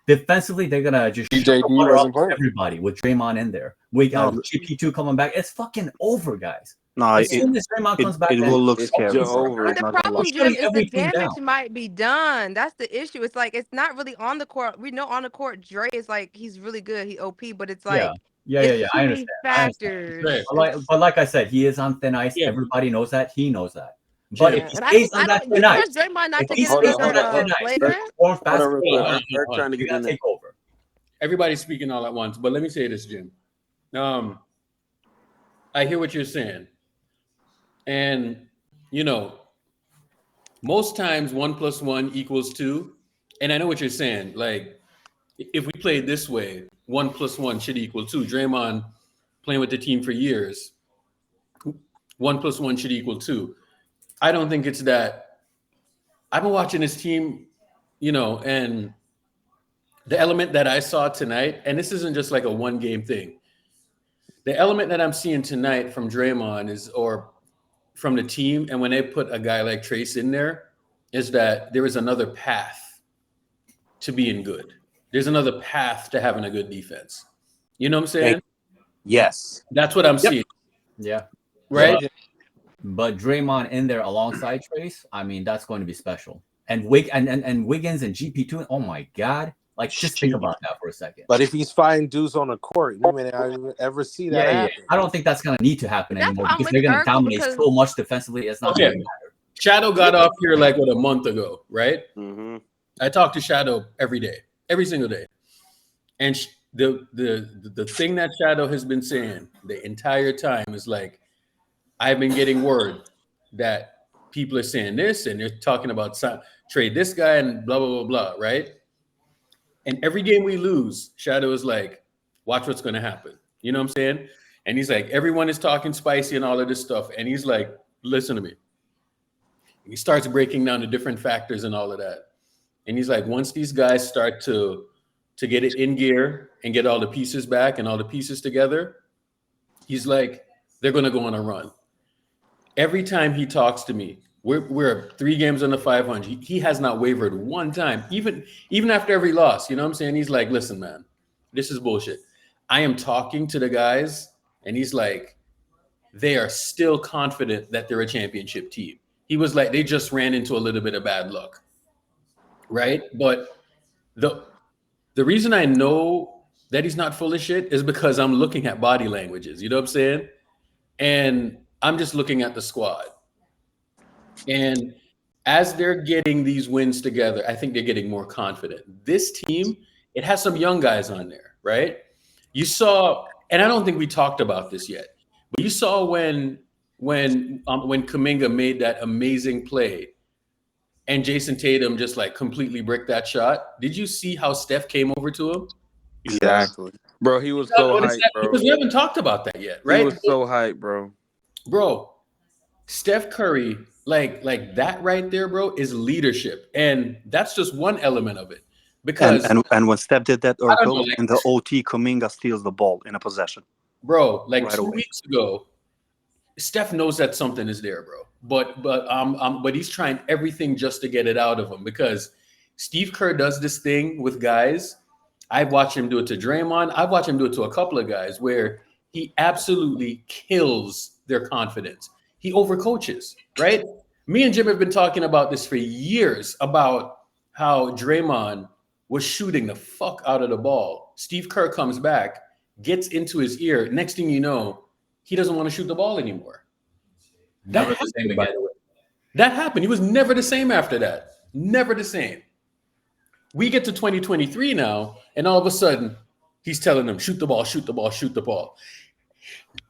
Speaker 16: Defensively, they're gonna just
Speaker 11: TJD wasn't playing.
Speaker 16: everybody with Draymond in there. We got GP2 coming back. It's fucking over, guys.
Speaker 18: No,
Speaker 16: as soon as Draymond comes back,
Speaker 18: it will look
Speaker 5: It's
Speaker 18: scary.
Speaker 5: over.
Speaker 10: But the problem,
Speaker 16: He's
Speaker 10: Jim,
Speaker 16: shutting
Speaker 10: is the
Speaker 16: everything
Speaker 10: damage
Speaker 16: down.
Speaker 10: might be done. That's the issue. It's like it's not really on the court. We know on the court, Dre is like he's really good. He OP, but it's like
Speaker 16: Yeah.
Speaker 10: it's
Speaker 16: I
Speaker 10: too many
Speaker 16: understand.
Speaker 10: factors.
Speaker 16: But like I said, he is on thin ice.
Speaker 8: Yeah.
Speaker 16: Everybody knows that. He knows that. But if he
Speaker 10: And
Speaker 16: stays on that
Speaker 10: you
Speaker 16: thin ice,
Speaker 10: trust Draymond not
Speaker 16: if
Speaker 10: to
Speaker 16: he
Speaker 10: get
Speaker 16: stays
Speaker 10: another
Speaker 16: on that thin ice,
Speaker 10: player?
Speaker 16: performs
Speaker 5: Hold on real quick.
Speaker 16: basketball,
Speaker 5: Eric trying to
Speaker 16: you
Speaker 5: get
Speaker 16: gotta
Speaker 5: in there.
Speaker 16: take over.
Speaker 8: Everybody's speaking all at once, but let me say this, Jim. I hear what you're saying. And, most times 1 + 1 = 2. And I know what you're saying. Like, if we play this way, 1 + 1 should equal 2. Draymond playing with the team for years, 1 + 1 should equal 2. I don't think it's that. I've been watching this team, and the element that I saw tonight, and this isn't just like a one-game thing. The element that I'm seeing tonight from Draymond or from the team, and when they put a guy like Trace in there, is that there is another path to being good. There's another path to having a good defense. You know what I'm saying?
Speaker 12: Yes.
Speaker 8: That's what I'm seeing.
Speaker 16: Yeah.
Speaker 8: Right?
Speaker 16: But Draymond in there alongside Trace, I mean, that's going to be special. And Wiggins and GP2, oh my God. Like, just think about that for a second.
Speaker 12: But if he's fighting dudes on the court, we may not even ever see that happen.
Speaker 16: I don't think that's going to need to happen anymore because they're going to dominate so much defensively. It's not going to matter.
Speaker 8: Shadow got off here like a month ago, right?
Speaker 5: Mm-hmm.
Speaker 8: I talk to Shadow every day, every single day. And the thing that Shadow has been saying the entire time is like, I've been getting word that people are saying this and they're talking about trade this guy and blah, blah, blah, blah, right? And every game we lose, Shadow is like, watch what's going to happen. You know what I'm saying? And he's like, everyone is talking spicy and all of this stuff. And he's like, listen to me. He starts breaking down the different factors and all of that. And he's like, once these guys start to get it in gear and get all the pieces back and all the pieces together, he's like, they're going to go on a run. Every time he talks to me, we're 3 games under 500. He has not wavered one time, even after every loss. You know what I'm saying? He's like, listen, man, this is bullshit. I am talking to the guys, and he's like, they are still confident that they're a championship team. He was like, they just ran into a little bit of bad luck, right? But the reason I know that he's not full of shit is because I'm looking at body languages. You know what I'm saying? And I'm just looking at the squad. And as they're getting these wins together, I think they're getting more confident. This team, it has some young guys on there, right? You saw, and I don't think we talked about this yet, but you saw when Kuminga made that amazing play and Jason Tatum just like completely bricked that shot. Did you see how Steph came over to him?
Speaker 5: Exactly. Bro, he was so hyped, bro.
Speaker 8: Because we haven't talked about that yet, right?
Speaker 5: He was so hyped, bro.
Speaker 8: Bro, Steph Curry, like that right there, bro, is leadership. And that's just one element of it. Because
Speaker 18: and when Steph did that in the OT, Kuminga steals the ball in a possession.
Speaker 8: Bro, like
Speaker 18: right
Speaker 8: 2
Speaker 18: away.
Speaker 8: weeks ago, Steph knows that something is there, bro. But he's trying everything just to get it out of him because Steve Kerr does this thing with guys. I've watched him do it to Draymond. I've watched him do it to a couple of guys where he absolutely kills their confidence. He overcoaches, right? Me and Jim have been talking about this for years about how Draymond was shooting the fuck out of the ball. Steve Kerr comes back, gets into his ear. Next thing you know, he doesn't want to shoot the ball anymore.
Speaker 16: Never the same again.
Speaker 8: That happened. He was never the same after that. Never the same. We get to 2023 now, and all of a sudden, he's telling them, shoot the ball, shoot the ball, shoot the ball.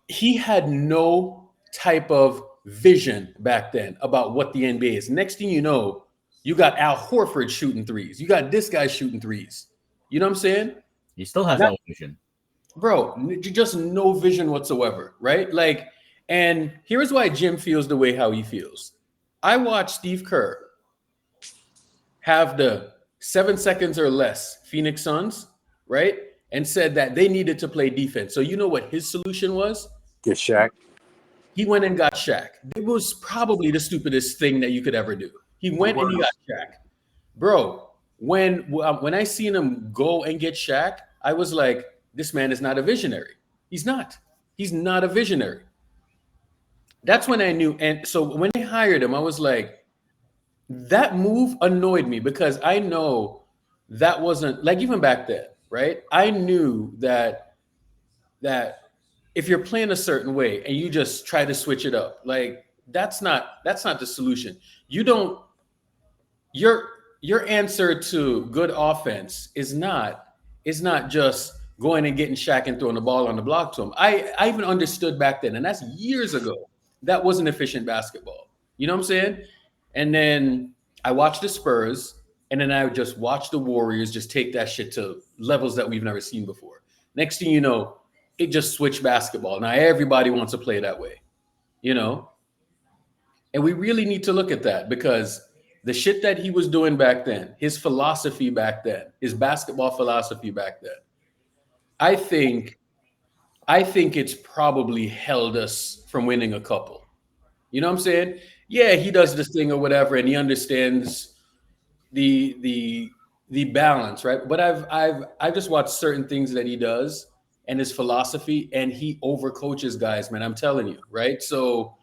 Speaker 8: He had no type of vision back then about what the NBA is. Next thing you know, you got Al Horford shooting threes. You got this guy shooting threes. You know what I'm saying?
Speaker 16: He still has no vision.
Speaker 8: Bro, just no vision whatsoever, right? Like, and here's why Jim feels the way how he feels. I watched Steve Kerr have the 7 seconds or less Phoenix Suns, right? And said that they needed to play defense. So you know what his solution was?
Speaker 15: Get Shaq.
Speaker 8: He went and got Shaq. It was probably the stupidest thing that you could ever do. He went and he got Shaq. Bro, when I seen him go and get Shaq, I was like, this man is not a visionary. He's not. He's not a visionary. That's when I knew. And so when they hired him, I was like, that move annoyed me because I know that wasn't, like, even back then, right? I knew that if you're playing a certain way and you just try to switch it up, like, that's not the solution. You don't, your answer to good offense is not just going and getting Shaq and throwing the ball on the block to him. I even understood back then, and that's years ago, that wasn't efficient basketball. You know what I'm saying? And then I watched the Spurs, and then I just watched the Warriors just take that shit to levels that we've never seen before. Next thing you know, it just switched basketball. Now everybody wants to play that way, you know? And we really need to look at that because the shit that he was doing back then, his philosophy back then, his basketball philosophy back then, I think it's probably held us from winning a couple. You know what I'm saying? Yeah, he does this thing or whatever, and he understands the balance, right? But I've just watched certain things that he does and his philosophy, and he overcoaches guys, man. I'm telling you, right? So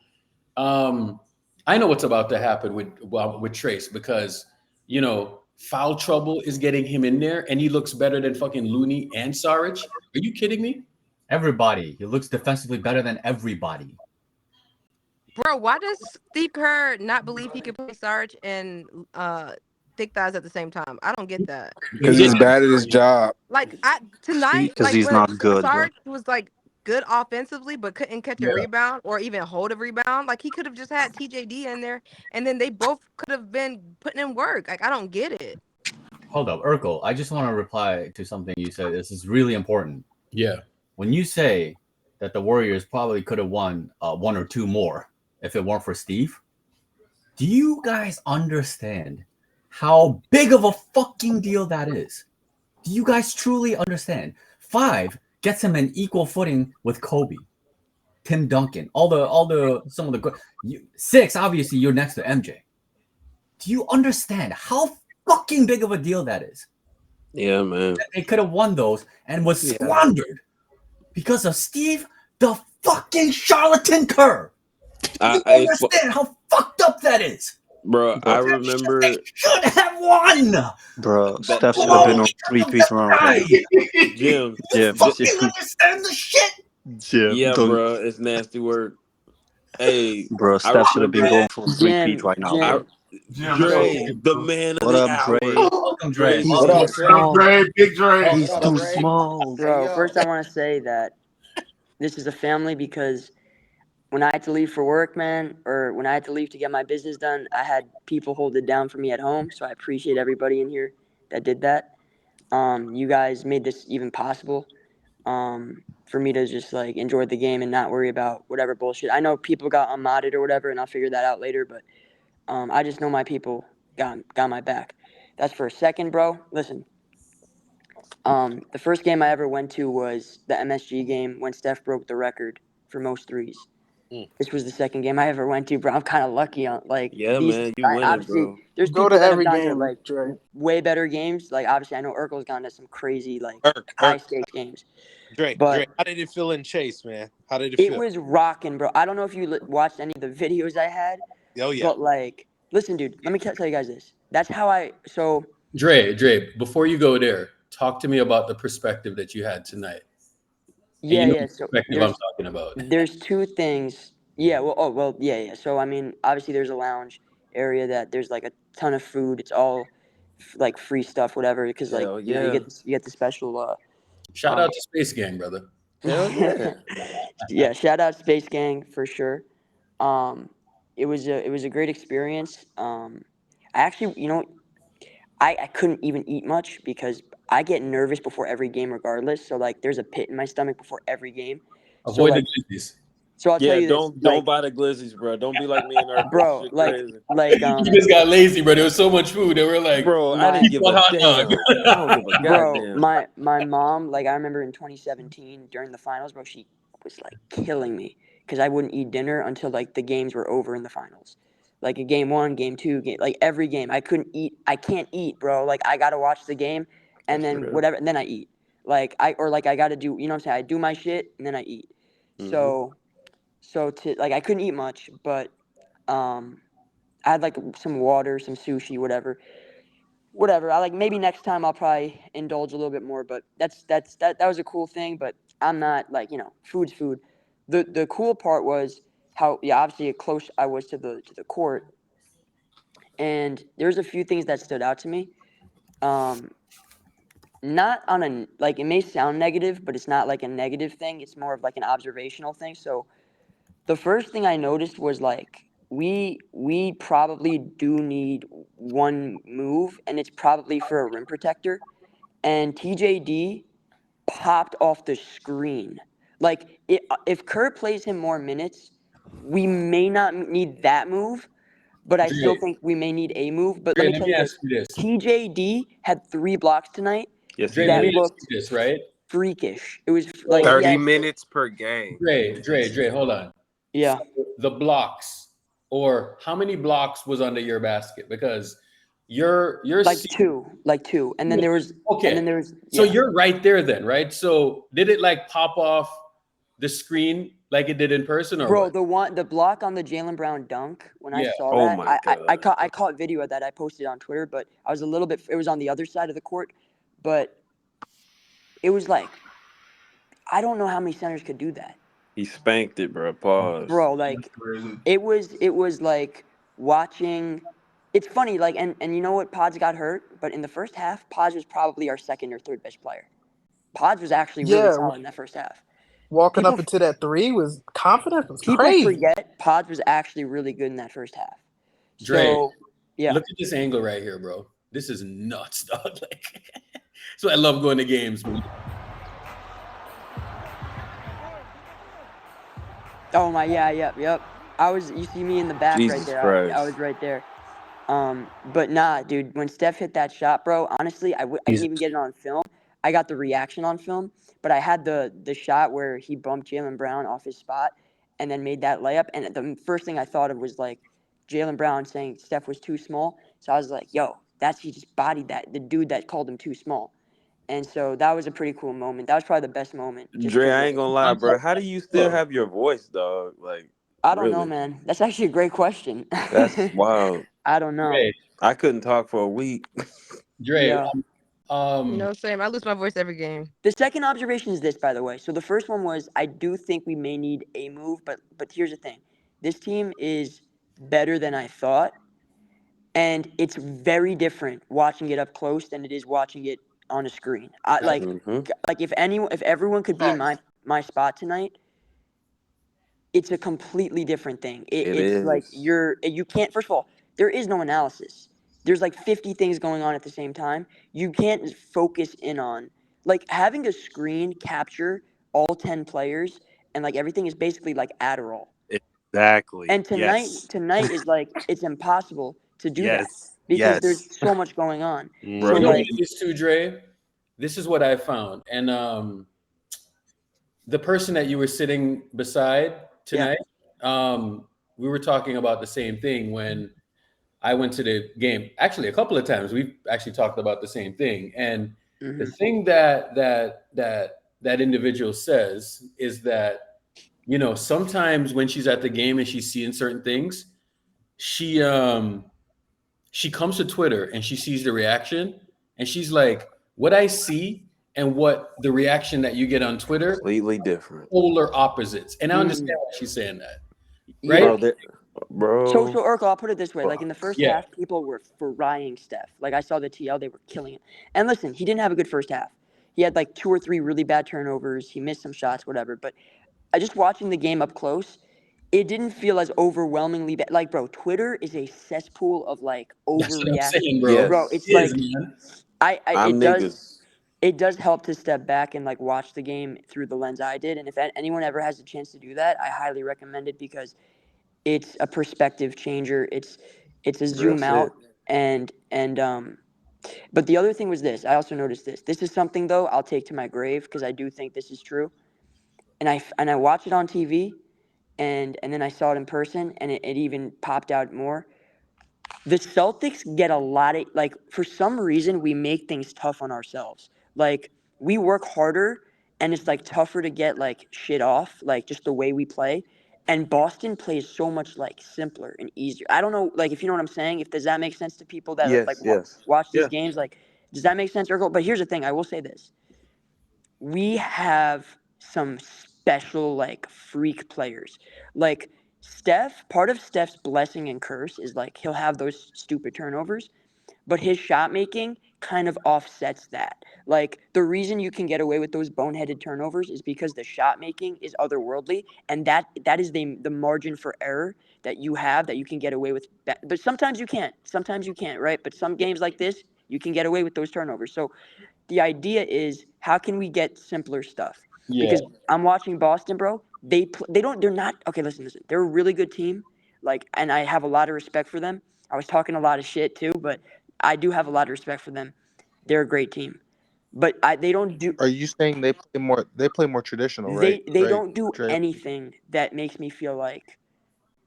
Speaker 8: I know what's about to happen with Trace because, you know, foul trouble is getting him in there, and he looks better than fucking Looney and Saric. Are you kidding me?
Speaker 16: Everybody. He looks defensively better than everybody.
Speaker 10: Bro, why does Steve Kerr not believe he can play Sarge and Thick Thighs at the same time? I don't get that.
Speaker 15: Because he's bad at his job.
Speaker 10: Like tonight,
Speaker 18: Because he's not good, bro.
Speaker 10: Sarge was like good offensively, but couldn't catch a rebound or even hold a rebound. Like he could have just had TJD in there, and then they both could have been putting in work. Like I don't get it.
Speaker 16: Hold up, Urkel. I just want to reply to something you said. This is really important.
Speaker 8: Yeah.
Speaker 16: When you say that the Warriors probably could have won one or two more if it weren't for Steve, do you guys understand how big of a fucking deal that is? Do you guys truly understand? 5 gets him an equal footing with Kobe, Tim Duncan, some of the good. 6, obviously, you're next to MJ. Do you understand how fucking big of a deal that is?
Speaker 5: Yeah, man.
Speaker 16: They could have won those and was squandered because of Steve the fucking charlatan Kerr. I understand how fucked up that is.
Speaker 5: Bro, I remember.
Speaker 16: They should have won.
Speaker 18: Bro, Steph should have been on 3-piece run.
Speaker 5: Jim.
Speaker 16: Understand the shit.
Speaker 5: Yeah, bro, it's nasty work. Hey,
Speaker 18: bro, Steph should have been going for 3-piece right now.
Speaker 5: Dre, the man of the hour.
Speaker 16: Welcome, Dre.
Speaker 2: What up, Dre? Big Dre.
Speaker 18: He's too small.
Speaker 19: Bro, first I want to say that this is a family because when I had to leave for work, man, or when I had to leave to get my business done, I had people hold it down for me at home. So I appreciate everybody in here that did that. You guys made this even possible for me to just like enjoy the game and not worry about whatever bullshit. I know people got unmodded or whatever, and I'll figure that out later. But I just know my people got my back. That's for a second, bro. Listen, the first game I ever went to was the MSG game when Steph broke the record for most threes. This was the second game I ever went to, bro. I'm kind of lucky on man, you winning, bro. There's
Speaker 7: Go
Speaker 19: people
Speaker 7: to
Speaker 19: that
Speaker 7: every
Speaker 19: have gone
Speaker 7: game,
Speaker 19: to like
Speaker 7: Dre.
Speaker 19: way better games. Like obviously, I know Urkel's gone to some crazy like high stakes games.
Speaker 12: Dre, how did it feel in Chase, man? How did it feel?
Speaker 19: It was rocking, bro. I don't know if you watched any of the videos I had.
Speaker 12: Oh yeah.
Speaker 19: But like, listen, dude. Let me tell you guys this. That's how I. So
Speaker 8: Dre, before you go there, talk to me about the perspective that you had tonight.
Speaker 19: Yeah.
Speaker 8: The
Speaker 19: So
Speaker 8: perspective I'm talking about.
Speaker 19: there's two things. Yeah. Yeah. So I mean, obviously there's a lounge area that there's like a ton of food. It's all like free stuff, whatever. Because like you get the special.
Speaker 8: Shout out to Space Gang, brother.
Speaker 5: Hell yeah.
Speaker 19: Yeah. Shout out Space Gang for sure. It was a great experience. I actually, I couldn't even eat much because I get nervous before every game regardless. So like there's a pit in my stomach before every game.
Speaker 8: Avoid the glizzies.
Speaker 19: So I'll tell you this.
Speaker 5: Don't buy the glizzies, bro. Don't be like me and Urkel.
Speaker 19: Bro,
Speaker 5: Shit
Speaker 19: like
Speaker 8: you just got lazy, bro. There was so much food. They were like,
Speaker 5: bro, I didn't give a damn. I don't give a goddamn.
Speaker 19: Bro, my mom, like I remember in 2017 during the finals, bro, she was like killing me because I wouldn't eat dinner until like the games were over in the finals. Like a game 1, game 2, like every game. I couldn't eat. I can't eat, bro. Like I gotta watch the game and then whatever, and then I eat. Like I gotta do, you know what I'm saying? I do my shit and then I eat.
Speaker 5: Mm-hmm.
Speaker 19: So I couldn't eat much, but I had like some water, some sushi, whatever. I like maybe next time I'll probably indulge a little bit more, but that was a cool thing, but I'm not like, food's food. The cool part was how obviously close I was to the court, and there's a few things that stood out to me. Not on a like, it may sound negative, but it's not like a negative thing. It's more of like an observational thing. So the first thing I noticed was like we probably do need one move, and it's probably for a rim protector. And TJD popped off the screen. Like if Kerr plays him more minutes, we may not need that move, but I still think we may need a move. But let me tell you this: TJD had 3 blocks tonight.
Speaker 5: Yes,
Speaker 8: Dre, looked this, right?
Speaker 19: Freakish. It was like
Speaker 12: 30 minutes per game.
Speaker 8: Dre, hold on.
Speaker 19: Yeah.
Speaker 8: So the blocks, or how many blocks was under your basket? Because you're
Speaker 19: like two, and then there was
Speaker 8: So you're right there then, right? So did it like pop off the screen like it did in person, or
Speaker 19: bro?
Speaker 8: what?
Speaker 19: The block on the Jaylen Brown dunk. When I saw
Speaker 5: Oh
Speaker 19: that, I caught video of that. I posted on Twitter, but I was a little bit. It was on the other side of the court, but it was like, I don't know how many centers could do that.
Speaker 5: He spanked it, bro. Pause.
Speaker 19: Bro, like it was like watching. It's funny, like, and you know what? Pods got hurt, but in the first half, Pods was probably our second or third best player. Pods was actually really solid in that first half.
Speaker 7: Walking up into that 3 was confident. Was
Speaker 19: people
Speaker 7: crazy.
Speaker 19: Forget Pods was actually really good in that first half.
Speaker 8: Dre,
Speaker 19: so, yeah.
Speaker 8: Look at this angle right here, bro. This is nuts, dog. Like, so I love going to games, man.
Speaker 19: Oh my, yep. You see me in the back right there. I was right there. But nah, dude, when Steph hit that shot, bro, honestly, I didn't even get it on film. I got the reaction on film, but I had the shot where he bumped Jaylen Brown off his spot and then made that layup. And the first thing I thought of was like Jaylen Brown saying Steph was too small. So I was like, yo, he just bodied the dude that called him too small. And so that was a pretty cool moment. That was probably the best moment.
Speaker 5: Dre, I ain't gonna lie, bro. How do you still have your voice, dog? Like,
Speaker 19: I don't know, man. That's actually a great question.
Speaker 5: That's wild.
Speaker 19: I don't know.
Speaker 8: Dre,
Speaker 5: I couldn't talk for a week.
Speaker 8: Dre,
Speaker 10: no, same. I lose my voice every game.
Speaker 19: The second observation is this, by the way. So the first one was, I do think we may need a move, but here's the thing. This team is better than I thought, and it's very different watching it up close than it is watching it on a screen. Like if everyone could be in my spot tonight, it's a completely different thing. It's like you can't. First of all, there is no analysis. There's like 50 things going on at the same time. You can't focus in on, like, having a screen capture all 10 players, and like everything is basically like Adderall.
Speaker 12: Exactly.
Speaker 19: And tonight is like, it's impossible to do that because there's so much going on.
Speaker 8: Bro, so, you know what it is too, Dre? This is what I found. And the person that you were sitting beside tonight, we were talking about the same thing when I went to the game. Actually, a couple of times we've actually talked about the same thing. And the thing that individual says is that, you know, sometimes when she's at the game and she's seeing certain things, she she comes to Twitter and she sees the reaction and she's like, what I see and what the reaction that you get on Twitter,
Speaker 5: completely different,
Speaker 8: polar opposites. And I understand why she's saying that,
Speaker 19: Yeah.
Speaker 8: right?
Speaker 5: bro.
Speaker 19: So Urkel, I'll put it this way: like in the first
Speaker 8: Yeah.
Speaker 19: half, people were frying Steph. Like I saw the TL, they were killing him. And listen, he didn't have a good first half. He had like 2 or 3 really bad turnovers. He missed some shots, whatever. But I just watching the game up close, it didn't feel as overwhelmingly bad. Like, bro, Twitter is a cesspool of like
Speaker 8: That's what I'm
Speaker 19: overreaction.
Speaker 8: saying, bro.
Speaker 19: Bro, it's
Speaker 8: It
Speaker 19: like
Speaker 8: is, man.
Speaker 19: it does
Speaker 5: niggas.
Speaker 19: it does help to step back and like watch the game through the lens I did. And if anyone ever has a chance to do that, I highly recommend it because it's a perspective changer. It's a zoom
Speaker 5: That's it.
Speaker 19: out and but the other thing was this. I also noticed this. This is something though I'll take to my grave because I do think this is true. And I watched it on TV and then I saw it in person and it even popped out more. The Celtics get a lot of like for some reason we make things tough on ourselves. Like we work harder and it's like tougher to get like shit off, like just the way we play. And Boston plays so much like simpler and easier. I don't know, like if you know what I'm saying. If does that make sense to people that like
Speaker 5: Yes.
Speaker 19: watch these
Speaker 5: Yeah.
Speaker 19: games? Like, does that make sense, Urkel? But here's the thing: I will say this: we have some special like freak players. Like Steph, part of Steph's blessing and curse is like he'll have those stupid turnovers, but his shot making kind of offsets that. Like the reason you can get away with those boneheaded turnovers is because the shot making is otherworldly, and that is the margin for error that you have that you can get away with. But sometimes you can't. Sometimes you can't, right? But some games like this, you can get away with those turnovers. So the idea is how can we get simpler stuff?
Speaker 8: Yeah.
Speaker 19: Because I'm watching Boston, bro. They're not okay. Listen. They're a really good team. Like, and I have a lot of respect for them. I was talking a lot of shit too, but I do have a lot of respect for them. They're a great team, but they don't do.
Speaker 15: Are you saying they play more? They play more traditional, right?
Speaker 19: They
Speaker 15: Right,
Speaker 19: don't do
Speaker 15: Dre?
Speaker 19: anything that makes me feel like,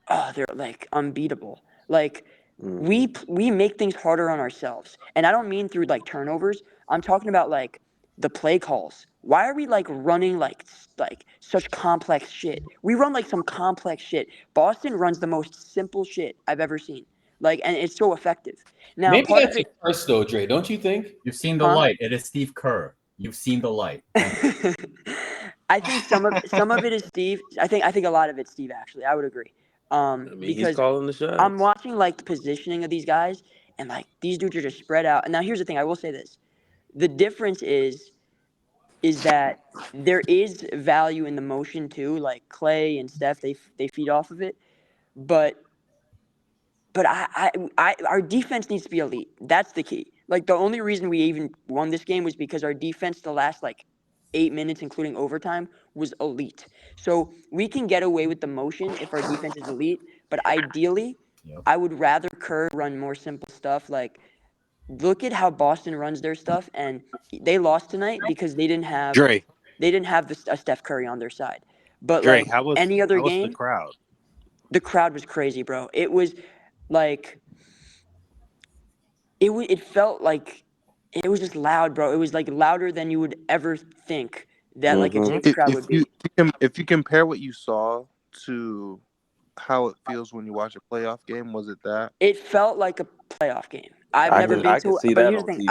Speaker 19: oh, they're like unbeatable. Like we make things harder on ourselves, and I don't mean through like turnovers. I'm talking about like the play calls. Why are we like running like such complex shit? We run like some complex shit. Boston runs the most simple shit I've ever seen. Like, and it's so effective. Now,
Speaker 8: Maybe
Speaker 19: part
Speaker 8: that's
Speaker 19: of
Speaker 8: a
Speaker 19: it,
Speaker 8: curse, though, Dre. Don't you think?
Speaker 16: You've seen the light. It is Steve Kerr. You've seen the light.
Speaker 19: I think some of it is Steve. I think a lot of it's Steve. Actually, I would agree.
Speaker 5: I mean, he's
Speaker 19: Because
Speaker 5: calling the shots.
Speaker 19: I'm watching like the positioning of these guys, and like these dudes are just spread out. And now here's the thing: I will say this: the difference is that there is value in the motion too. Like Clay and Steph, they feed off of it, but our defense needs to be elite. That's the key. Like the only reason we even won this game was because our defense the last like 8 minutes, including overtime, was elite. So we can get away with the motion if our defense is elite. But ideally, I would rather Kerr run more simple stuff. Like look at how Boston runs their stuff, and they lost tonight because they didn't have
Speaker 12: Dre,
Speaker 19: a Steph Curry on their side. But
Speaker 12: Dre,
Speaker 19: like any other
Speaker 12: how was the
Speaker 19: game,
Speaker 12: crowd?
Speaker 19: the crowd was crazy, bro. It was like it felt like it was just loud, bro. It was like louder than you would ever think that like a Knicks crowd would be.
Speaker 15: If you compare what you saw to how it feels when you watch a playoff game, was it that?
Speaker 19: It felt like a playoff game.
Speaker 5: I can see
Speaker 19: but
Speaker 5: that
Speaker 19: here's the
Speaker 5: on
Speaker 19: thing:
Speaker 5: TV.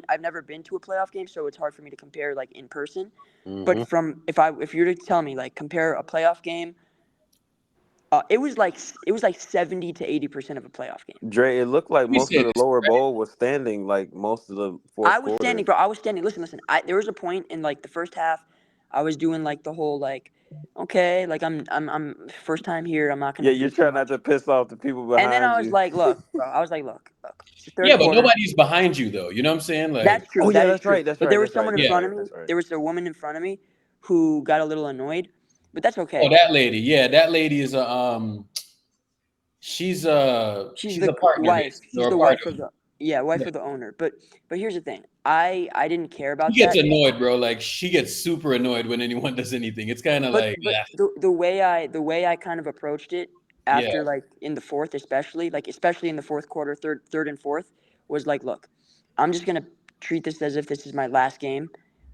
Speaker 19: I've never been to a playoff game, so it's hard for me to compare like in person. But
Speaker 5: Mhm.
Speaker 19: if you were to tell me like compare a playoff game, it was like 70 to 80% of a playoff game.
Speaker 5: Dre, it looked like most of the lower bowl was standing like most of the fourth
Speaker 19: I was
Speaker 5: quarter.
Speaker 19: standing, bro. I was standing. Listen. There was a point in like the first half, I was doing like the whole like, okay, like I'm first time here. I'm not gonna.
Speaker 5: Yeah, you're trying not to piss off the people behind
Speaker 19: And then I was
Speaker 5: you.
Speaker 19: like, look, bro. I was like, look. It's the third
Speaker 8: Yeah, but
Speaker 19: quarter.
Speaker 8: nobody's behind you, though. You know what I'm saying? Like,
Speaker 19: That's true.
Speaker 5: Oh yeah,
Speaker 19: That is
Speaker 5: that's
Speaker 19: true.
Speaker 5: right. That's
Speaker 19: But
Speaker 5: right.
Speaker 19: there was
Speaker 5: That's
Speaker 19: someone
Speaker 5: right.
Speaker 19: in front of me.
Speaker 5: That's right.
Speaker 19: There was a woman in front of me who got a little annoyed, but that's okay.
Speaker 8: Oh, that lady. Yeah, that lady is a she's
Speaker 19: the
Speaker 8: a partner.
Speaker 19: wife. She's the wife of the wife of the owner. But here's the thing. I didn't care about
Speaker 8: She gets
Speaker 19: that.
Speaker 8: annoyed, bro. Like she gets super annoyed when anyone does anything. It's kind of
Speaker 19: But
Speaker 8: like
Speaker 19: the way I kind of approached it after like in the fourth, especially in the fourth quarter, third and fourth, was like, look, I'm just gonna treat this as if this is my last game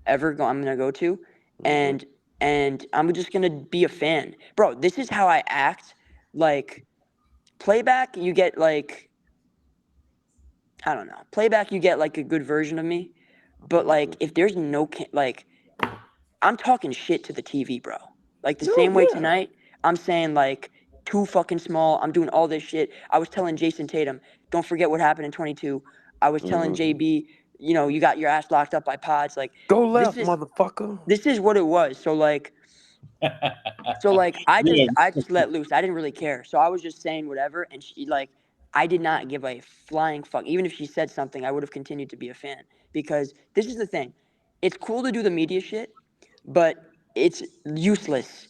Speaker 19: I'm gonna go to, and I'm just gonna be a fan, bro. This is how I act. Like playback, you get like I don't know. Playback, you get like a good version of me, but like if there's no like, I'm talking shit to the TV, bro. Like the same way tonight, I'm saying like too fucking small. I'm doing all this shit. I was telling Jason Tatum, don't forget what happened in 22. I was telling JB, you got your ass locked up by pods. Like
Speaker 5: Go left, motherfucker.
Speaker 19: this is what it was. So like I just let loose. I didn't really care. So I was just saying whatever, and she like I did not give a flying fuck. Even if she said something, I would have continued to be a fan because this is the thing. It's cool to do the media shit, but it's useless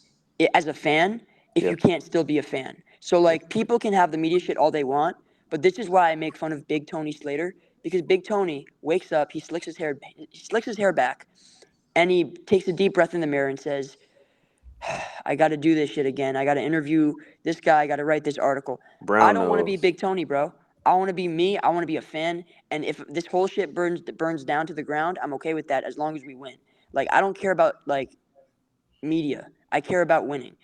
Speaker 19: as a fan if you can't still be a fan. So like people can have the media shit all they want, but this is why I make fun of Big Tony Slater because Big Tony wakes up, he slicks his hair back, and he takes a deep breath in the mirror and says, I got to do this shit again. I got to interview this guy. I got to write this article. I don't want to be Big Tony, bro. I want to be me. I want to be a fan. And if this whole shit burns down to the ground, I'm okay with that as long as we win. Like, I don't care about, like, media. I care about winning.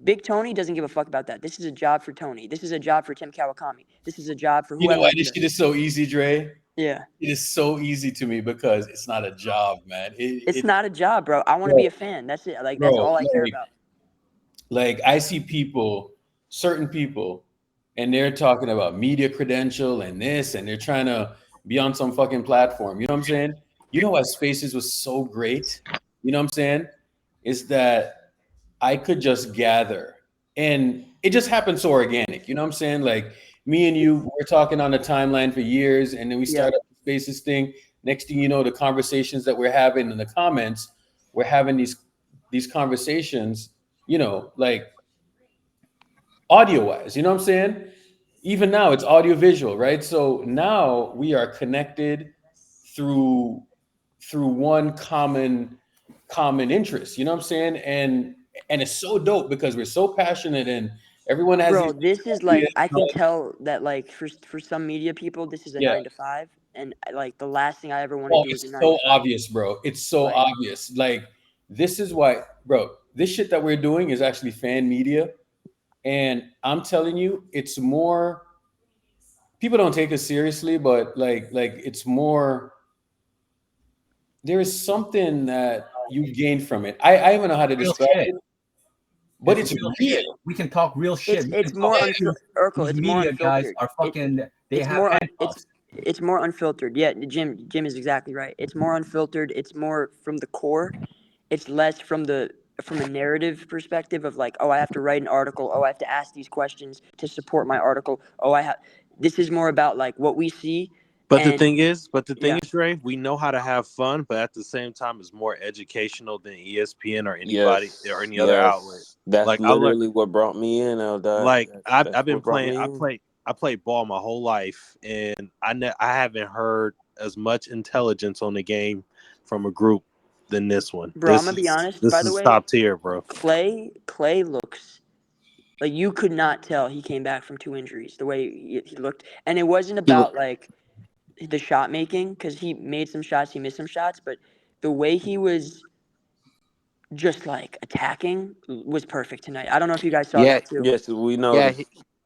Speaker 19: Big Tony doesn't give a fuck about that. This is a job for Tony. This is a job for Tim Kawakami. This is a job for whoever.
Speaker 8: You know why this shit is so easy, Dre?
Speaker 19: Yeah.
Speaker 8: It is so easy to me because it's not a job, man.
Speaker 19: It's not a job, bro. I want to be a fan. That's it. Like, that's all I care about.
Speaker 8: Like, I see certain people, and they're talking about media credential and this, and they're trying to be on some fucking platform. You know what I'm saying? You know why Spaces was so great? You know what I'm saying? Is that I could just gather. And it just happened so organic. You know what I'm saying? Like, me and you, we're talking on the timeline for years, and then we start up the Spaces thing. Next thing you know, the conversations that we're having in the comments, we're having these conversations, like audio-wise. You know what I'm saying? Even now, it's audio-visual, right? So now we are connected through one common interest. You know what I'm saying? And it's so dope because we're so passionate and everyone has.
Speaker 19: Bro, this is like I can tell that like for some media people, this is a 9 to 5, and like the last thing I ever want to do is a 9 to 5.
Speaker 8: It's so obvious, bro. It's so obvious. Like this is why, bro. This shit that we're doing is actually fan media, and I'm telling you, it's more. People don't take us seriously, but like it's more. There is something that you gain from it. I even know how to describe it. But it's real.
Speaker 16: We can talk real shit.
Speaker 19: It's more Urkel. It's more
Speaker 16: media guys
Speaker 19: unfiltered.
Speaker 16: are fucking.
Speaker 19: It's more unfiltered. Yeah, Jim is exactly right. It's more unfiltered. It's more from the core. It's less from a narrative perspective of like, oh, I have to write an article. Oh, I have to ask these questions to support my article. Oh, This is more about like what we see.
Speaker 12: But the thing is, Ray, we know how to have fun, but at the same time, it's more educational than ESPN or anybody or any other outlet.
Speaker 5: That's
Speaker 12: like
Speaker 5: literally what brought me in.
Speaker 12: I've been playing. I played ball my whole life, and I haven't heard as much intelligence on the game from a group than this one.
Speaker 19: Bro, I'm gonna be honest.
Speaker 12: This
Speaker 19: by the
Speaker 12: is
Speaker 19: way,
Speaker 12: top tier, bro.
Speaker 19: Clay looks like you could not tell he came back from 2 injuries. The way he looked, and it wasn't about like the shot making because he made some shots, he missed some shots, but the way he was just like attacking was perfect tonight. I don't know if you guys saw that too.
Speaker 5: Yes, we know.
Speaker 15: Yeah,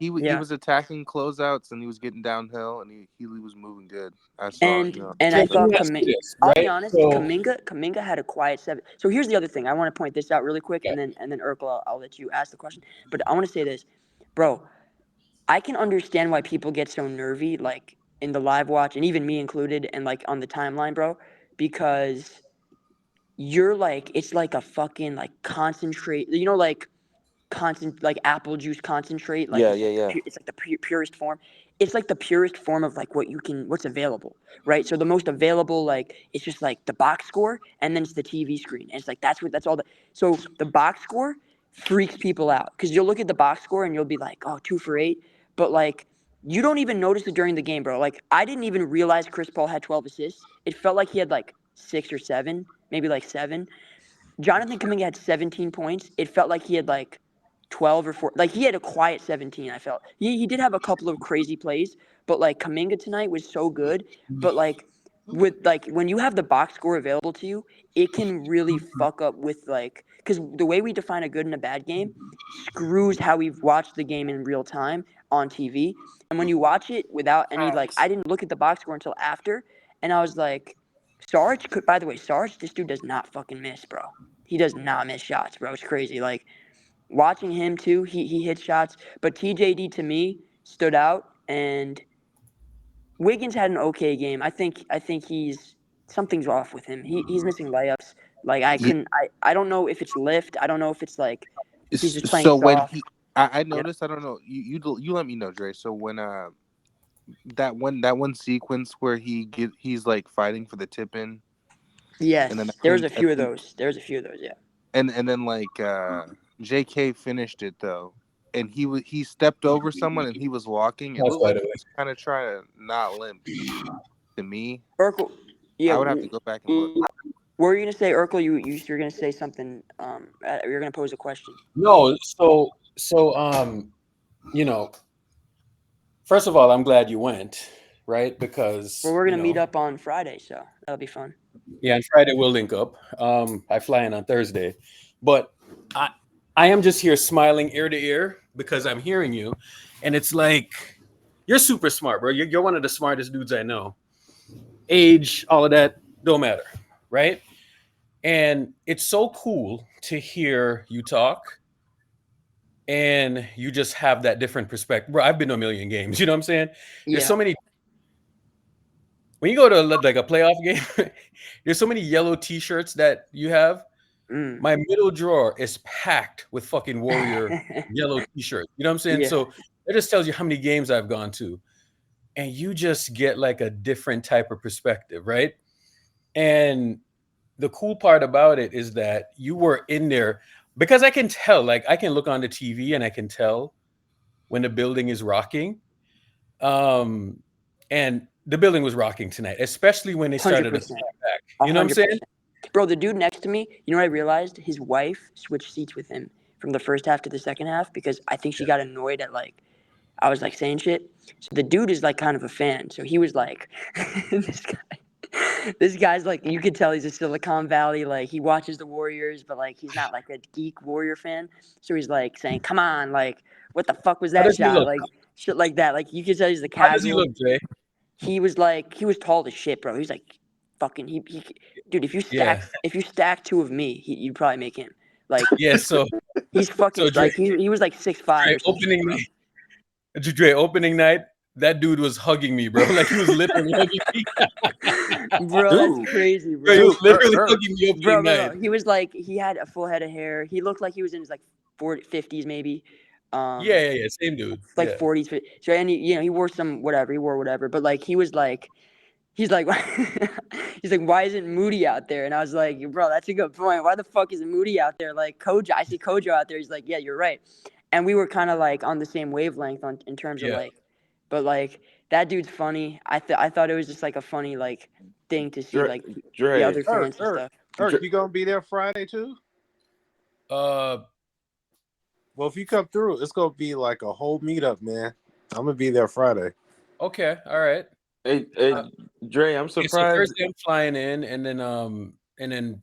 Speaker 15: he was attacking closeouts and he was getting downhill and he was moving good. I saw.
Speaker 19: And I thought I'll be honest, Kuminga had a quiet 7. So here's the other thing. I want to point this out really quick, and then Urkel, I'll let you ask the question. But I want to say this, bro. I can understand why people get so nervy, like in the live watch, and even me included, and like on the timeline, bro, because you're like, it's like a fucking like concentrate, like apple juice concentrate. Like it's like the purest form. It's like the purest form of like what's available, right? So the most available, like it's just like the box score, and then it's the TV screen, and it's like that's all so the box score freaks people out because you'll look at the box score and you'll be like, oh, 2 for 8, but like. You don't even notice it during the game, bro. Like, I didn't even realize Chris Paul had 12 assists. It felt like he had, like, 6 or 7, maybe, like, 7. Jonathan Kuminga had 17 points. It felt like he had, like, 12 or 4. Like, he had a quiet 17, I felt. He did have a couple of crazy plays, but, like, Kuminga tonight was so good. But, like, with like when you have the box score available to you, it can really fuck up with like because the way we define a good and a bad game screws how we've watched the game in real time on TV. And when you watch it without any like, I didn't look at the box score until after, and I was like, Sarge could. By the way, Sarge, this dude does not fucking miss, bro. He does not miss shots, bro. It's crazy. Like watching him too, he hits shots, but TJD to me stood out and. Wiggins had an okay game. I think he's something's off with him. He's missing layups. Like I don't know if it's lift. I don't know if it's like if he's just playing
Speaker 15: So when
Speaker 19: soft.
Speaker 15: I noticed, I don't know. You let me know, Dre. So when that one sequence where he's like fighting for the tip in.
Speaker 19: Yes,
Speaker 15: and then
Speaker 19: there's a few of those. There's a few of those. Yeah.
Speaker 15: And then like JK finished it though. And he stepped over someone and he was walking. It looked like he was kind of trying to not limp. To me,
Speaker 19: Urkel, yeah,
Speaker 15: I would have to go back and look.
Speaker 19: What were you gonna say, Urkel? You're gonna say something. You're gonna pose a question.
Speaker 8: No, so you know, first of all, I'm glad you went, right? Because
Speaker 19: we're gonna meet up on Friday, so that'll be fun.
Speaker 8: Yeah, on Friday we'll link up. I fly in on Thursday, but I am just here smiling ear to ear because I'm hearing you, and it's like you're super smart, bro. You're one of the smartest dudes I know. Age, all of that, don't matter, right? And it's so cool to hear you talk, and you just have that different perspective. Bro, I've been to a million games. You know what I'm saying?
Speaker 19: Yeah.
Speaker 8: There's so many. When you go to like a playoff game, there's so many yellow T-shirts that you have. My middle drawer is packed with fucking Warrior yellow T-shirts. You know what I'm saying?
Speaker 19: Yeah.
Speaker 8: So it just tells you how many games I've gone to. And you just get like a different type of perspective, right? And the cool part about it is that you were in there because I can tell, like I can look on the TV and I can tell when the building is rocking. And the building was rocking tonight, especially when they started to step back. You know what I'm saying?
Speaker 19: Bro, the dude next to me, you know what I realized? His wife switched seats with him from the first half to the second half because I think she got annoyed at like I was like saying shit. So the dude is like kind of a fan. So he was like this guy's like you could tell he's a Silicon Valley, like he watches the Warriors, but like he's not like a geek Warrior fan. So he's like saying, "Come on, like what the fuck was that shot?" Like shit like that. Like you could tell he's the casual.
Speaker 8: How does he look, Jay?
Speaker 19: He was tall as shit, bro. He's like fucking he dude, if you stack two of me, you'd probably make him. Like
Speaker 8: so
Speaker 19: he's fucking
Speaker 8: Dre,
Speaker 19: like he was like 6'5".
Speaker 8: Dre, opening night, that dude was hugging me, bro. Like he was literally hugging me.
Speaker 19: Bro, that's crazy, bro.
Speaker 8: He was literally hugging me opening night.
Speaker 19: He was like he had a full head of hair. He looked like he was in his like 50s maybe.
Speaker 8: Yeah, same dude.
Speaker 19: Like 40s. So and he wore whatever. But like he was like he's like why isn't Moody out there? And I was like, bro, that's a good point. Why the fuck isn't Moody out there? Like I see Kojo out there. He's like, yeah, you're right. And we were kind of like on the same wavelength in terms of like, but like that dude's funny. I thought it was just like a funny like thing to see like the other fans and stuff.
Speaker 12: You gonna be there Friday too? Well, if you come through, it's gonna be like a whole meetup, man. I'm gonna be there Friday.
Speaker 8: Okay, all right.
Speaker 5: Hey, Dre, I'm surprised.
Speaker 8: So Thursday I'm flying in, and then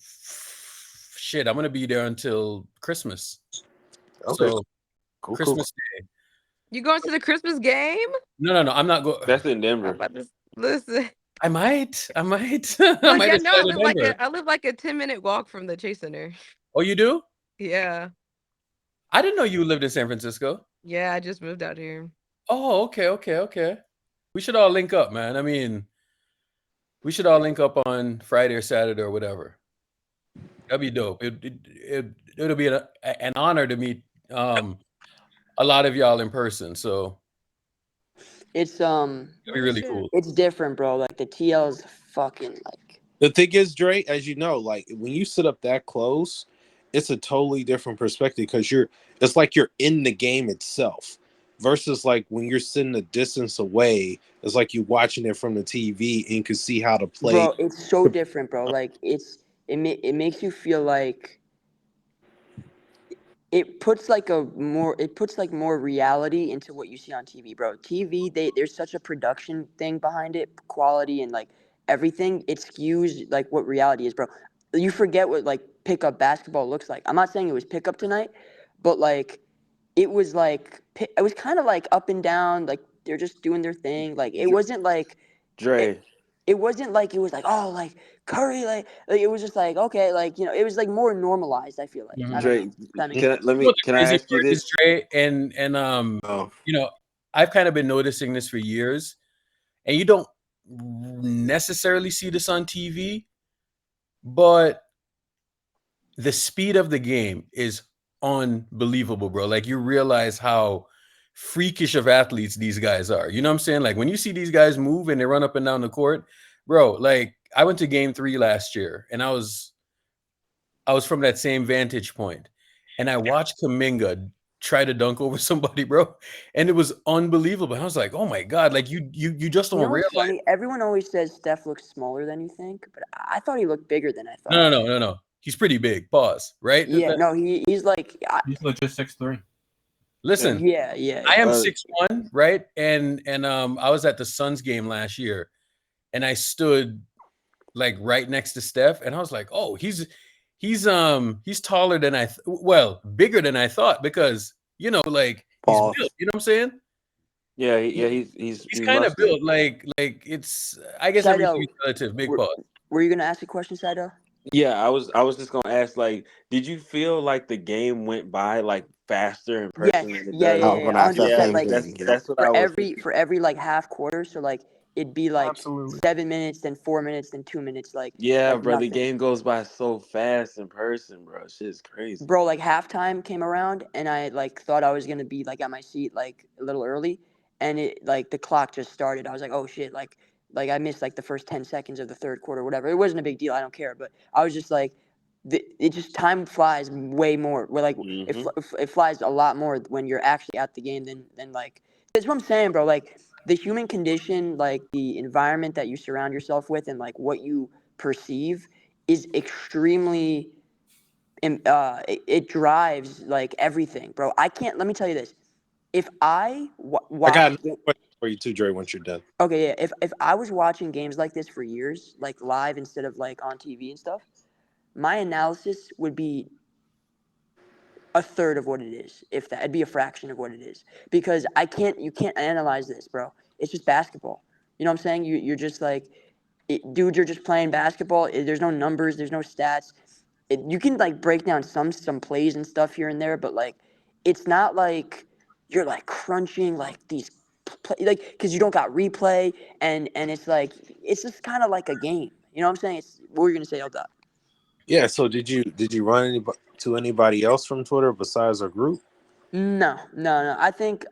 Speaker 8: shit, I'm gonna be there until Christmas.
Speaker 12: Okay.
Speaker 8: So Christmas Day.
Speaker 10: You going to the Christmas game?
Speaker 8: No, I'm not going.
Speaker 5: That's in Denver.
Speaker 10: Listen.
Speaker 8: I might. I might
Speaker 10: I live like a 10-minute walk from the Chase Center.
Speaker 8: Oh, you do?
Speaker 10: Yeah.
Speaker 8: I didn't know you lived in San Francisco.
Speaker 10: Yeah, I just moved out here.
Speaker 8: Oh, okay. We should all link up, man. I mean, we should all link up on Friday or Saturday or whatever. That'd be dope. It'll be an honor to meet a lot of y'all in person. So
Speaker 19: it's
Speaker 8: it'd be really cool.
Speaker 19: It's different, bro. Like the TL's fucking like.
Speaker 12: The thing is, Dre, as you know, like when you sit up that close, it's a totally different perspective because it's like you're in the game itself. Versus like when you're sitting a distance away, it's like you're watching it from the TV and you can see how to play.
Speaker 19: Bro, it's so different, bro. Like it makes you feel like it puts more reality into what you see on TV, bro. TV, there's such a production thing behind it, quality and like everything, it skews like what reality is, bro. You forget what like pickup basketball looks like. I'm not saying it was pickup tonight, but like it was kind of like up and down, like they're just doing their thing. Like it wasn't like
Speaker 5: Dre.
Speaker 19: it wasn't like it was like, oh, like Curry, like it was just like, okay, like, you know, it was like more normalized, I feel like. I don't know.
Speaker 5: Dre,
Speaker 19: If that makes
Speaker 5: can I,
Speaker 19: sense.
Speaker 5: let
Speaker 8: You know
Speaker 5: me
Speaker 8: the
Speaker 5: can I
Speaker 8: crazy
Speaker 5: ask you
Speaker 8: part is,
Speaker 5: this?
Speaker 8: Dre, and
Speaker 5: Oh,
Speaker 8: you know, I've kind of been noticing this for years, and you don't necessarily see this on TV, but the speed of the game is unbelievable, bro. Like you realize how freakish of athletes these guys are. You know what I'm saying? Like when you see these guys move and they run up and down the court, bro. Like I went to game 3 last year, and I was from that same vantage point, and I watched Kuminga try to dunk over somebody, bro, and it was unbelievable. I was like, oh my god, like you just
Speaker 19: You
Speaker 8: don't
Speaker 19: know what's
Speaker 8: realize.
Speaker 19: funny? Everyone always says Steph looks smaller than you think, but I thought he looked bigger than I thought.
Speaker 8: No. He's pretty big. Pause. Right?
Speaker 19: Yeah, no, he's like
Speaker 16: He's legit 6'3".
Speaker 8: Listen,
Speaker 19: yeah.
Speaker 8: I am 6'1", right? And I was at the Suns game last year, and I stood like right next to Steph, and I was like, oh, he's taller than bigger than I thought, because you know, like he's
Speaker 5: Pause.
Speaker 8: built. You know what I'm saying?
Speaker 5: Yeah, he's
Speaker 8: kind of
Speaker 5: muscular.
Speaker 8: built like it's. I guess
Speaker 19: Saido,
Speaker 8: everything's relative. Big pause.
Speaker 19: Were you gonna ask a question, Saido?
Speaker 5: Yeah, I was just gonna ask, like, did you feel like the game went by like faster in
Speaker 19: Yes,
Speaker 5: person than it
Speaker 19: yeah,
Speaker 5: does?
Speaker 19: yeah, yeah, 100%. Like
Speaker 5: That's what I was thinking.
Speaker 19: for every like half quarter, so like it'd be like
Speaker 7: Absolutely.
Speaker 19: 7 minutes, then 4 minutes, then 2 minutes, like
Speaker 5: Yeah, bro, the
Speaker 19: nothing.
Speaker 5: game goes by so fast in person, bro. Shit's crazy.
Speaker 19: Bro, like halftime came around, and I like thought I was gonna be like at my seat like a little early, and it like the clock just started. I was like, oh shit, like I missed like the first 10 seconds of the third quarter, whatever. It wasn't a big deal. I don't care, but I was just like, it just time flies way more. Where like it flies a lot more when you're actually at the game than like. That's what I'm saying, bro. Like the human condition, like the environment that you surround yourself with, and like what you perceive is extremely. It drives like everything, bro. I can't. Let me tell you this: if I
Speaker 12: I got
Speaker 19: watch,
Speaker 12: a question for you too, Dre. Once you're done.
Speaker 19: okay, yeah. If I was watching games like this for years, like live instead of like on TV and stuff, my analysis would be a third of what it is. If that, it'd be a fraction of what it is, because you can't analyze this, bro. It's just basketball. You know what I'm saying? You're just like, dude. You're just playing basketball. There's no numbers. There's no stats. You can like break down some plays and stuff here and there, but like it's not like you're like crunching like these like, because you don't got replay, and it's like it's just kind of like a game. You know what I'm saying? What were you gonna say, Eldot?
Speaker 12: Yeah. So did you run to anybody else from Twitter besides our group?
Speaker 19: No. I think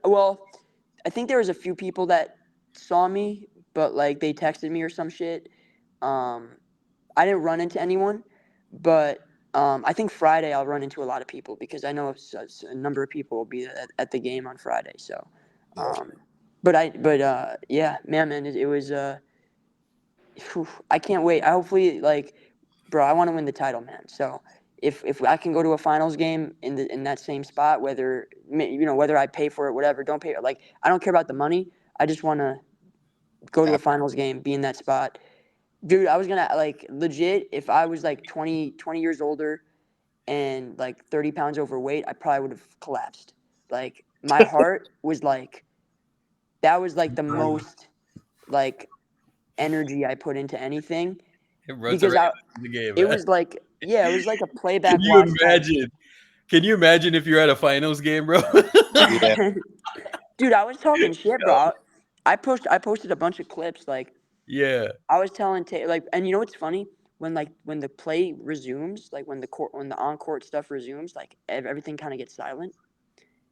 Speaker 19: there was a few people that saw me, but like they texted me or some shit. I didn't run into anyone, but I think Friday I'll run into a lot of people, because I know a number of people will be at the game on Friday. So, yeah, man, it was. I can't wait. I hopefully like, bro. I want to win the title, man. So if I can go to a finals game in that same spot, whether I pay for it, whatever, don't pay. Like I don't care about the money. I just want to go to a finals game, be in that spot. Dude, I was gonna like legit, if I was like 20 years older and like 30 pounds overweight, I probably would have collapsed. Like my heart was like, that was like the most like energy I put into anything,
Speaker 8: It runs
Speaker 19: because
Speaker 8: around in the game,
Speaker 19: it
Speaker 8: man.
Speaker 19: was like, yeah, it was like a playback
Speaker 8: Can you
Speaker 19: watch.
Speaker 8: imagine? Can you imagine if you're at a finals game, bro?
Speaker 19: Dude, I was talking shit, bro. I posted a bunch of clips, like,
Speaker 8: Yeah.
Speaker 19: I was telling like, and you know what's funny? When the play resumes, like when the on-court stuff resumes, like everything kind of gets silent.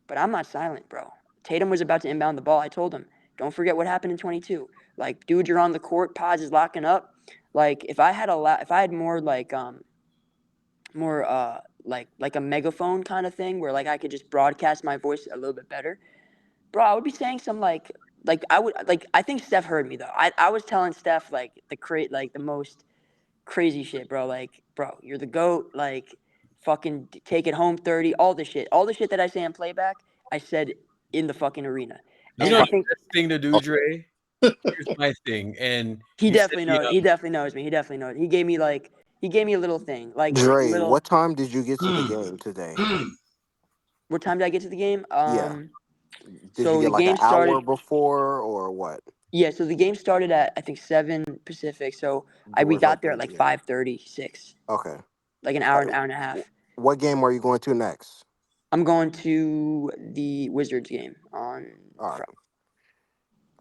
Speaker 19: But I'm not silent, bro. Tatum was about to inbound the ball. I told him, don't forget what happened in 22. Like, dude, you're on the court. Paz is locking up. Like, if I had more like like a megaphone kind of thing, where like I could just broadcast my voice a little bit better, bro, I would be saying some like I think Steph heard me though. I was telling Steph like the most crazy shit, bro. Like, bro, you're the GOAT. Like, fucking take it home 30. All the shit that I say in playback, I said in the fucking arena.
Speaker 8: You
Speaker 19: And
Speaker 8: know
Speaker 19: I
Speaker 8: the
Speaker 19: think
Speaker 8: best thing to do, Dre, here's my thing, and
Speaker 19: He
Speaker 8: you set
Speaker 19: definitely
Speaker 8: me
Speaker 19: knows.
Speaker 8: up.
Speaker 19: He definitely knows me. He definitely knows. He gave me a little thing, like
Speaker 20: Dre,
Speaker 19: little.
Speaker 20: what time did you get to the game today?
Speaker 19: What time did I get to the game?
Speaker 20: Yeah. Did you
Speaker 19: So
Speaker 20: get
Speaker 19: the
Speaker 20: like an
Speaker 19: game
Speaker 20: hour
Speaker 19: started.
Speaker 20: before or what?
Speaker 19: Yeah, so the game started at I think 7 Pacific. So we
Speaker 20: Doors
Speaker 19: got there
Speaker 20: open.
Speaker 19: at like
Speaker 20: Yeah.
Speaker 19: 5:36.
Speaker 20: Okay.
Speaker 19: Like an
Speaker 20: All
Speaker 19: hour,
Speaker 20: right.
Speaker 19: an hour and a half.
Speaker 20: What game are you going to next?
Speaker 19: I'm going to the Wizards game on
Speaker 20: All right.
Speaker 19: Friday.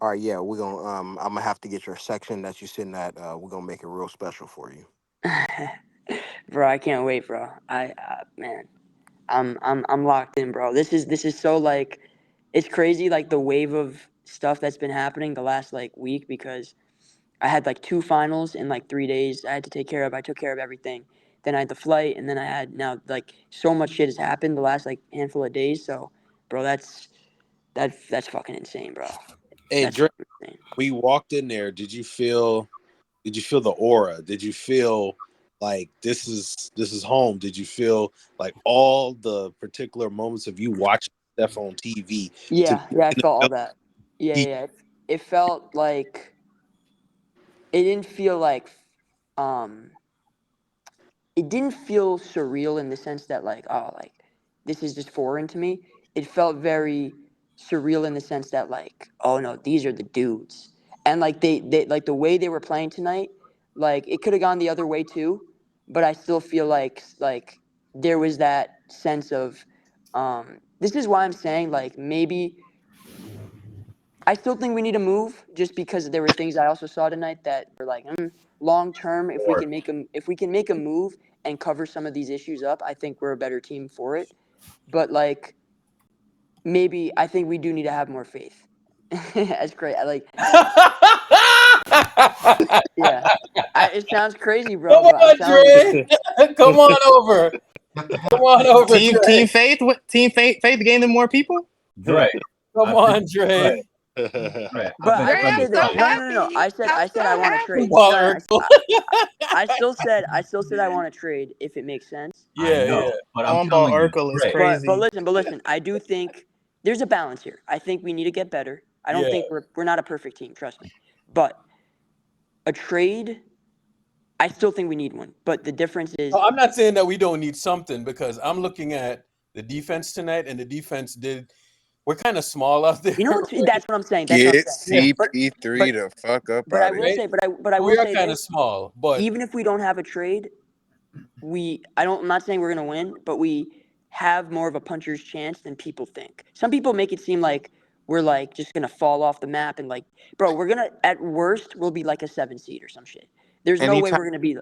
Speaker 20: All right, yeah, we're gonna I'm gonna have to get your section that you're sitting at. We're gonna make it real special for you.
Speaker 19: Bro, I can't wait, bro. Man, I'm locked in, bro. This is so like, it's crazy, like the wave of stuff that's been happening the last like week, because I had like 2 finals in like 3 days. I had to take care of. I took care of everything. Then I had the flight, and then I had now like so much shit has happened the last like handful of days. So, bro, that's fucking insane, bro.
Speaker 12: Hey,
Speaker 19: That's
Speaker 12: Dre,
Speaker 19: fucking insane.
Speaker 12: we walked in there. Did you feel the aura? Did you feel like this is home? Did you feel like all the particular moments of you watching Steph on TV?
Speaker 19: Yeah, I felt all that. Yeah. It felt like it didn't feel like um it didn't feel surreal in the sense that like, oh, like this is just foreign to me. It felt very surreal in the sense that like, oh no, these are the dudes. And like they like the way they were playing tonight, like it could have gone the other way too, but I still feel like there was that sense of this is why I'm saying like maybe I still think we need to move, just because there were things I also saw tonight that were like, long term, if we can make a move and cover some of these issues up, I think we're a better team for it. But like, maybe I think we do need to have more faith. That's great. Yeah. It sounds crazy, bro.
Speaker 8: Come
Speaker 19: But I'm
Speaker 8: on,
Speaker 19: telling you.
Speaker 8: Dre. Come on over. Come on over,
Speaker 7: Team
Speaker 8: Dre.
Speaker 7: faith. What team faith? Faith gaining more people.
Speaker 16: Dre.
Speaker 8: Come on, Dre.
Speaker 16: Dre.
Speaker 19: But I
Speaker 10: Dre,
Speaker 19: will
Speaker 10: I'm
Speaker 19: say
Speaker 10: so
Speaker 19: this.
Speaker 16: Tell you.
Speaker 19: No.
Speaker 10: happy.
Speaker 19: I said I
Speaker 10: I'm so
Speaker 19: want to
Speaker 10: happy.
Speaker 19: trade.
Speaker 8: Ball,
Speaker 19: No.
Speaker 8: Urkel.
Speaker 19: I still said I want to trade if it makes sense.
Speaker 16: I
Speaker 8: Yeah,
Speaker 16: know,
Speaker 8: yeah.
Speaker 16: but I'm
Speaker 7: On ball
Speaker 16: telling you,
Speaker 7: Urkel is
Speaker 16: Dre.
Speaker 19: But
Speaker 7: crazy.
Speaker 19: listen. I do think there's a balance here. I think we need to get better. I don't
Speaker 8: Yeah.
Speaker 19: think we're not a perfect team. Trust me. But a trade, I still think we need one. But the difference is,
Speaker 8: No, I'm not saying that we don't need something, because I'm looking at the defense tonight, and the defense we're kind of small out there.
Speaker 19: you know what? That's what I'm saying.
Speaker 21: Get
Speaker 8: Yeah,
Speaker 21: CP3 the fuck up
Speaker 19: But I
Speaker 21: out of
Speaker 19: will
Speaker 21: here.
Speaker 8: right?
Speaker 19: say, but I will
Speaker 8: We are
Speaker 19: say
Speaker 8: kind of
Speaker 19: this.
Speaker 8: small, but
Speaker 19: Even if we don't have a trade, I'm not saying we're gonna win, but we have more of a puncher's chance than people think. Some people make it seem like we're like just gonna fall off the map, and like, bro, we're gonna, at worst, we'll be like a 7 seed or some shit. There's no way
Speaker 15: Anytime,
Speaker 19: we're gonna be. Yeah.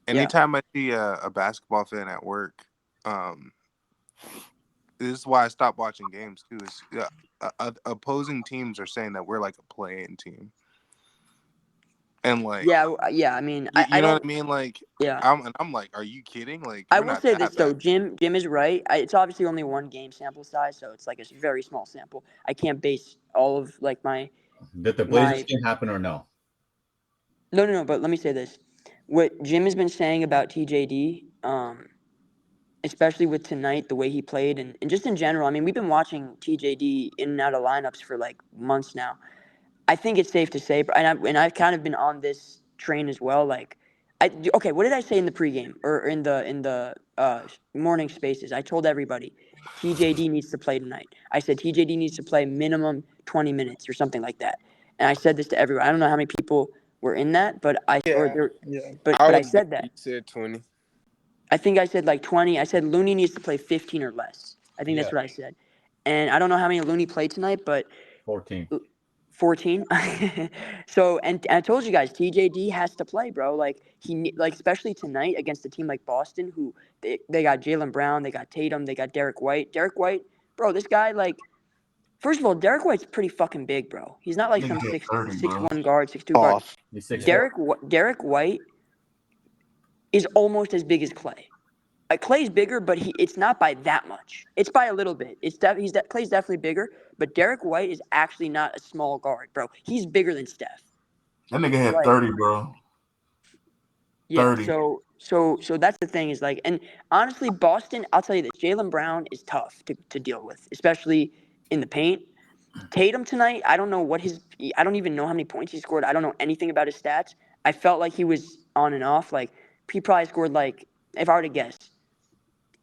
Speaker 15: anytime I see a basketball fan at work, this is why I stopped watching games too. Is opposing teams are saying that we're like a play-in team, and like,
Speaker 19: Yeah. I mean,
Speaker 15: you
Speaker 19: I
Speaker 15: know
Speaker 19: don't.
Speaker 15: what I mean? Like,
Speaker 19: Yeah.
Speaker 15: I'm like, are you kidding? Like,
Speaker 19: I
Speaker 15: we're
Speaker 19: will
Speaker 15: not
Speaker 19: say
Speaker 15: that
Speaker 19: this though,
Speaker 15: bad.
Speaker 19: Jim is right. It's obviously only 1 game sample size, so it's like a very small sample. I can't base all of like my.
Speaker 16: Did the Blazers thing happen or no?
Speaker 19: No. But let me say this: what Jim has been saying about TJD, especially with tonight, the way he played, and just in general. I mean, we've been watching TJD in and out of lineups for like months now. I think it's safe to say, and I've kind of been on this train as well. Like, okay, what did I say in the pregame or in the morning spaces? I told everybody TJD needs to play tonight. I said TJD needs to play minimum 20 minutes or something like that. And I said this to everyone. I don't know how many people were in that, but I
Speaker 21: I
Speaker 19: said that.
Speaker 21: You said 20.
Speaker 19: I think I said like 20. I said Looney needs to play 15 or less. I think that's what I said. And I don't know how many Looney played tonight, but
Speaker 16: 14.
Speaker 19: 14. So, and I told you guys, TJD has to play, bro. Like especially tonight against a team like Boston, who they got Jaylen Brown, they got Tatum, they got Derek White. Derek White, bro, this guy, like, first of all, Derek White's pretty fucking big, bro. He's not like some 6'1" guard, 6'2" guard.
Speaker 20: Off.
Speaker 19: Derek White is almost as big as Clay. Clay's bigger, but it's not by that much. It's by a little bit. Clay's definitely bigger, but Derek White is actually not a small guard, bro. He's bigger than Steph.
Speaker 2: That nigga had 30, bro.
Speaker 19: Yeah.
Speaker 2: 30.
Speaker 19: So that's the thing, is like, and honestly, Boston, I'll tell you this: Jaylen Brown is tough to deal with, especially in the paint. Tatum tonight, I don't even know how many points he scored. I don't know anything about his stats. I felt like he was on and off. Like, he probably scored, like, if I were to guess,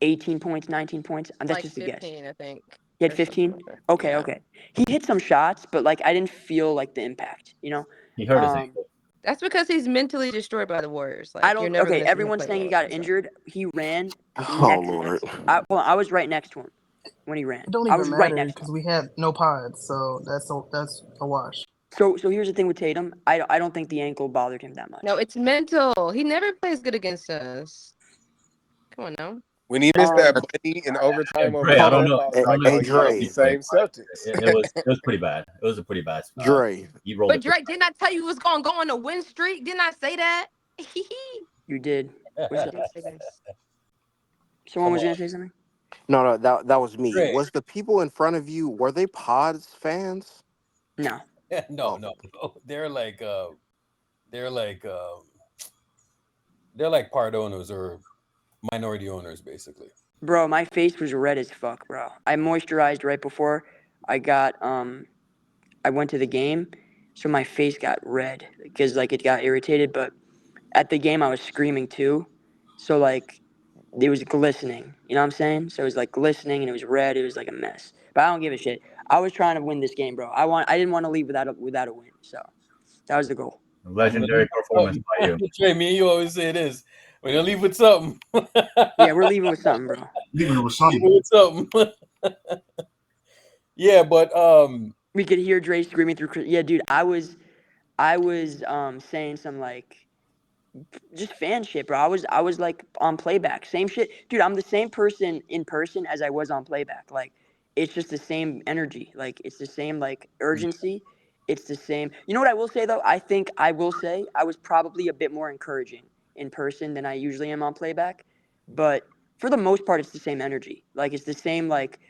Speaker 19: 18 points, 19 points. That's
Speaker 10: like
Speaker 19: just a guess.
Speaker 10: 15, I think.
Speaker 19: He had 15? Okay,
Speaker 10: Yeah.
Speaker 19: okay. He hit some shots, but, like, I didn't feel, like, the impact, you know?
Speaker 16: He hurt his ankle.
Speaker 10: That's because he's mentally destroyed by the Warriors. Like,
Speaker 19: I
Speaker 10: you're
Speaker 19: don't.
Speaker 10: never
Speaker 19: Okay,
Speaker 10: gonna see him
Speaker 19: everyone's
Speaker 10: play
Speaker 19: saying he
Speaker 10: well
Speaker 19: got
Speaker 10: against them.
Speaker 19: injured. He ran
Speaker 20: Oh
Speaker 19: next.
Speaker 20: Lord.
Speaker 19: I was right next to him when he ran.
Speaker 7: It don't
Speaker 19: I was
Speaker 7: even
Speaker 19: right
Speaker 7: matter
Speaker 19: next to him.
Speaker 7: because we had no pods, so that's a wash.
Speaker 19: So here's the thing with Tatum. I don't think the ankle bothered him that much.
Speaker 10: No, it's mental. He never plays good against us. Come on now.
Speaker 21: When he missed that bunny in overtime over
Speaker 16: Dre, I don't
Speaker 21: Steph,
Speaker 16: know.
Speaker 21: I was
Speaker 16: I don't
Speaker 21: like,
Speaker 16: know
Speaker 21: oh,
Speaker 16: if
Speaker 21: you
Speaker 16: you saw
Speaker 21: got
Speaker 16: the
Speaker 21: the
Speaker 16: replay,
Speaker 21: same
Speaker 16: but
Speaker 21: Celtics.
Speaker 16: it was pretty bad. It was a pretty bad.
Speaker 20: Dre.
Speaker 16: He rolled
Speaker 10: But
Speaker 16: it.
Speaker 10: Drake, didn't I tell you it was gonna go on a win streak? Didn't I say that?
Speaker 19: You did. What's up?
Speaker 10: I did say this.
Speaker 19: Someone was gonna say something.
Speaker 20: No, that was me.
Speaker 8: Dre.
Speaker 20: Was the people in front of you, were they Pods fans?
Speaker 19: No.
Speaker 8: No. They're like part owners or minority owners, basically.
Speaker 19: Bro, my face was red as fuck, bro. I moisturized right before I went to the game, so my face got red because like it got irritated. But at the game, I was screaming too, so like it was glistening. You know what I'm saying? So it was like glistening and it was red. It was like a mess. But I don't give a shit. I was trying to win this game, bro. I didn't want to leave without a win. So that was the goal.
Speaker 16: Legendary performance by you.
Speaker 8: Trey, me and you always say this. We're gonna leave with something.
Speaker 19: Yeah, we're leaving with something, bro.
Speaker 2: Leaving with
Speaker 8: Leaving
Speaker 2: something.
Speaker 8: with something. Yeah, but
Speaker 19: we could hear Dre screaming through. Yeah, dude, I was saying some like just fan shit, bro. I was like on playback, same shit, dude. I'm the same person in person as I was on playback. Like, it's just the same energy. Like, it's the same like urgency. It's the same. You know what I will say though? I think I will say I was probably a bit more encouraging in person than I usually am on playback, but for the most part, it's the same energy. Like, it's the same like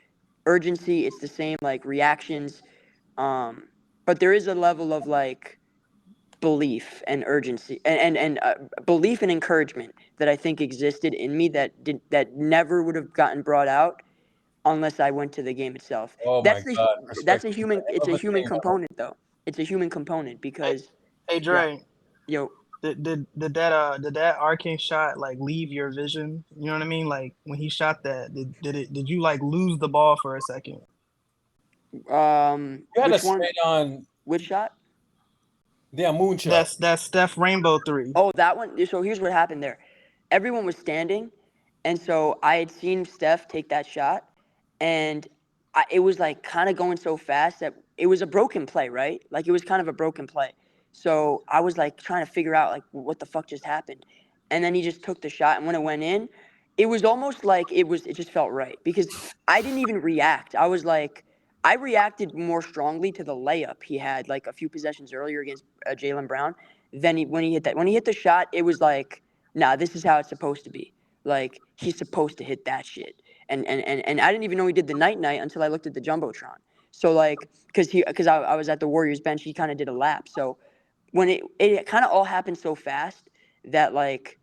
Speaker 19: urgency. It's the same like reactions. But there is a level of like belief and urgency and belief and encouragement that I think existed in me that never would have gotten brought out unless I went to the game itself.
Speaker 8: oh
Speaker 19: That's
Speaker 8: my God,
Speaker 19: that's a human. It's a human
Speaker 8: thing,
Speaker 19: component though. It's a human component because.
Speaker 7: Hey Dre.
Speaker 19: Yo.
Speaker 7: Did that arcane shot like leave your vision? You know what I mean? Like when he shot that, did you like lose the ball for a second?
Speaker 8: You had
Speaker 19: Which
Speaker 8: a
Speaker 19: one?
Speaker 8: straight on.
Speaker 19: Which shot?
Speaker 8: Yeah, moonshot.
Speaker 7: That's Steph Rainbow 3.
Speaker 19: Oh, that one. So here's what happened there. Everyone was standing, and so I had seen Steph take that shot, and it was like kind of going so fast that it was a broken play, right? Like, it was kind of a broken play. So I was like trying to figure out like what the fuck just happened, and then he just took the shot, and when it went in, it was almost like it just felt right because I didn't even react. I was like. I reacted more strongly to the layup he had like a few possessions earlier against Jaylen Brown than when he hit that. When he hit the shot, it was like, nah, this is how it's supposed to be. Like, he's supposed to hit that shit. And I didn't even know he did the night until I looked at the Jumbotron. So like, because I was at the Warriors bench, he kind of did a lap. So when it kind of all happened so fast that like.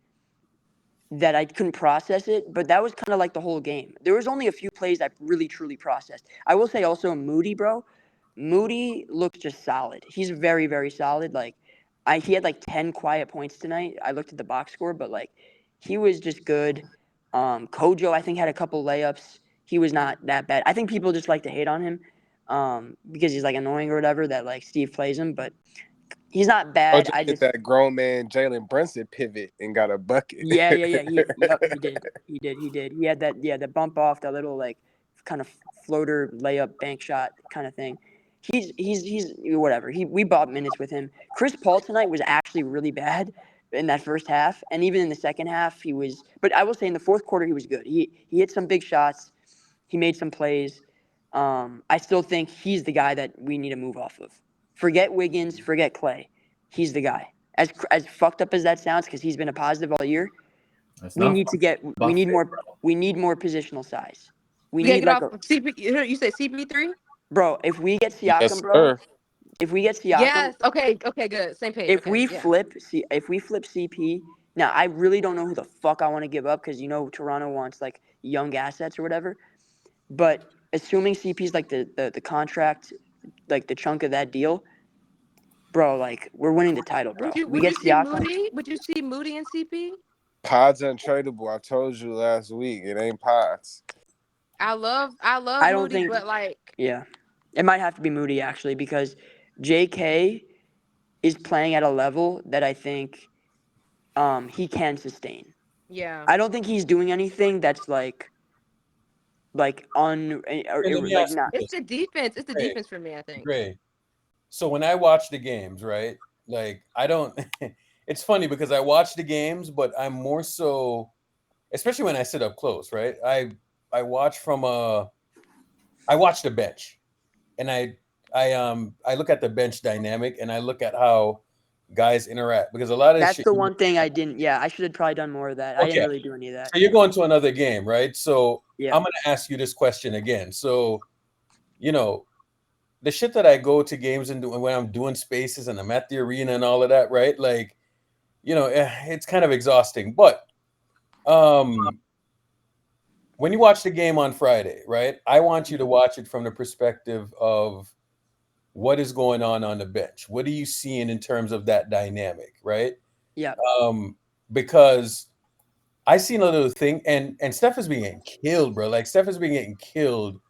Speaker 19: That I couldn't process it, but that was kind of like the whole game. There was only a few plays I really, truly processed. I will say also Moody, bro. Moody looks just solid. He's very, very solid. Like, he had like 10 quiet points tonight. I looked at the box score, but like, he was just good. Kojo, I think, had a couple layups. He was not that bad. I think people just like to hate on him because he's like annoying or whatever that like Steve plays him, but he's not bad.
Speaker 21: I just hit that grown man Jalen Brunson pivot and got a bucket.
Speaker 19: Yeah. He did. He had that the bump off, that little like kind of floater layup bank shot kind of thing. He's whatever. We bought minutes with him. Chris Paul tonight was actually really bad in that first half, and even in the second half he was. But I will say in the fourth quarter he was good. He hit some big shots. He made some plays. I still think he's the guy that we need to move off of. Forget Wiggins, forget Clay. He's the guy. As fucked up as that sounds, because he's been a positive all year. We need more positional size. We need like
Speaker 10: CP. You say CP3?
Speaker 19: Bro, if we get Siakam,
Speaker 21: yes,
Speaker 19: bro.
Speaker 21: sir.
Speaker 19: If we get Siakam.
Speaker 10: Yes. Okay, good. Same page.
Speaker 19: If we flip CP, now I really don't know who the fuck I want to give up because Toronto wants like young assets or whatever. But assuming CP's like the contract the chunk of that deal, bro, like we're winning the title, bro. We
Speaker 10: Would
Speaker 19: get
Speaker 10: you see
Speaker 19: Siakam.
Speaker 10: Moody? Would you see Moody and CP?
Speaker 21: Pod's untradeable. I told you last week. It ain't Pods.
Speaker 10: I love
Speaker 19: I don't
Speaker 10: Moody,
Speaker 19: think.
Speaker 10: but like
Speaker 19: Yeah, it might have to be Moody actually because J.K. is playing at a level that I think he can sustain.
Speaker 10: yeah.
Speaker 19: I don't think he's doing anything that's like
Speaker 8: Hey, let me ask
Speaker 19: not.
Speaker 8: you
Speaker 10: It's
Speaker 8: this.
Speaker 10: the defense. It's the
Speaker 8: Gray,
Speaker 10: defense for me, I think.
Speaker 8: Gray. So when I watch the games, right? Like I don't. It's funny because I watch the games, but I'm more so, especially when I sit up close, right? I watch from I watch the bench, and I look at the bench dynamic, and I look at how guys interact because a lot of this
Speaker 19: That's
Speaker 8: shit.
Speaker 19: the one thing I didn't. Yeah, I should have probably done more of that. I didn't
Speaker 8: Okay,
Speaker 19: really do any of that.
Speaker 8: so you're going to another game, right? So
Speaker 19: Yeah.
Speaker 8: I'm going to ask you this question again. So, the shit that I go to games and do when I'm doing spaces and I'm at the arena and all of that, right? Like, it's kind of exhausting. But when you watch the game on Friday, right? I want you to watch it from the perspective of what is going on the bench. What are you seeing in terms of that dynamic, right?
Speaker 19: Yeah.
Speaker 8: Because I seen a little thing, and Steph is being getting killed, bro. Like Steph is being getting killed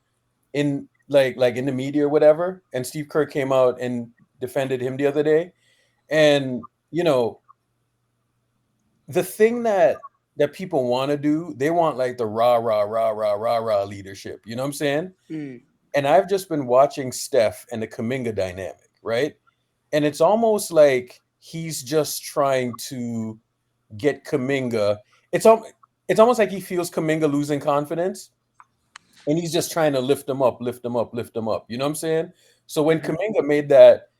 Speaker 8: in like in the media or whatever. And Steve Kerr came out and defended him the other day. And the thing that people want to do, they want like the rah leadership. You know what I'm saying?
Speaker 19: Mm.
Speaker 8: And I've just been watching Steph and the Kuminga dynamic, right? And it's almost like he's just trying to get Kuminga. It's almost like he feels Kuminga losing confidence, and he's just trying to lift him up, lift him up, lift him up. You know what I'm saying? So when Kuminga made that,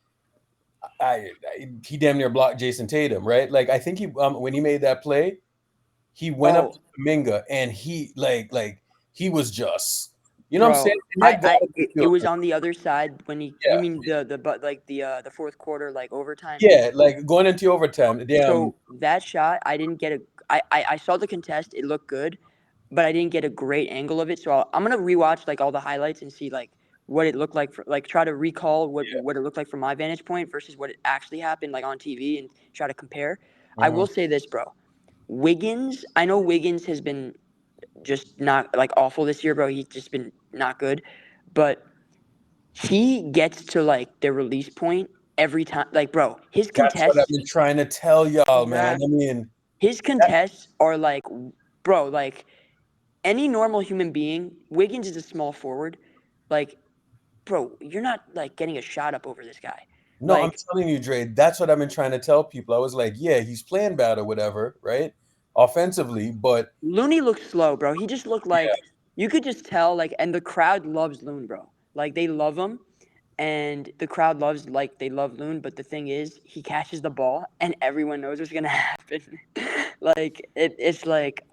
Speaker 8: he damn near blocked Jason Tatum, right? Like I think he when he made that play, he went up to Kuminga and he like he was just, you know what I'm
Speaker 19: Bro,
Speaker 8: saying? And that gotta
Speaker 19: it was on the other side when he.
Speaker 8: Yeah.
Speaker 19: You mean the fourth quarter like overtime?
Speaker 8: Yeah, like going into overtime.
Speaker 19: So that shot, I didn't get a. I saw the contest. It looked good, but I didn't get a great angle of it. So I'm gonna rewatch like all the highlights and see like what it looked like try to recall what it looked like from my vantage point versus what it actually happened like on TV and try to compare. I will say this, bro. Wiggins, I know Wiggins has been just not like awful this year, bro. He's just been not good, but he gets to like the release point every time. Like, bro, his
Speaker 8: That's what I've
Speaker 19: contests,
Speaker 8: been trying to tell y'all, man. I mean,
Speaker 19: his contests are like, bro, like any normal human being. Wiggins is a small forward, like, bro, you're not like getting a shot up over this guy.
Speaker 8: no, I'm
Speaker 19: Like,
Speaker 8: telling you, Dre, that's what I've been trying to tell people. I was like, yeah, he's playing bad or whatever, right? Offensively, but
Speaker 19: Looney looked slow, bro. He just looked like you could just tell, like, and the crowd loves Loon, bro. Like they love him, and the crowd they love Loon. But the thing is, he catches the ball, and everyone knows what's gonna happen. Like it's like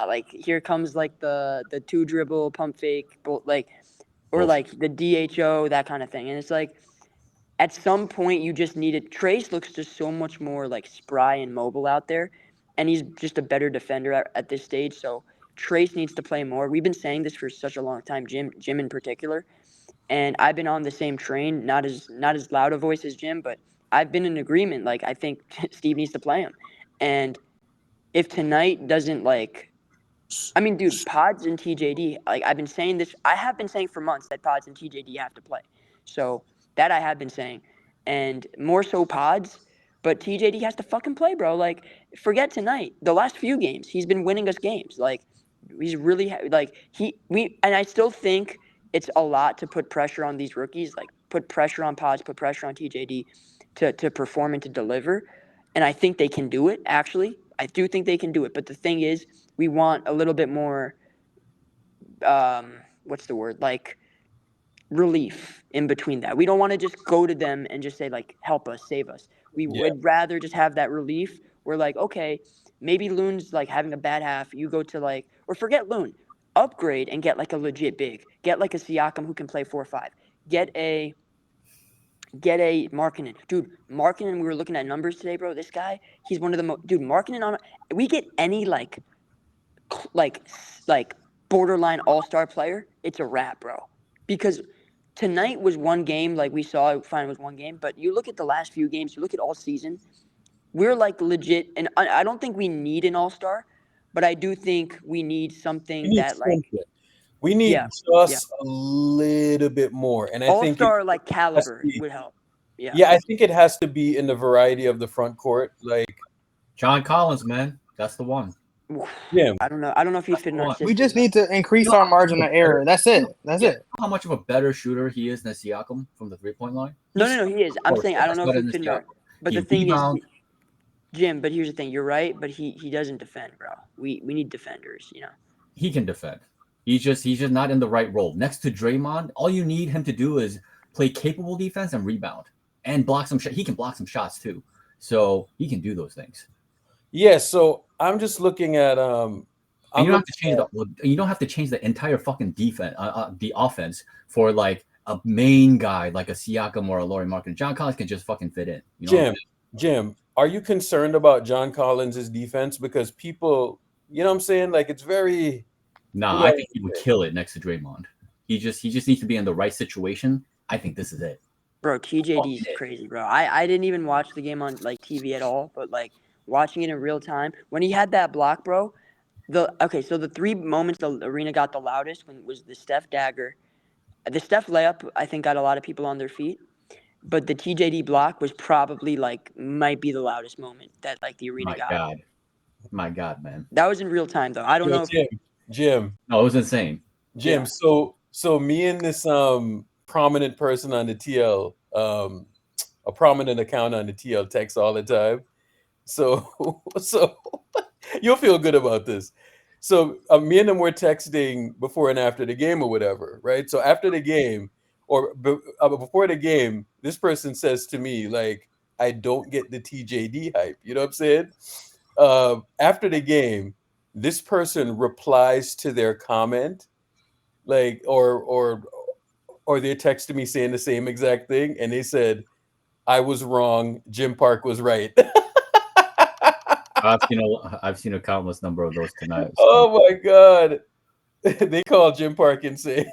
Speaker 19: like here comes like the 2 dribble pump fake, like or like the DHO that kind of thing, and it's like. At some point, you just need it. Trace looks just so much more like spry and mobile out there, and he's just a better defender at this stage. So Trace needs to play more. We've been saying this for such a long time, Jim in particular, and I've been on the same train. Not as loud a voice as Jim, but I've been in agreement. Like I think Steve needs to play him, and if tonight doesn't like. I mean, dude, Pods and TJD, like I've been saying this, I have been saying for months that Pods and TJD have to play. So that I have been saying. And more so Pods, but TJD has to fucking play, bro. Like, forget tonight. The last few games, he's been winning us games. Like, he's really, and I still think it's a lot to put pressure on these rookies, like put pressure on Pods, put pressure on TJD to perform and to deliver. And I think they can do it, actually. I do think they can do it. But the thing is, we want a little bit more, what's the word? Like relief in between that. We don't want to just go to them and just say like, help us, save us. We would rather just have that relief. We're like, okay, maybe Loon's like having a bad half. You go to like, or forget Loon, upgrade and get like a legit big. Get like a Siakam who can play 4-5. Get a Markkanen. Dude, Markkanen, we were looking at numbers today, bro. This guy, he's one of the most, dude, Markkanen we get any like borderline all-star player, it's a wrap, bro. Because tonight was one game, like we saw, fine, it was one game, but you look at the last few games, you look at all season, we're like legit, and I don't think we need an all-star, but I do think we need something that like,
Speaker 8: we need
Speaker 19: yeah,
Speaker 8: just a little bit more, and I think
Speaker 19: all-star like caliber would help.
Speaker 8: Yeah, I think it has to be in the variety of the front court, like
Speaker 16: John Collins, man, that's the one.
Speaker 8: Yeah,
Speaker 19: I don't know if he'd fit in our system.
Speaker 7: We just need to increase our margin of error. That's it. That's it.
Speaker 16: How much of a better shooter he is than Siakam from the 3-point line?
Speaker 19: No, he is. I'm saying I don't know if he'd fit in our. But the thing is, Jim. But here's the thing. You're right. But he doesn't defend, bro. We need defenders. You know.
Speaker 16: He can defend. He's just not in the right role. Next to Draymond, all you need him to do is play capable defense and rebound and block some shots. He can block some shots too, so he can do those things.
Speaker 8: Yeah. So I'm just looking at
Speaker 16: you don't have to change you don't have to change the entire fucking defense, the offense for like a main guy like a Siakam or a Lauri Markkanen. John Collins can just fucking fit in. You know
Speaker 8: Jim, are you concerned about John Collins' defense? Because people, you know what I'm saying? Like it's very.
Speaker 16: Nah, I think he would kill it next to Draymond. He just needs to be in the right situation. I think this is it.
Speaker 19: Bro, TJD is crazy, bro. I didn't even watch the game on like TV at all, but like watching it in real time when he had that block, bro. So the three moments the arena got the loudest was the Steph dagger, the Steph layup. I think got a lot of people on their feet, but the TJD block was probably might be the loudest moment that like the arena got.
Speaker 16: My God, man.
Speaker 19: That was in real time though. I don't know.
Speaker 8: Jim.
Speaker 16: No, it was insane.
Speaker 8: Jim. Yeah. So me and this prominent person on the TL, a prominent account on the TL text all the time. So you'll feel good about this. So me and him were texting before and after the game or whatever, right? So after the game or before the game, this person says to me, like, I don't get the TJD hype. You know what I'm saying? After the game, this person replies to their comment, like, or they're texting me saying the same exact thing. And they said, I was wrong. Jim Park was right.
Speaker 16: I've seen a countless number of those tonight.
Speaker 8: So. Oh my God. They call Jim Park insane.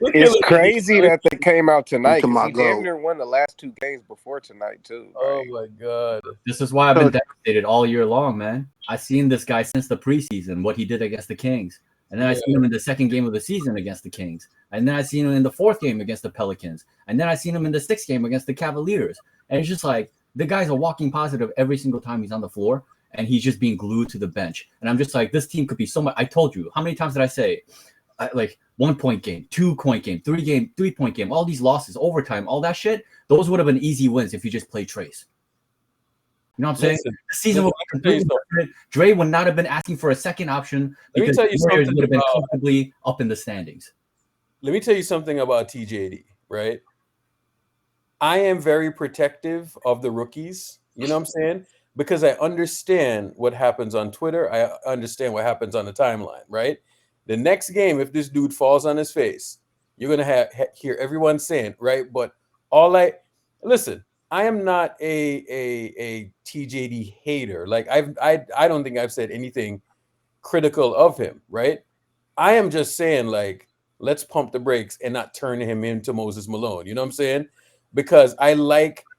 Speaker 21: It's crazy that they came out tonight. He damn near won the last two games before tonight too. Right?
Speaker 8: Oh my God.
Speaker 16: This is why I've been devastated all year long, man. I've seen this guy since the preseason, what he did against the Kings. And then I seen him in the second game of the season against the Kings. And then I seen him in the fourth game against the Pelicans. And then I seen him in the sixth game against the Cavaliers. And it's just like, the guy's a walking positive every single time he's on the floor. And he's just being glued to the bench. And I'm just like, this team could be so much. I told you, how many times did I say, like 1 point game, 2 point game, 3 point game, all these losses, overtime, all that shit, those would have been easy wins if you just played Trace. You know what I'm saying? This season would be completely different. Dre would not have been asking for a second option because the Warriors would have been comfortably up in the standings.
Speaker 8: Let me tell you something about TJD, right? I am very protective of the rookies, you know what I'm saying? Because I understand what happens on Twitter. I understand what happens on the timeline, right? The next game, if this dude falls on his face, you're going to hear everyone saying, right? But listen, I am not a TJD hater. Like I don't think I've said anything critical of him, right? I am just saying, like, let's pump the brakes and not turn him into Moses Malone. You know what I'm saying? Because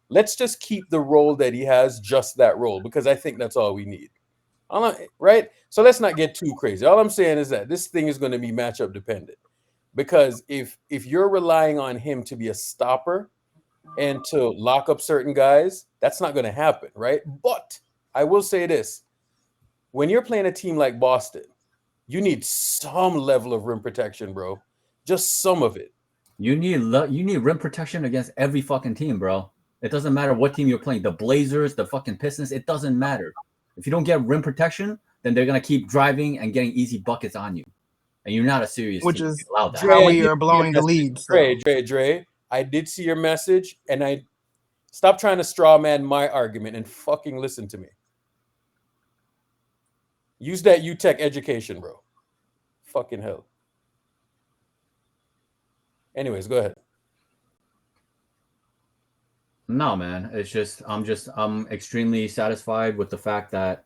Speaker 8: let's just keep the role that he has, just that role, because I think that's all we need. Right? So let's not get too crazy. All I'm saying is that this thing is going to be matchup dependent. Because if you're relying on him to be a stopper and to lock up certain guys, that's not going to happen, right? But I will say this. When you're playing a team like Boston, you need some level of rim protection, bro. Just some of it.
Speaker 16: You need rim protection against every fucking team, bro. It doesn't matter what team you're playing. The Blazers, the fucking Pistons, it doesn't matter. If you don't get rim protection, then they're going to keep driving and getting easy buckets on you. And you're not a serious
Speaker 7: Which
Speaker 16: team.
Speaker 7: is
Speaker 16: Allow that.
Speaker 7: how we are blowing the leads.
Speaker 8: Dre, I did see your message, and I stop trying to straw man my argument and fucking listen to me. Use that UTech education, bro. Fucking hell. Anyways, go ahead.
Speaker 16: No, man. It's just I'm extremely satisfied with the fact that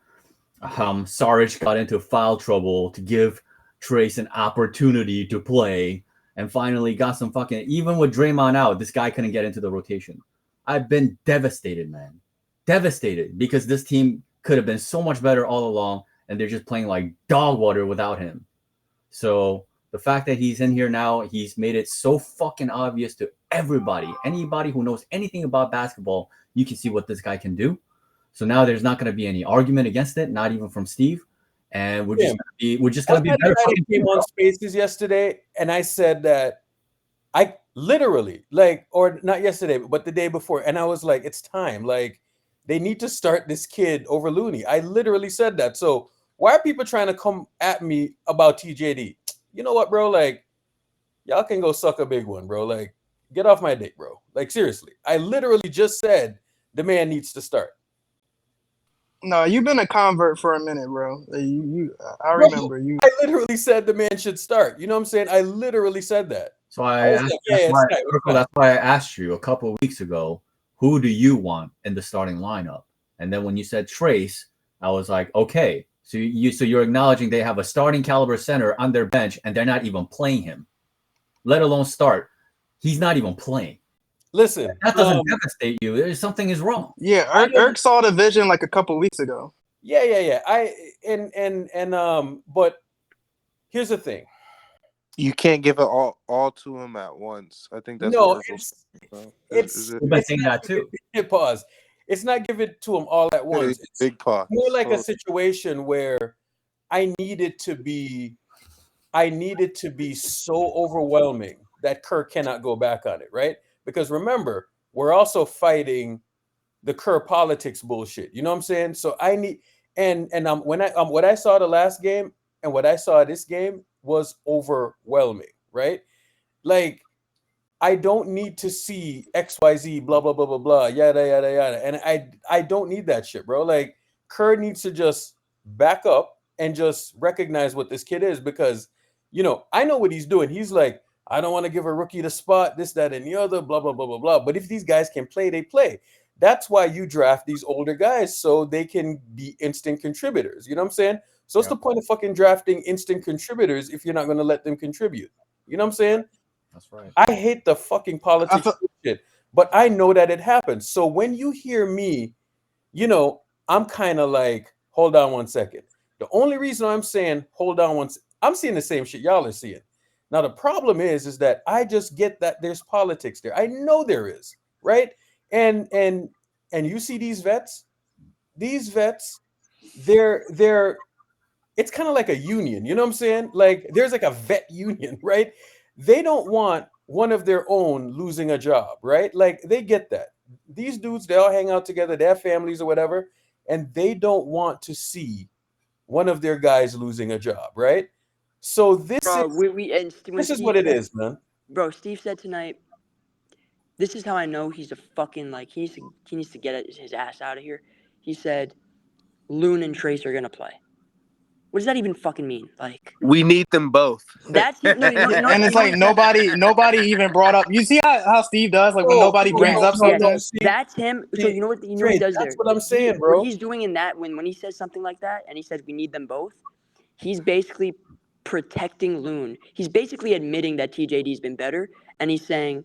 Speaker 16: Saric got into foul trouble to give Trace an opportunity to play and finally got some fucking, even with Draymond out, this guy couldn't get into the rotation. I've been devastated, man. Devastated because this team could have been so much better all along and they're just playing like dog water without him. So the fact that he's in here now, he's made it so fucking obvious to everybody. Anybody who knows anything about basketball, you can see what this guy can do. So now there's not going to be any argument against it, not even from Steve. And we're just gonna be better.
Speaker 3: I came on Spaces yesterday, and I said that I literally, like, or not yesterday, but the day before, and I was like, it's time. Like, they need to start this kid over Looney. I literally said that. So why are people trying to come at me about TJD? You know what, bro? Like, y'all can go suck a big one, bro. Like, get off my dick, bro. Like, seriously, I literally just said the man needs to start.
Speaker 7: No, you've been a convert for a minute, bro. I remember you.
Speaker 3: I literally said the man should start. You know what I'm saying? I literally said that.
Speaker 16: So that's why I asked you a couple of weeks ago, who do you want in the starting lineup? And then when you said Trace, I was like, okay. So you're acknowledging they have a starting caliber center on their bench and they're not even playing him, let alone start. He's not even playing.
Speaker 3: Listen,
Speaker 16: that doesn't devastate you. There's something is wrong.
Speaker 7: Yeah, Irk saw the vision like a couple weeks ago.
Speaker 3: Yeah. But here's the thing.
Speaker 15: You can't give it all to him at once. I think that's
Speaker 3: no.
Speaker 15: It's
Speaker 16: We've been saying that too.
Speaker 3: Pause. It's not give it to him all at once. It's
Speaker 15: big pause.
Speaker 3: More like a situation where I needed to be so overwhelming that Kerr cannot go back on it, right? Because remember, we're also fighting the Kerr politics bullshit. You know what I'm saying? So I need what I saw the last game and what I saw this game was overwhelming, right? Like, I don't need to see XYZ, blah, blah, blah, blah, blah, yada, yada, yada. And I don't need that shit, bro. Like, Kerr needs to just back up and just recognize what this kid is because, you know, I know what he's doing. He's like, I don't want to give a rookie the spot, this, that, and the other, blah, blah, blah, blah, blah. But if these guys can play, they play. That's why you draft these older guys so they can be instant contributors. You know what I'm saying? So what's the point of fucking drafting instant contributors if you're not going to let them contribute? You know what I'm saying?
Speaker 16: That's right.
Speaker 3: I hate the fucking politics shit, but I know that it happens. So when you hear me, you know, I'm kind of like, hold on one second. The only reason I'm saying hold on one second, I'm seeing the same shit y'all are seeing. Now, the problem is that I just get that there's politics there. I know there is, right? And you see these vets, they're it's kind of like a union, you know what I'm saying? Like, there's like a vet union, right? They don't want one of their own losing a job, right? Like, they get that. These dudes, they all hang out together, they have families or whatever, and they don't want to see one of their guys losing a job, right? So this is what it is, man.
Speaker 19: Bro, Steve said tonight, this is how I know he's a fucking, like, he needs to get his ass out of here. He said, Loon and Trace are going to play. What does that even fucking mean? Like,
Speaker 15: we need them both.
Speaker 19: That's
Speaker 7: and it's like nobody even brought up. You see how Steve does, like, when nobody brings up something.
Speaker 19: That's him. So you know what he does there.
Speaker 3: That's what I'm saying, bro.
Speaker 19: What he's doing in that when he says something like that, and he says we need them both, he's basically protecting Loon. He's basically admitting that TJD's been better, and he's saying,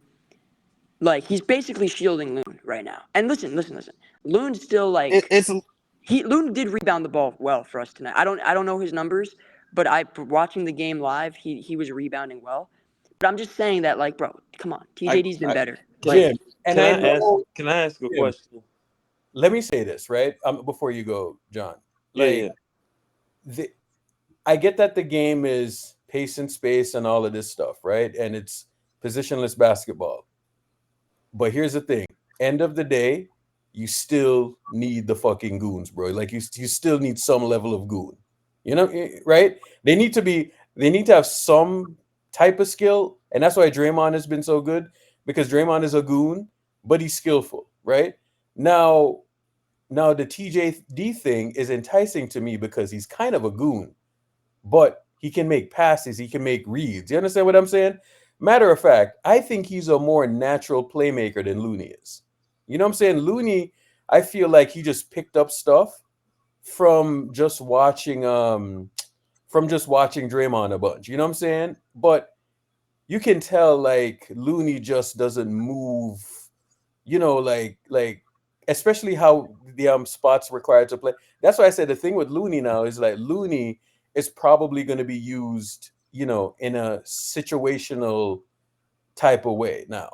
Speaker 19: like, he's basically shielding Loon right now. And listen. Loon's still like Loon did rebound the ball well for us tonight. I don't know his numbers, but watching the game live, he was rebounding well. But I'm just saying that, like, bro, come on, TJD's been better.
Speaker 3: Jim,
Speaker 5: can I ask a question?
Speaker 3: Let me say this, right? Before you go, John. Like, I get that the game is pace and space and all of this stuff, right? And it's positionless basketball. But here's the thing. End of the day, you still need the fucking goons, bro. Like, you still need some level of goon. You know, right? They need to have some type of skill. And that's why Draymond has been so good, because Draymond is a goon, but he's skillful, right? Now the TJD thing is enticing to me because he's kind of a goon, but he can make passes, he can make reads. You understand what I'm saying? Matter of fact, I think he's a more natural playmaker than Looney is. You know what I'm saying? Looney, I feel like he just picked up stuff from just watching from just watching Draymond a bunch. You know what I'm saying? But you can tell like Looney just doesn't move, like especially how the spots required to play. That's why I said the thing with Looney now is like Looney is probably going to be used, in a situational type of way now.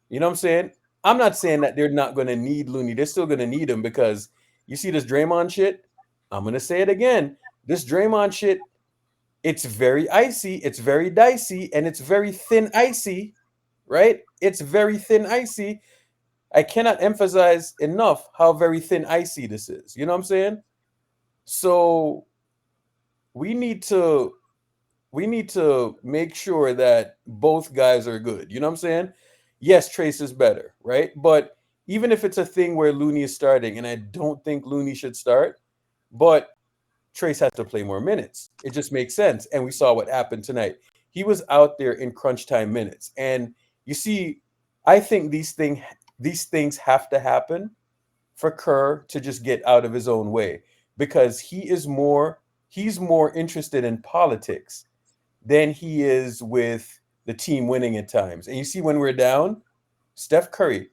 Speaker 3: You know what I'm saying? I'm not saying that they're not going to need Looney. They're still going to need him because you see this Draymond shit. I'm going to say it again. This Draymond shit, it's very icy, it's very dicey, and it's very thin icy, right? It's very thin icy. I cannot emphasize enough how very thin icy this is. You know what I'm saying? So we need to make sure that both guys are good. You know what I'm saying? Yes, Trace is better, right? But even if it's a thing where Looney is starting, and I don't think Looney should start, but Trace has to play more minutes. It just makes sense. And we saw what happened tonight. He was out there in crunch time minutes. And you see, I think these things have to happen for Kerr to just get out of his own way, because he's more interested in politics than he is with the team winning at times. And you see, when we're down, Steph Curry,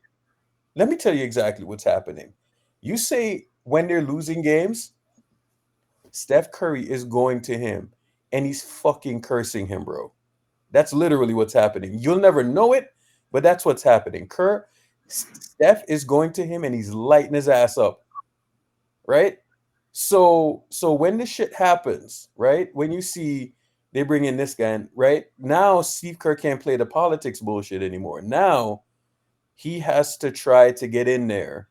Speaker 3: let me tell you exactly what's happening. You say when they're losing games, Steph Curry is going to him and he's fucking cursing him, bro. That's literally what's happening. You'll never know it, but that's what's happening. Steph is going to him and he's lighting his ass up, right? So when this shit happens, right? When you see they bring in this guy, right? Now Steve Kerr can't play the politics bullshit anymore. Now he has to try to get in there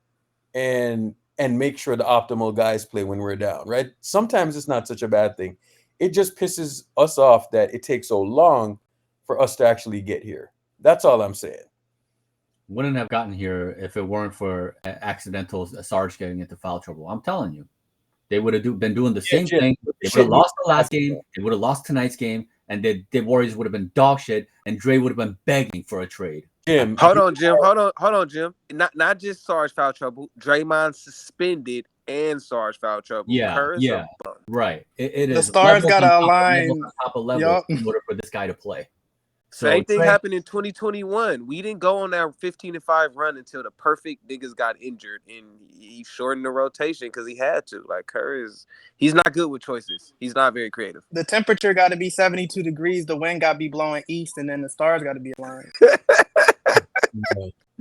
Speaker 3: and make sure the optimal guys play when we're down, right? Sometimes it's not such a bad thing. It just pisses us off that it takes so long for us to actually get here. That's all I'm saying.
Speaker 16: Wouldn't have gotten here if it weren't for accidental Sarge getting into foul trouble. I'm telling you. They would have been doing the same thing. They would have lost the last game. They would have lost tonight's game. And the Warriors would have been dog shit. And Dre would have been begging for a trade.
Speaker 3: Jim,
Speaker 21: hold on, Jim. Not just Sarge foul trouble. Draymond suspended and Sarge foul trouble.
Speaker 16: Yeah, right. It is.
Speaker 7: The stars got to align.
Speaker 16: Top of level in order for this guy to play.
Speaker 21: Same thing happened in 2021. We didn't go on that 15-5 run until the perfect niggas got injured, and he shortened the rotation because he had to. Like he's not good with choices. He's not very creative.
Speaker 7: The temperature got to be 72 degrees. The wind got to be blowing east, and then the stars got to be aligned.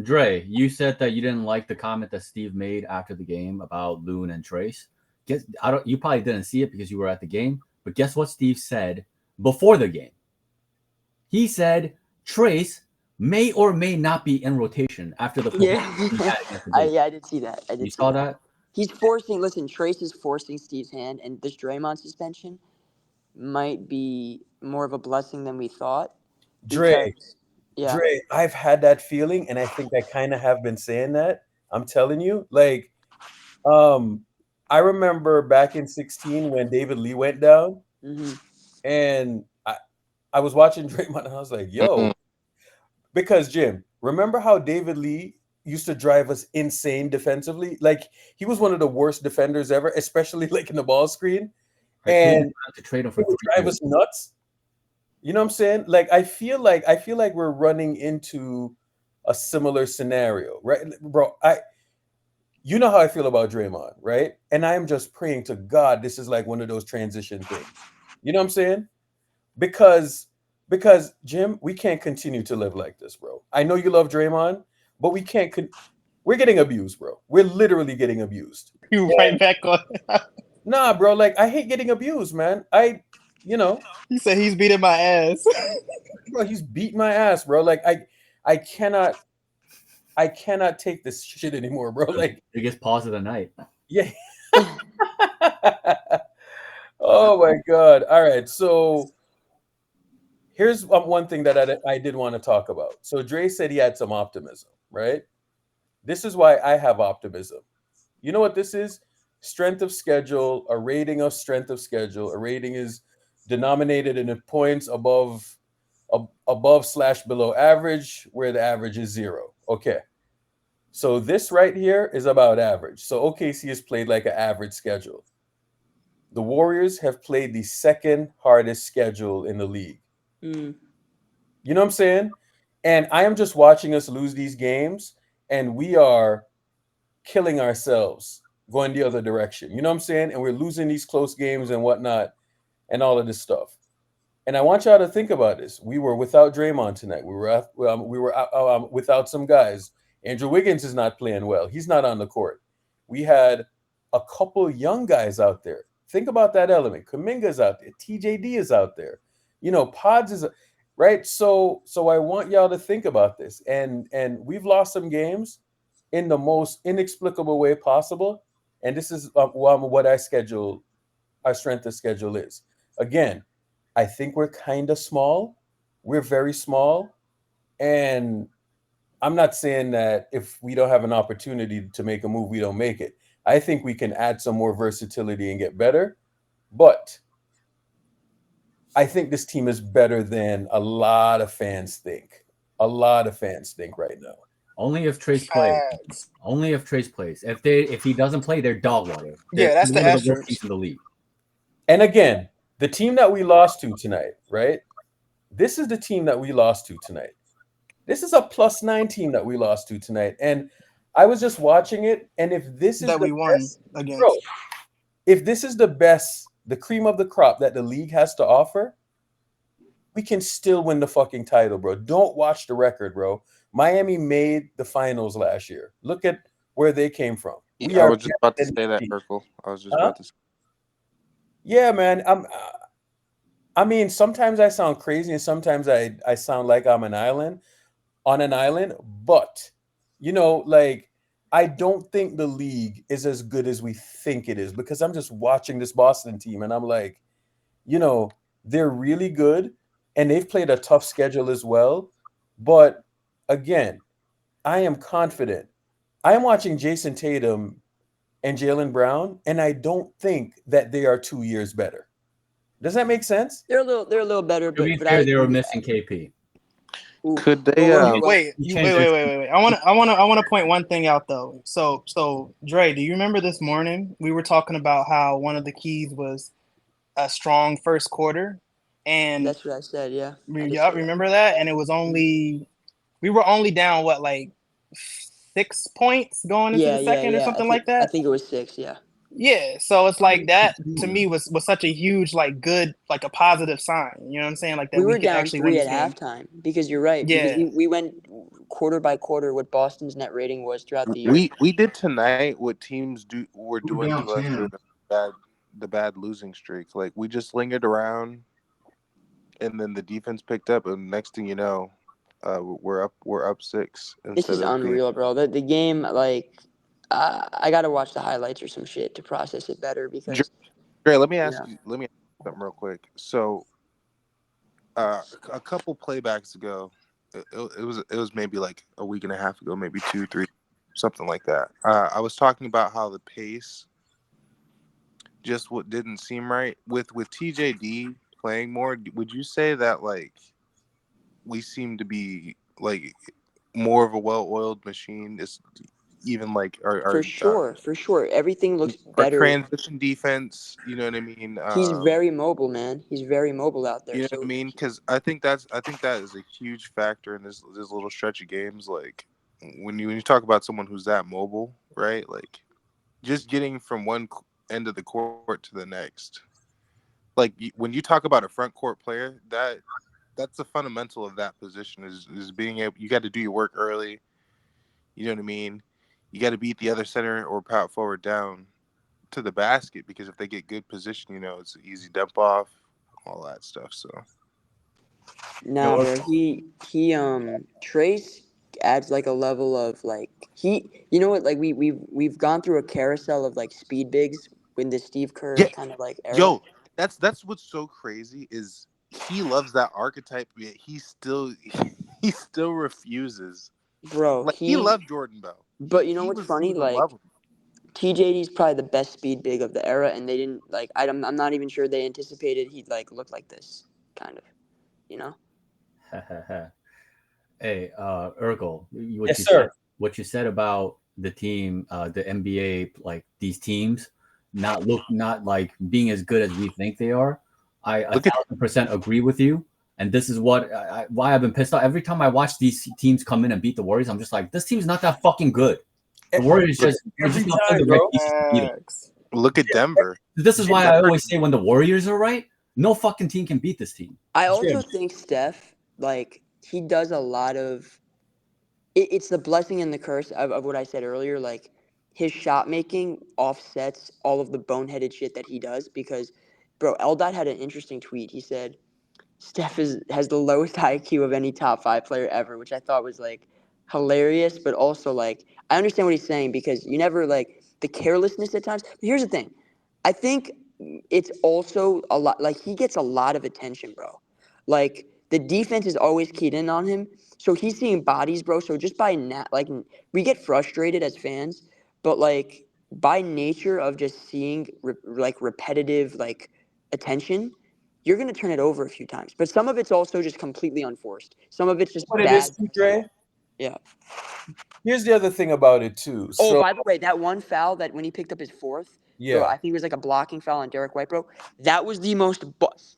Speaker 16: Dre, you said that you didn't like the comment that Steve made after the game about Loon and Trace. You probably didn't see it because you were at the game, but guess what Steve said before the game? He said Trace may or may not be in rotation after the
Speaker 19: I did see that.
Speaker 16: You saw that?
Speaker 19: He's forcing. Listen, Trace is forcing Steve's hand, and this Draymond suspension might be more of a blessing than we thought.
Speaker 3: Dre, I've had that feeling, and I think I kind of have been saying that. I'm telling you, like, I remember back in 2016 when David Lee went down, and I was watching Draymond, and I was like, yo, because Jim, remember how David Lee used to drive us insane defensively? Like, he was one of the worst defenders ever, especially like in the ball screen. And
Speaker 16: to trade him
Speaker 3: he would drive us nuts. You know what I'm saying? Like, I feel like we're running into a similar scenario, right? Bro, you know how I feel about Draymond, right? And I am just praying to God this is like one of those transition things. You know what I'm saying? Because Jim, we can't continue to live like this, bro. I know you love Draymond, but we can't. We're getting abused, bro. We're literally getting abused.
Speaker 7: You right back on.
Speaker 3: Nah, bro. Like, I hate getting abused, man.
Speaker 7: He said he's beating my ass.
Speaker 3: Bro, he's beating my ass, bro. Like, I cannot take this shit anymore, bro. Like,
Speaker 16: biggest pause of the night.
Speaker 3: Yeah. Oh my God. All right. So here's one thing that I did want to talk about. So Dre said he had some optimism, right? This is why I have optimism. You know what this is? Strength of schedule, a rating of strength of schedule. A rating is denominated in points above / below average, where the average is 0. Okay. So this right here is about average. So OKC has played like an average schedule. the Warriors have played the second hardest schedule in the league.
Speaker 19: Mm.
Speaker 3: You know what I'm saying? And I am just watching us lose these games, and we are killing ourselves going the other direction. You know what I'm saying? And we're losing these close games and whatnot and all of this stuff. And I want y'all to think about this. We were without Draymond tonight. We were without some guys. Andrew Wiggins is not playing well. He's not on the court. We had a couple young guys out there. Think about that element. Kuminga's out there. TJD is out there. You know, Pods is right. So I want y'all to think about this. And we've lost some games in the most inexplicable way possible. And this is what our strength of schedule is. Again, I think we're kind of small. We're very small. And I'm not saying that if we don't have an opportunity to make a move, we don't make it. I think we can add some more versatility and get better. But I think this team is better than a lot of fans think. A lot of fans think right now.
Speaker 16: Only if Trace plays. Only if Trace plays. If he doesn't play, they're dog water.
Speaker 7: Yeah, that's the
Speaker 16: one of the worst
Speaker 7: asterisk.
Speaker 16: teams in the league.
Speaker 3: And again, the team that we lost to tonight, right? This is the team that we lost to tonight. This is a +9 team that we lost to tonight. And I was just watching it, and if this is
Speaker 7: that we won against,
Speaker 3: bro, if this is the best, the cream of the crop that the league has to offer, we can still win the fucking title, bro. Don't watch the record, bro. Miami made the finals last year. Look at where they came from.
Speaker 15: I was just about to say that, Urkel. I was just about to say.
Speaker 3: Yeah, man. I mean, sometimes I sound crazy, and sometimes I sound like I'm on an island. But you know, like, I don't think the league is as good as we think it is, because I'm just watching this Boston team, and I'm like, you know, they're really good, and they've played a tough schedule as well. But again, I am confident. I am watching Jason Tatum and Jaylen Brown, and I don't think that they are 2 years better. Does that make sense?
Speaker 19: They're a little better,
Speaker 16: To be fair, they were missing KP.
Speaker 15: Could they?
Speaker 7: Wait. I want to point one thing out though. So Dre, do you remember this morning we were talking about how one of the keys was a strong first quarter, and
Speaker 19: that's what I said. Yeah.
Speaker 7: Remember that? And it was we were only down like 6 points going into the second or something like that.
Speaker 19: I think it was 6. Yeah.
Speaker 7: Yeah, so it's like that to me was such a huge good a positive sign. You know what I'm saying? Like that
Speaker 19: we were
Speaker 7: could
Speaker 19: down
Speaker 7: actually
Speaker 19: 3
Speaker 7: win
Speaker 19: at halftime, because you're right.
Speaker 7: Yeah,
Speaker 19: because we went quarter by quarter what Boston's net rating was throughout the year.
Speaker 15: We did tonight what teams were doing to us during the bad losing streak. Like, we just lingered around, and then the defense picked up, and next thing you know, we're up 6.
Speaker 19: This is unreal, bro. The game, like, I gotta watch the highlights or some shit to process it better, because.
Speaker 15: Dre, let me ask you something real quick. So, a couple playbacks ago, it was maybe like a week and a half ago, maybe 2, 3, something like that. I was talking about how the pace just didn't seem right with TJD playing more. Would you say that like we seem to be like more of a well-oiled machine? Is even like our
Speaker 19: for sure, everything looks better.
Speaker 15: Our transition defense, you know what I mean?
Speaker 19: He's very mobile, man. He's very mobile out there.
Speaker 15: You know what I mean? Because I think that is a huge factor in this little stretch of games. Like, when you talk about someone who's that mobile, right? Like, just getting from one end of the court to the next. Like, when you talk about a front court player, that's the fundamental of that position is being able. You got to do your work early. You know what I mean? You got to beat the other center or power forward down to the basket, because if they get good position, you know, it's an easy dump off, all that stuff. So,
Speaker 19: nah, bro, he Trace adds like a level of like you know what, like we've gone through a carousel of like speed bigs when the Steve Kerr kind of like era.
Speaker 15: Yo, that's what's so crazy is he loves that archetype, yet he still refuses.
Speaker 19: Bro,
Speaker 15: like, he loved Jordan Bell.
Speaker 19: But you know what's funny? Like, TJD's probably the best speed big of the era, and they didn't like. I'm not even sure they anticipated he'd like look like this, kind of, you know.
Speaker 16: Hey, Urkel,
Speaker 3: Yes, sir.
Speaker 16: What you said about the team, the NBA, like these teams, not like being as good as we think they are. I 1,000% agree with you. And this is why I've been pissed off. Every time I watch these teams come in and beat the Warriors, I'm just like, this team's not that fucking good. The Warriors just
Speaker 3: every
Speaker 16: not
Speaker 3: time,
Speaker 16: the
Speaker 3: bro.
Speaker 16: right pieces to beat them.
Speaker 15: Look at Denver.
Speaker 16: This is why I always say when the Warriors are right, no fucking team can beat this team.
Speaker 19: I also think Steph, like, he does a lot of it's the blessing and the curse of what I said earlier. Like, his shot making offsets all of the boneheaded shit that he does because, bro, Eldot had an interesting tweet. He said, Steph has the lowest IQ of any top 5 player ever, which I thought was, like, hilarious, but also, like, I understand what he's saying because you never, like, the carelessness at times. But here's the thing. I think it's also a lot, like, he gets a lot of attention, bro. Like, the defense is always keyed in on him. So he's seeing bodies, bro. So just by like, we get frustrated as fans, but, like, by nature of just seeing like repetitive, like, attention, you're going to turn it over a few times. But some of it's also just completely unforced. Some of it's just
Speaker 3: What
Speaker 19: bad.
Speaker 3: it is, Dre?
Speaker 19: Yeah.
Speaker 3: Here's the other thing about it too.
Speaker 19: Oh,
Speaker 3: So,
Speaker 19: by the way, that one foul that when he picked up his 4th,
Speaker 3: yeah,
Speaker 19: bro, I think it was like a blocking foul on Derek White, bro. That was the most,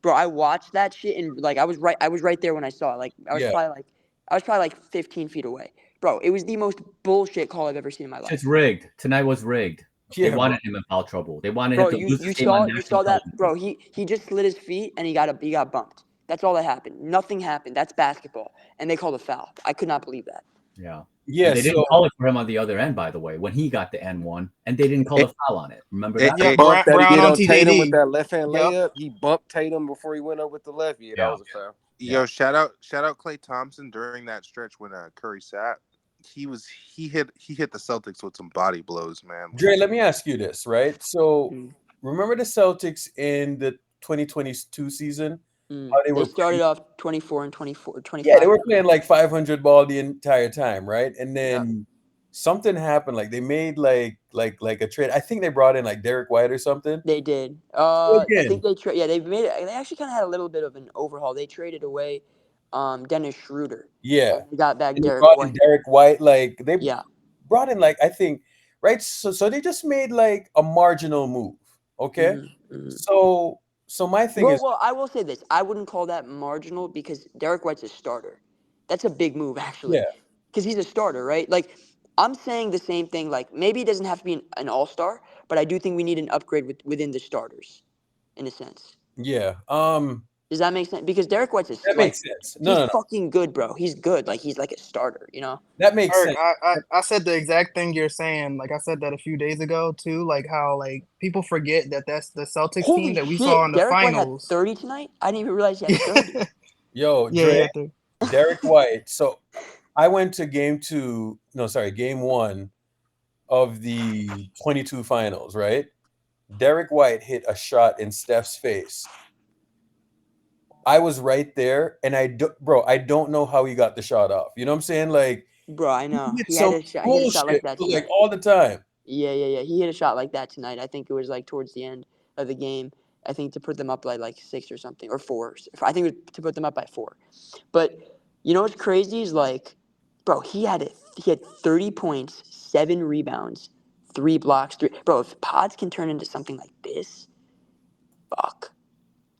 Speaker 19: bro. I watched that shit and, like, I was right there when I saw it. Like, I was probably like 15 feet away, bro. It was the most bullshit call I've ever seen in my life.
Speaker 16: It's rigged. Tonight was rigged.
Speaker 3: Yeah,
Speaker 16: they wanted him in foul trouble. They wanted
Speaker 19: Bro,
Speaker 16: him to lose the
Speaker 19: you
Speaker 16: game on
Speaker 19: saw
Speaker 16: national
Speaker 19: that,
Speaker 16: television.
Speaker 19: bro. He just slid his feet and he got bumped. That's all that happened. Nothing happened. That's basketball, and they called a foul. I could not believe that.
Speaker 16: Yeah.
Speaker 3: Yeah,
Speaker 16: And they didn't call it for him on the other end, by the way, when he got the N1, and they didn't call a foul on it. Remember that?
Speaker 21: The bump that he
Speaker 7: Brown
Speaker 21: did
Speaker 7: on
Speaker 21: on Tatum with
Speaker 7: TJD.
Speaker 21: that left hand
Speaker 7: Yep.
Speaker 21: layup, he bumped Tatum before he went up with the left. Yeah, that was a foul.
Speaker 15: Yo, shout out Klay Thompson during that stretch when Curry sat. He hit the Celtics with some body blows, man.
Speaker 3: Dre, let me ask you this, right? So, remember the Celtics in the 2022 season? How
Speaker 19: They started off 24 and 24, 25.
Speaker 3: Yeah, they were playing like 500 ball the entire time, right? And then something happened. Like they made like a trade. I think they brought in like Derek White or something.
Speaker 19: They did. I think they They actually kind of had a little bit of an overhaul. They traded away Dennis Schroeder.
Speaker 3: Yeah,
Speaker 19: They got back
Speaker 3: and they
Speaker 19: Derek
Speaker 3: brought
Speaker 19: White.
Speaker 3: in Derek White. Like they
Speaker 19: brought
Speaker 3: in like I think right. So they just made like a marginal move. Okay, so my thing is.
Speaker 19: Well, I will say this. I wouldn't call that marginal because Derek White's a starter. That's a big move, actually.
Speaker 3: Yeah.
Speaker 19: Because he's a starter, right? Like, I'm saying the same thing. Like, maybe it doesn't have to be an all-star, but I do think we need an upgrade within the starters, in a sense.
Speaker 3: Yeah.
Speaker 19: Does that make sense? Because Derek White's a
Speaker 3: That makes sense.
Speaker 19: He's fucking good, bro. He's good. Like, he's like a starter, you know?
Speaker 3: That makes sense.
Speaker 7: I said the exact thing you're saying. Like, I said that a few days ago too. Like how like people forget that's the Celtics team that we saw in the
Speaker 19: Derek
Speaker 7: finals.
Speaker 19: White had 30 tonight. I didn't even realize he had 30.
Speaker 3: Yo,
Speaker 7: Yeah,
Speaker 3: Dre, Derek White. So I went to game 1 of the 22 finals, right? Derek White hit a shot in Steph's face. I was right there, and I don't know how he got the shot off. You know what I'm saying? Like,
Speaker 19: bro, I know.
Speaker 3: He hit a shot like that
Speaker 19: tonight.
Speaker 3: like all the time.
Speaker 19: Yeah. He hit a shot like that tonight. I think it was like towards the end of the game. I think to put them up by like 6 or something, or 4. I think it was to put them up by 4. But you know what's crazy is like, bro, he had 30 points, 7 rebounds, 3 blocks, 3. Bro, if Pods can turn into something like this, fuck.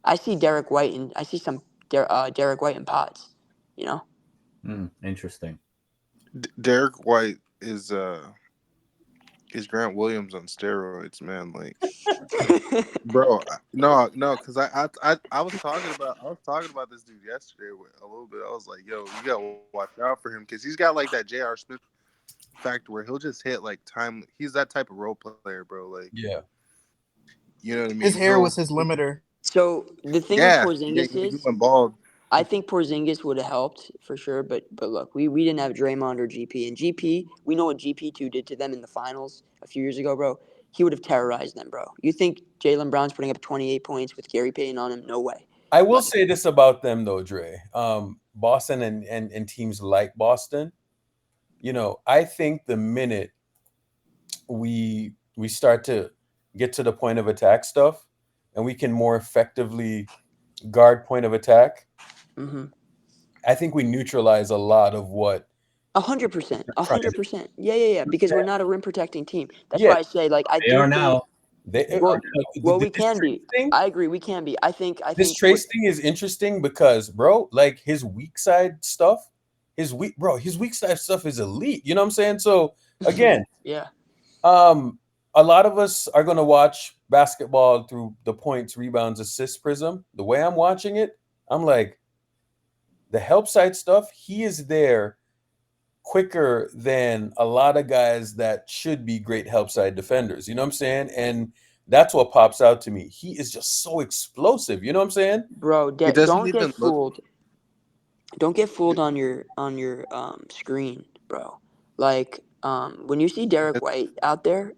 Speaker 19: I see Derek White and I see some Derek White and Pods, you know.
Speaker 16: Interesting.
Speaker 15: Derek White is Grant Williams on steroids, man. Like, bro, no, because I was talking about this dude yesterday a little bit. I was like, yo, you gotta watch out for him because he's got like that J.R. Smith factor where he'll just hit like time. He's that type of role player, bro. Like,
Speaker 3: yeah,
Speaker 15: you know what I mean.
Speaker 7: His hair was his limiter.
Speaker 19: So the thing with Porzingis is,
Speaker 15: he went bald.
Speaker 19: I think Porzingis would have helped for sure, but look, we didn't have Draymond or GP, and GP, we know what GP2 did to them in the finals a few years ago, bro. He would have terrorized them, bro. You think Jaylen Brown's putting up 28 points with Gary Payton on him? No way.
Speaker 3: I will say this about them though, Dre. Boston and teams like Boston, you know, I think the minute we start to get to the point of attack stuff, and we can more effectively guard point of attack, I think we neutralize a lot of what.
Speaker 19: 100%. 100%. Yeah. Because we're not a rim protecting team. That's why I say, like, I
Speaker 16: They are now.
Speaker 19: Well, we can be. I agree. We can be. I think.
Speaker 3: This Trace thing is interesting because, bro, like his weak side stuff, his weak side stuff is elite. You know what I'm saying? So again,
Speaker 19: yeah.
Speaker 3: A lot of us are gonna watch basketball through the points, rebounds, assists prism. The way I'm watching it, I'm like, the help side stuff, he is there quicker than a lot of guys that should be great help side defenders. You know what I'm saying? And that's what pops out to me. He is just so explosive. You know what I'm saying?
Speaker 19: Bro, don't get fooled. Don't get fooled on your screen, bro. Like when you see Derek White out there,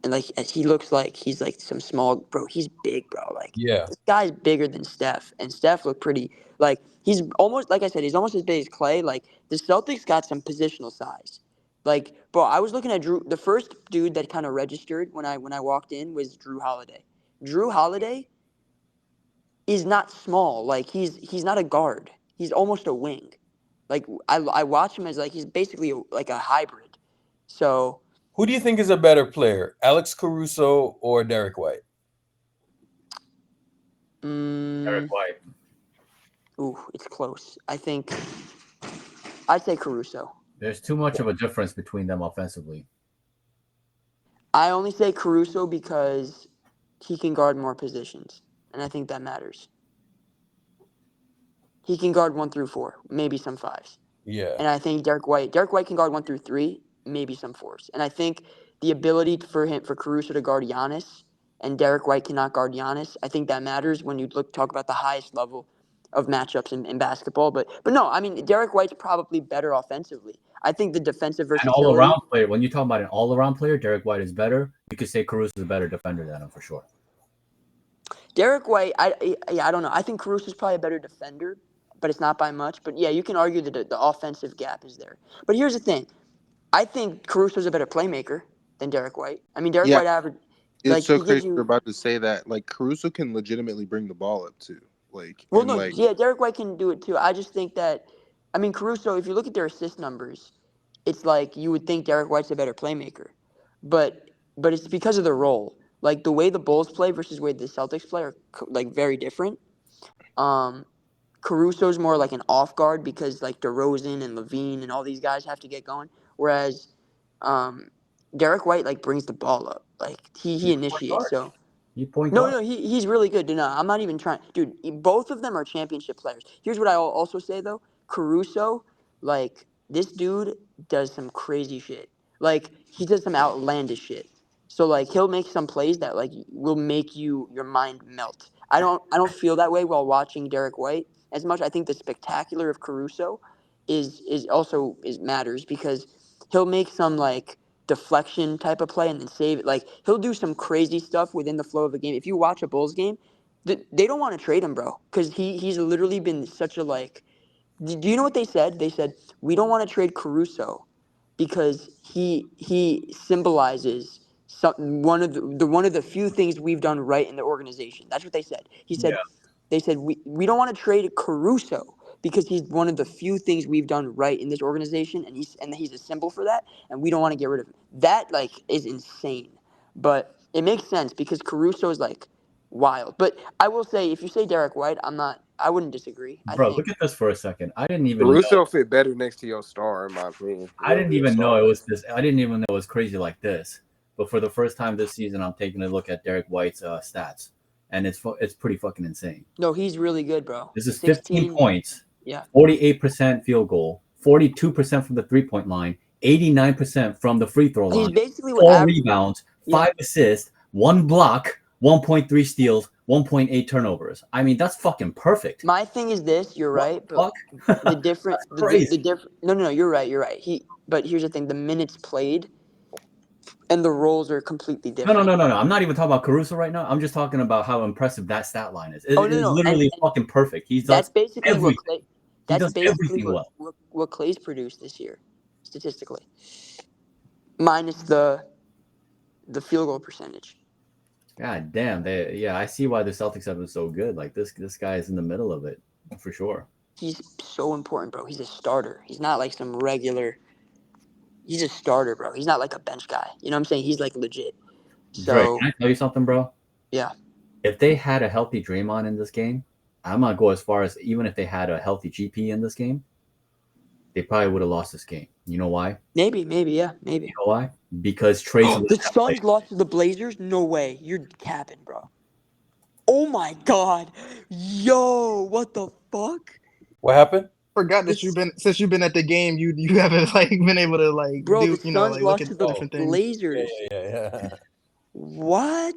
Speaker 19: and like he looks like he's like some small bro. He's big, bro. Like this guy's bigger than Steph, and Steph looked pretty. Like he's almost, like I said, he's almost as big as Clay. Like the Celtics got some positional size. Like, bro, I was looking at Drew. The first dude that kind of registered when I walked in was Drew Holiday. Drew Holiday is not small. Like he's not a guard. He's almost a wing. Like I watch him as like he's basically like a hybrid. So
Speaker 3: who do you think is a better player, Alex Caruso or Derek White?
Speaker 16: Derek White.
Speaker 19: Ooh, it's close. I think I'd say Caruso.
Speaker 16: There's too much of a difference between them offensively.
Speaker 19: I only say Caruso because he can guard more positions, and I think that matters. He can guard 1 through 4, maybe some 5s.
Speaker 3: Yeah.
Speaker 19: And I think Derek White can guard 1 through 3, maybe some 4s. And I think the ability for Caruso to guard Giannis and Derek White cannot guard Giannis, I think that matters when you talk about the highest level of matchups in basketball. But no, I mean, Derek White's probably better offensively. I think the defensive versatility.
Speaker 16: An all-around player. When you talk about an all-around player, Derek White is better. You could say Caruso is a better defender than him for sure.
Speaker 19: Derek White, I don't know. I think Caruso is probably a better defender, but it's not by much. But yeah, you can argue that the offensive gap is there. But here's the thing. I think Caruso's a better playmaker than Derek White. I mean, Derek White averaged.
Speaker 15: It's so crazy you're about to say that. Like, Caruso can legitimately bring the ball up too. Like,
Speaker 19: well, no, yeah, Derek White can do it too. I just think that, I mean, Caruso, if you look at their assist numbers, it's like you would think Derek White's a better playmaker, but it's because of the role. Like the way the Bulls play versus the way the Celtics play are like very different. Caruso's more like an off guard because like DeRozan and Levine and all these guys have to get going, whereas Derek White like brings the ball up, like he initiates. So he's really good. No, I'm not even trying, dude. Both of them are championship players. Here's what I also say though: Caruso, like this dude does some crazy shit. Like he does some outlandish shit. So like he'll make some plays that like will make your mind melt. I don't feel that way while watching Derek White as much. I think the spectacular of Caruso is also matters because he'll make some like deflection type of play and then save it. Like he'll do some crazy stuff within the flow of the game. If you watch a Bulls game, they don't want to trade him, bro, because he's literally been such a like. Do you know what they said? They said we don't want to trade Caruso because he symbolizes one of the few things we've done right in the organization. That's what they said. They said we don't want to trade Caruso because he's one of the few things we've done right in this organization, and he's a symbol for that, and we don't want to get rid of him. That like is insane, but it makes sense because Caruso is like wild. But I will say, if you say Derek White, I wouldn't disagree.
Speaker 16: Bro, look at this for a second. I didn't even
Speaker 21: Caruso fit better next to your star, in my opinion.
Speaker 16: I didn't even know it was this. I didn't even know it was crazy like this. But for the first time this season, I'm taking a look at Derek White's stats, and it's pretty fucking insane.
Speaker 19: No, he's really good, bro.
Speaker 16: This is 15 points.
Speaker 19: Yeah.
Speaker 16: 48% field goal, 42% from the 3-point line, 89% from the free throw line.
Speaker 19: He's basically
Speaker 16: 4 rebounds, 5 assists, 1 block, 1.3 steals, 1.8 turnovers. I mean, that's fucking perfect.
Speaker 19: My thing is this, you're right, but the difference No, you're right. But here's the thing, the minutes played and the roles are completely different.
Speaker 16: No. I'm not even talking about Caruso right now. I'm just talking about how impressive that stat line is. It is literally fucking perfect.
Speaker 19: That's basically
Speaker 16: everything.
Speaker 19: What Clay's produced this year, statistically. Minus the field goal percentage.
Speaker 16: God damn, I see why the Celtics have been so good. Like this guy is in the middle of it for sure.
Speaker 19: He's so important, bro. He's a starter. He's not like some regular. He's a starter, bro. He's not like a bench guy. You know what I'm saying? He's like legit.
Speaker 16: Dre,
Speaker 19: So
Speaker 16: can I tell you something, bro?
Speaker 19: yeah,
Speaker 16: If they had a healthy Draymond in this game, I'm gonna go as far as even if they had a healthy GP in this game, they probably would have lost this game. You know why?
Speaker 19: maybe, yeah,
Speaker 16: You
Speaker 19: maybe.
Speaker 16: know why? Because Trace would
Speaker 19: The
Speaker 16: have played.
Speaker 19: Suns lost to the Blazers? No way. You're capping, bro. Oh my god. Yo, what the fuck?
Speaker 3: What happened?
Speaker 7: Forgot that since you've been at the game, you haven't like been able to like
Speaker 19: Bro,
Speaker 7: do
Speaker 19: the Suns
Speaker 7: like look
Speaker 19: lost
Speaker 7: at
Speaker 19: to the
Speaker 7: different things.
Speaker 19: Blazers.
Speaker 3: Yeah.
Speaker 19: What?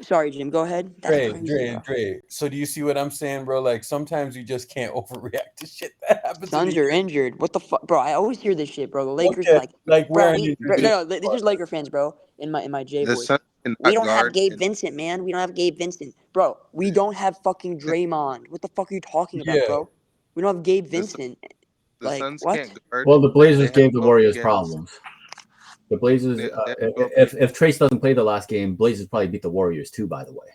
Speaker 19: Sorry, Jim. Go ahead. That's crazy, bro.
Speaker 3: Dre. So do you see what I'm saying, bro? Like sometimes you just can't overreact to shit that happens.
Speaker 19: Suns are injured. What the fuck, bro? I always hear this shit, bro. The Lakers
Speaker 3: Okay, like
Speaker 19: bro.
Speaker 3: where
Speaker 19: No, this is Laker fans, bro. In my J
Speaker 21: The
Speaker 19: voice.
Speaker 21: Suns
Speaker 19: We
Speaker 21: cannot
Speaker 19: don't have
Speaker 21: guard.
Speaker 19: Gabe Vincent, man. We don't have Gabe Vincent, bro. We don't have fucking Draymond. What the fuck are you talking about, bro? We don't have Gabe Vincent.
Speaker 21: The
Speaker 19: Like
Speaker 21: Suns
Speaker 19: what?
Speaker 21: can't guard.
Speaker 16: Well, the Blazers
Speaker 21: They have
Speaker 16: gave the
Speaker 21: both
Speaker 16: Warriors
Speaker 21: against.
Speaker 16: problems. The Blazers,
Speaker 21: They have both
Speaker 16: if Trace doesn't play the last game, Blazers probably beat the Warriors too. By the way,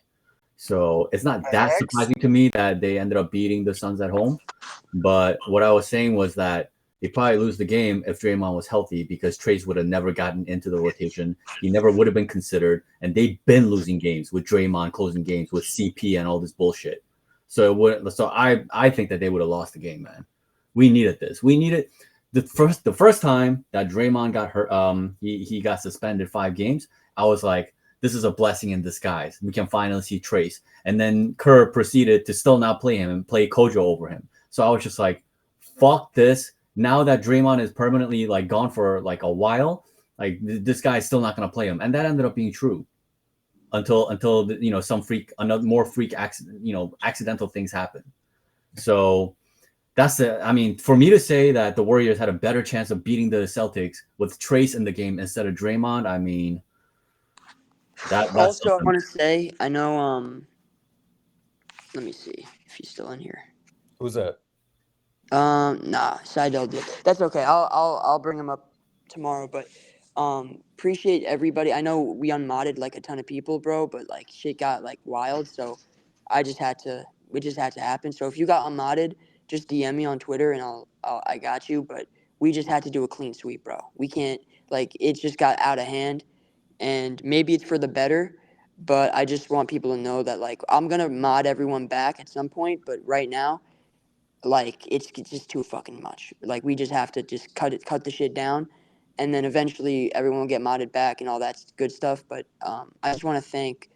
Speaker 16: so it's not that surprising to me that they ended up beating the Suns at home. But what I was saying was that they probably lose the game if Draymond was healthy because Trace would have never gotten into the rotation. He never would have been considered, and they've been losing games with Draymond closing games with CP and all this bullshit. So it would. So I think that they would have lost the game, man. We needed this. We needed the first time that Draymond got hurt. He got suspended 5 games. I was like, this is a blessing in disguise. We can finally see Trace. And then Kerr proceeded to still not play him and play Kojo over him. So I was just like, fuck this. Now that Draymond is permanently like gone for like a while, like this guy's still not gonna play him. And that ended up being true until some more freak accidental things happen. So that's I mean, for me to say that the Warriors had a better chance of beating the Celtics with Trace in the game instead of Draymond, I mean, that's
Speaker 19: also I want to say I know. Let me see if he's still in here.
Speaker 3: Who's that?
Speaker 19: Nah, Seidel did. That's okay. I'll bring him up tomorrow. But appreciate everybody. I know we unmodded like a ton of people, bro. But like shit got like wild, so it just had to happen. So if you got unmodded, just DM me on Twitter and I got you. But we just had to do a clean sweep, bro. We can't it just got out of hand, and maybe it's for the better. But I just want people to know that I'm gonna mod everyone back at some point. But right now, it's just too fucking much. We just have to just cut the shit down, and then eventually everyone will get modded back and all that good stuff. But I just want to thank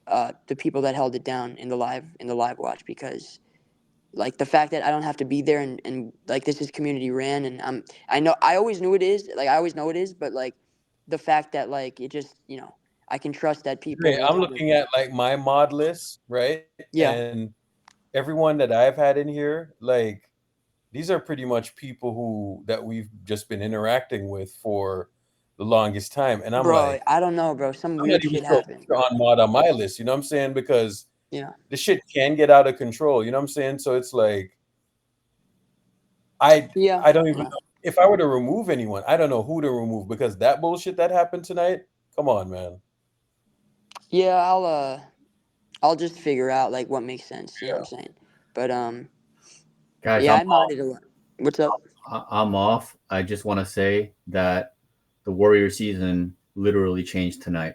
Speaker 19: the people that held it down in the live watch, because the fact that I don't have to be there and this is community ran, and I always knew it is, I always know it is, but the fact that it just I can trust that people.
Speaker 3: Hey, I'm looking at my mod list, right?
Speaker 19: Yeah.
Speaker 3: And everyone that I've had in here, these are pretty much people that we've just been interacting with for the longest time. And I'm
Speaker 19: bro, I don't know, bro. Some weird shit happened.
Speaker 3: On mod on my list, you know what I'm saying? Because the shit can get out of control, you know what I'm saying? So it's I don't even know if I were to remove anyone, I don't know who to remove, because that bullshit that happened tonight, come on, man.
Speaker 19: Yeah, I'll just figure out what makes sense. You know what I'm saying? But
Speaker 16: guys,
Speaker 19: I modded a lot. What's up?
Speaker 16: I'm off. I just want to say that the Warrior season literally changed tonight.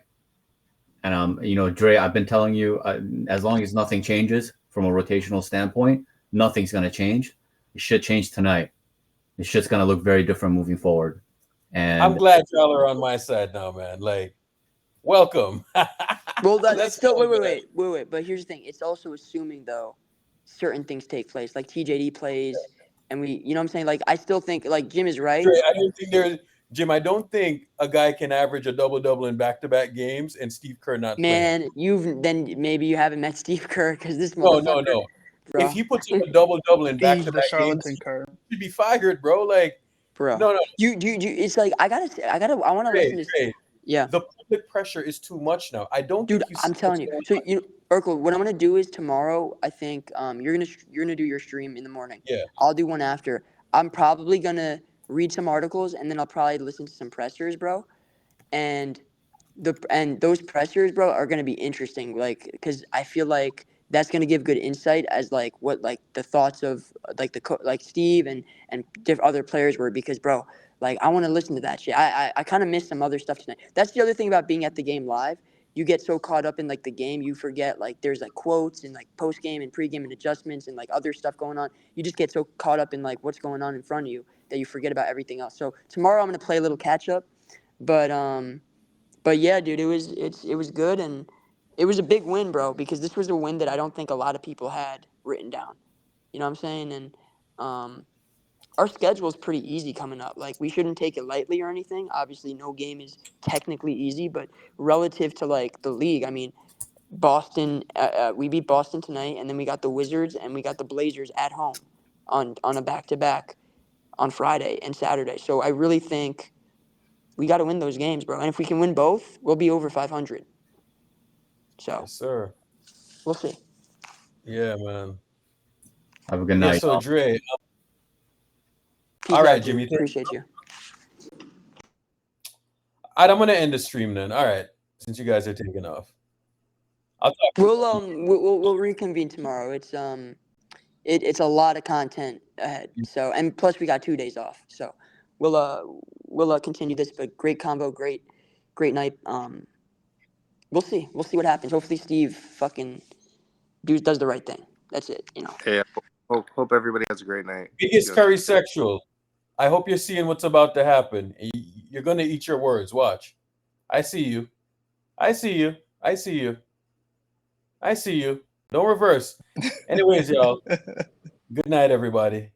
Speaker 16: And Dre, I've been telling you, as long as nothing changes from a rotational standpoint, nothing's gonna change. It should change tonight. It's just gonna look very different moving forward. And
Speaker 3: I'm glad y'all are on my side now, man. Welcome.
Speaker 19: Well, that's still wait. But here's the thing: it's also assuming though certain things take place, like TJD plays, and we, you know what I'm saying? I still think Jim is right.
Speaker 3: Jim, I don't think a guy can average a double-double in back-to-back games and Steve Kerr not playing.
Speaker 19: Man, maybe you haven't met Steve Kerr, because this
Speaker 3: No.
Speaker 19: bro.
Speaker 3: If he puts in a double-double in back-to-back games, he should be fired, bro.
Speaker 19: Bro.
Speaker 3: No.
Speaker 19: You it's I want to listen to. Yeah.
Speaker 3: The public pressure is too much now. I don't
Speaker 19: Dude,
Speaker 3: think
Speaker 19: I'm telling you. So Urkel, what I'm gonna do is tomorrow, I think you're gonna do your stream in the morning.
Speaker 3: Yeah.
Speaker 19: I'll do one after. I'm probably gonna read some articles, and then I'll probably listen to some pressers, bro. And those pressers, bro, are gonna be interesting. Because I feel like that's going to give good insight as like what like the thoughts of like like Steve and other players were, because bro, like I want to listen to that shit. I kind of missed some other stuff tonight. That's the other thing about being at the game live. You get so caught up in like the game, you forget like there's like quotes and like post game and pre game and adjustments and like other stuff going on. You just get so caught up in like what's going on in front of you that you forget about everything else. So tomorrow I'm gonna play a little catch up, but yeah, dude, it was good, and it was a big win, bro, because this was a win that I don't think a lot of people had written down. You know what I'm saying? And our schedule is pretty easy coming up. Like, we shouldn't take it lightly or anything. Obviously, no game is technically easy, but relative to, like, the league, I mean, Boston, we beat Boston tonight, and then we got the Wizards and we got the Blazers at home on a back-to-back on Friday and Saturday. So I really think we got to win those games, bro. And if we can win both, we'll be over 500. So,
Speaker 3: Yes, sir.
Speaker 19: We'll see.
Speaker 3: Yeah, man.
Speaker 16: Have a good night.
Speaker 3: Yeah, so Dre.
Speaker 19: Peace
Speaker 3: All right,
Speaker 19: out,
Speaker 3: Jimmy.
Speaker 19: Appreciate you.
Speaker 3: All right, I'm gonna end the stream then. All right, since you guys are taking off, I'll talk.
Speaker 19: We'll reconvene tomorrow. It's a lot of content ahead. So, and plus we got 2 days off. So we'll continue this. But great combo, great night. We'll see what happens. Hopefully Steve fucking does the right thing. That's it. You know.
Speaker 21: Yeah. Hope everybody has a great night.
Speaker 3: Biggest Curry sexual. I hope you're seeing what's about to happen. You're gonna eat your words. Watch. I see you. I see you. I see you. I see you. Don't reverse. Anyways, y'all. Good night, everybody.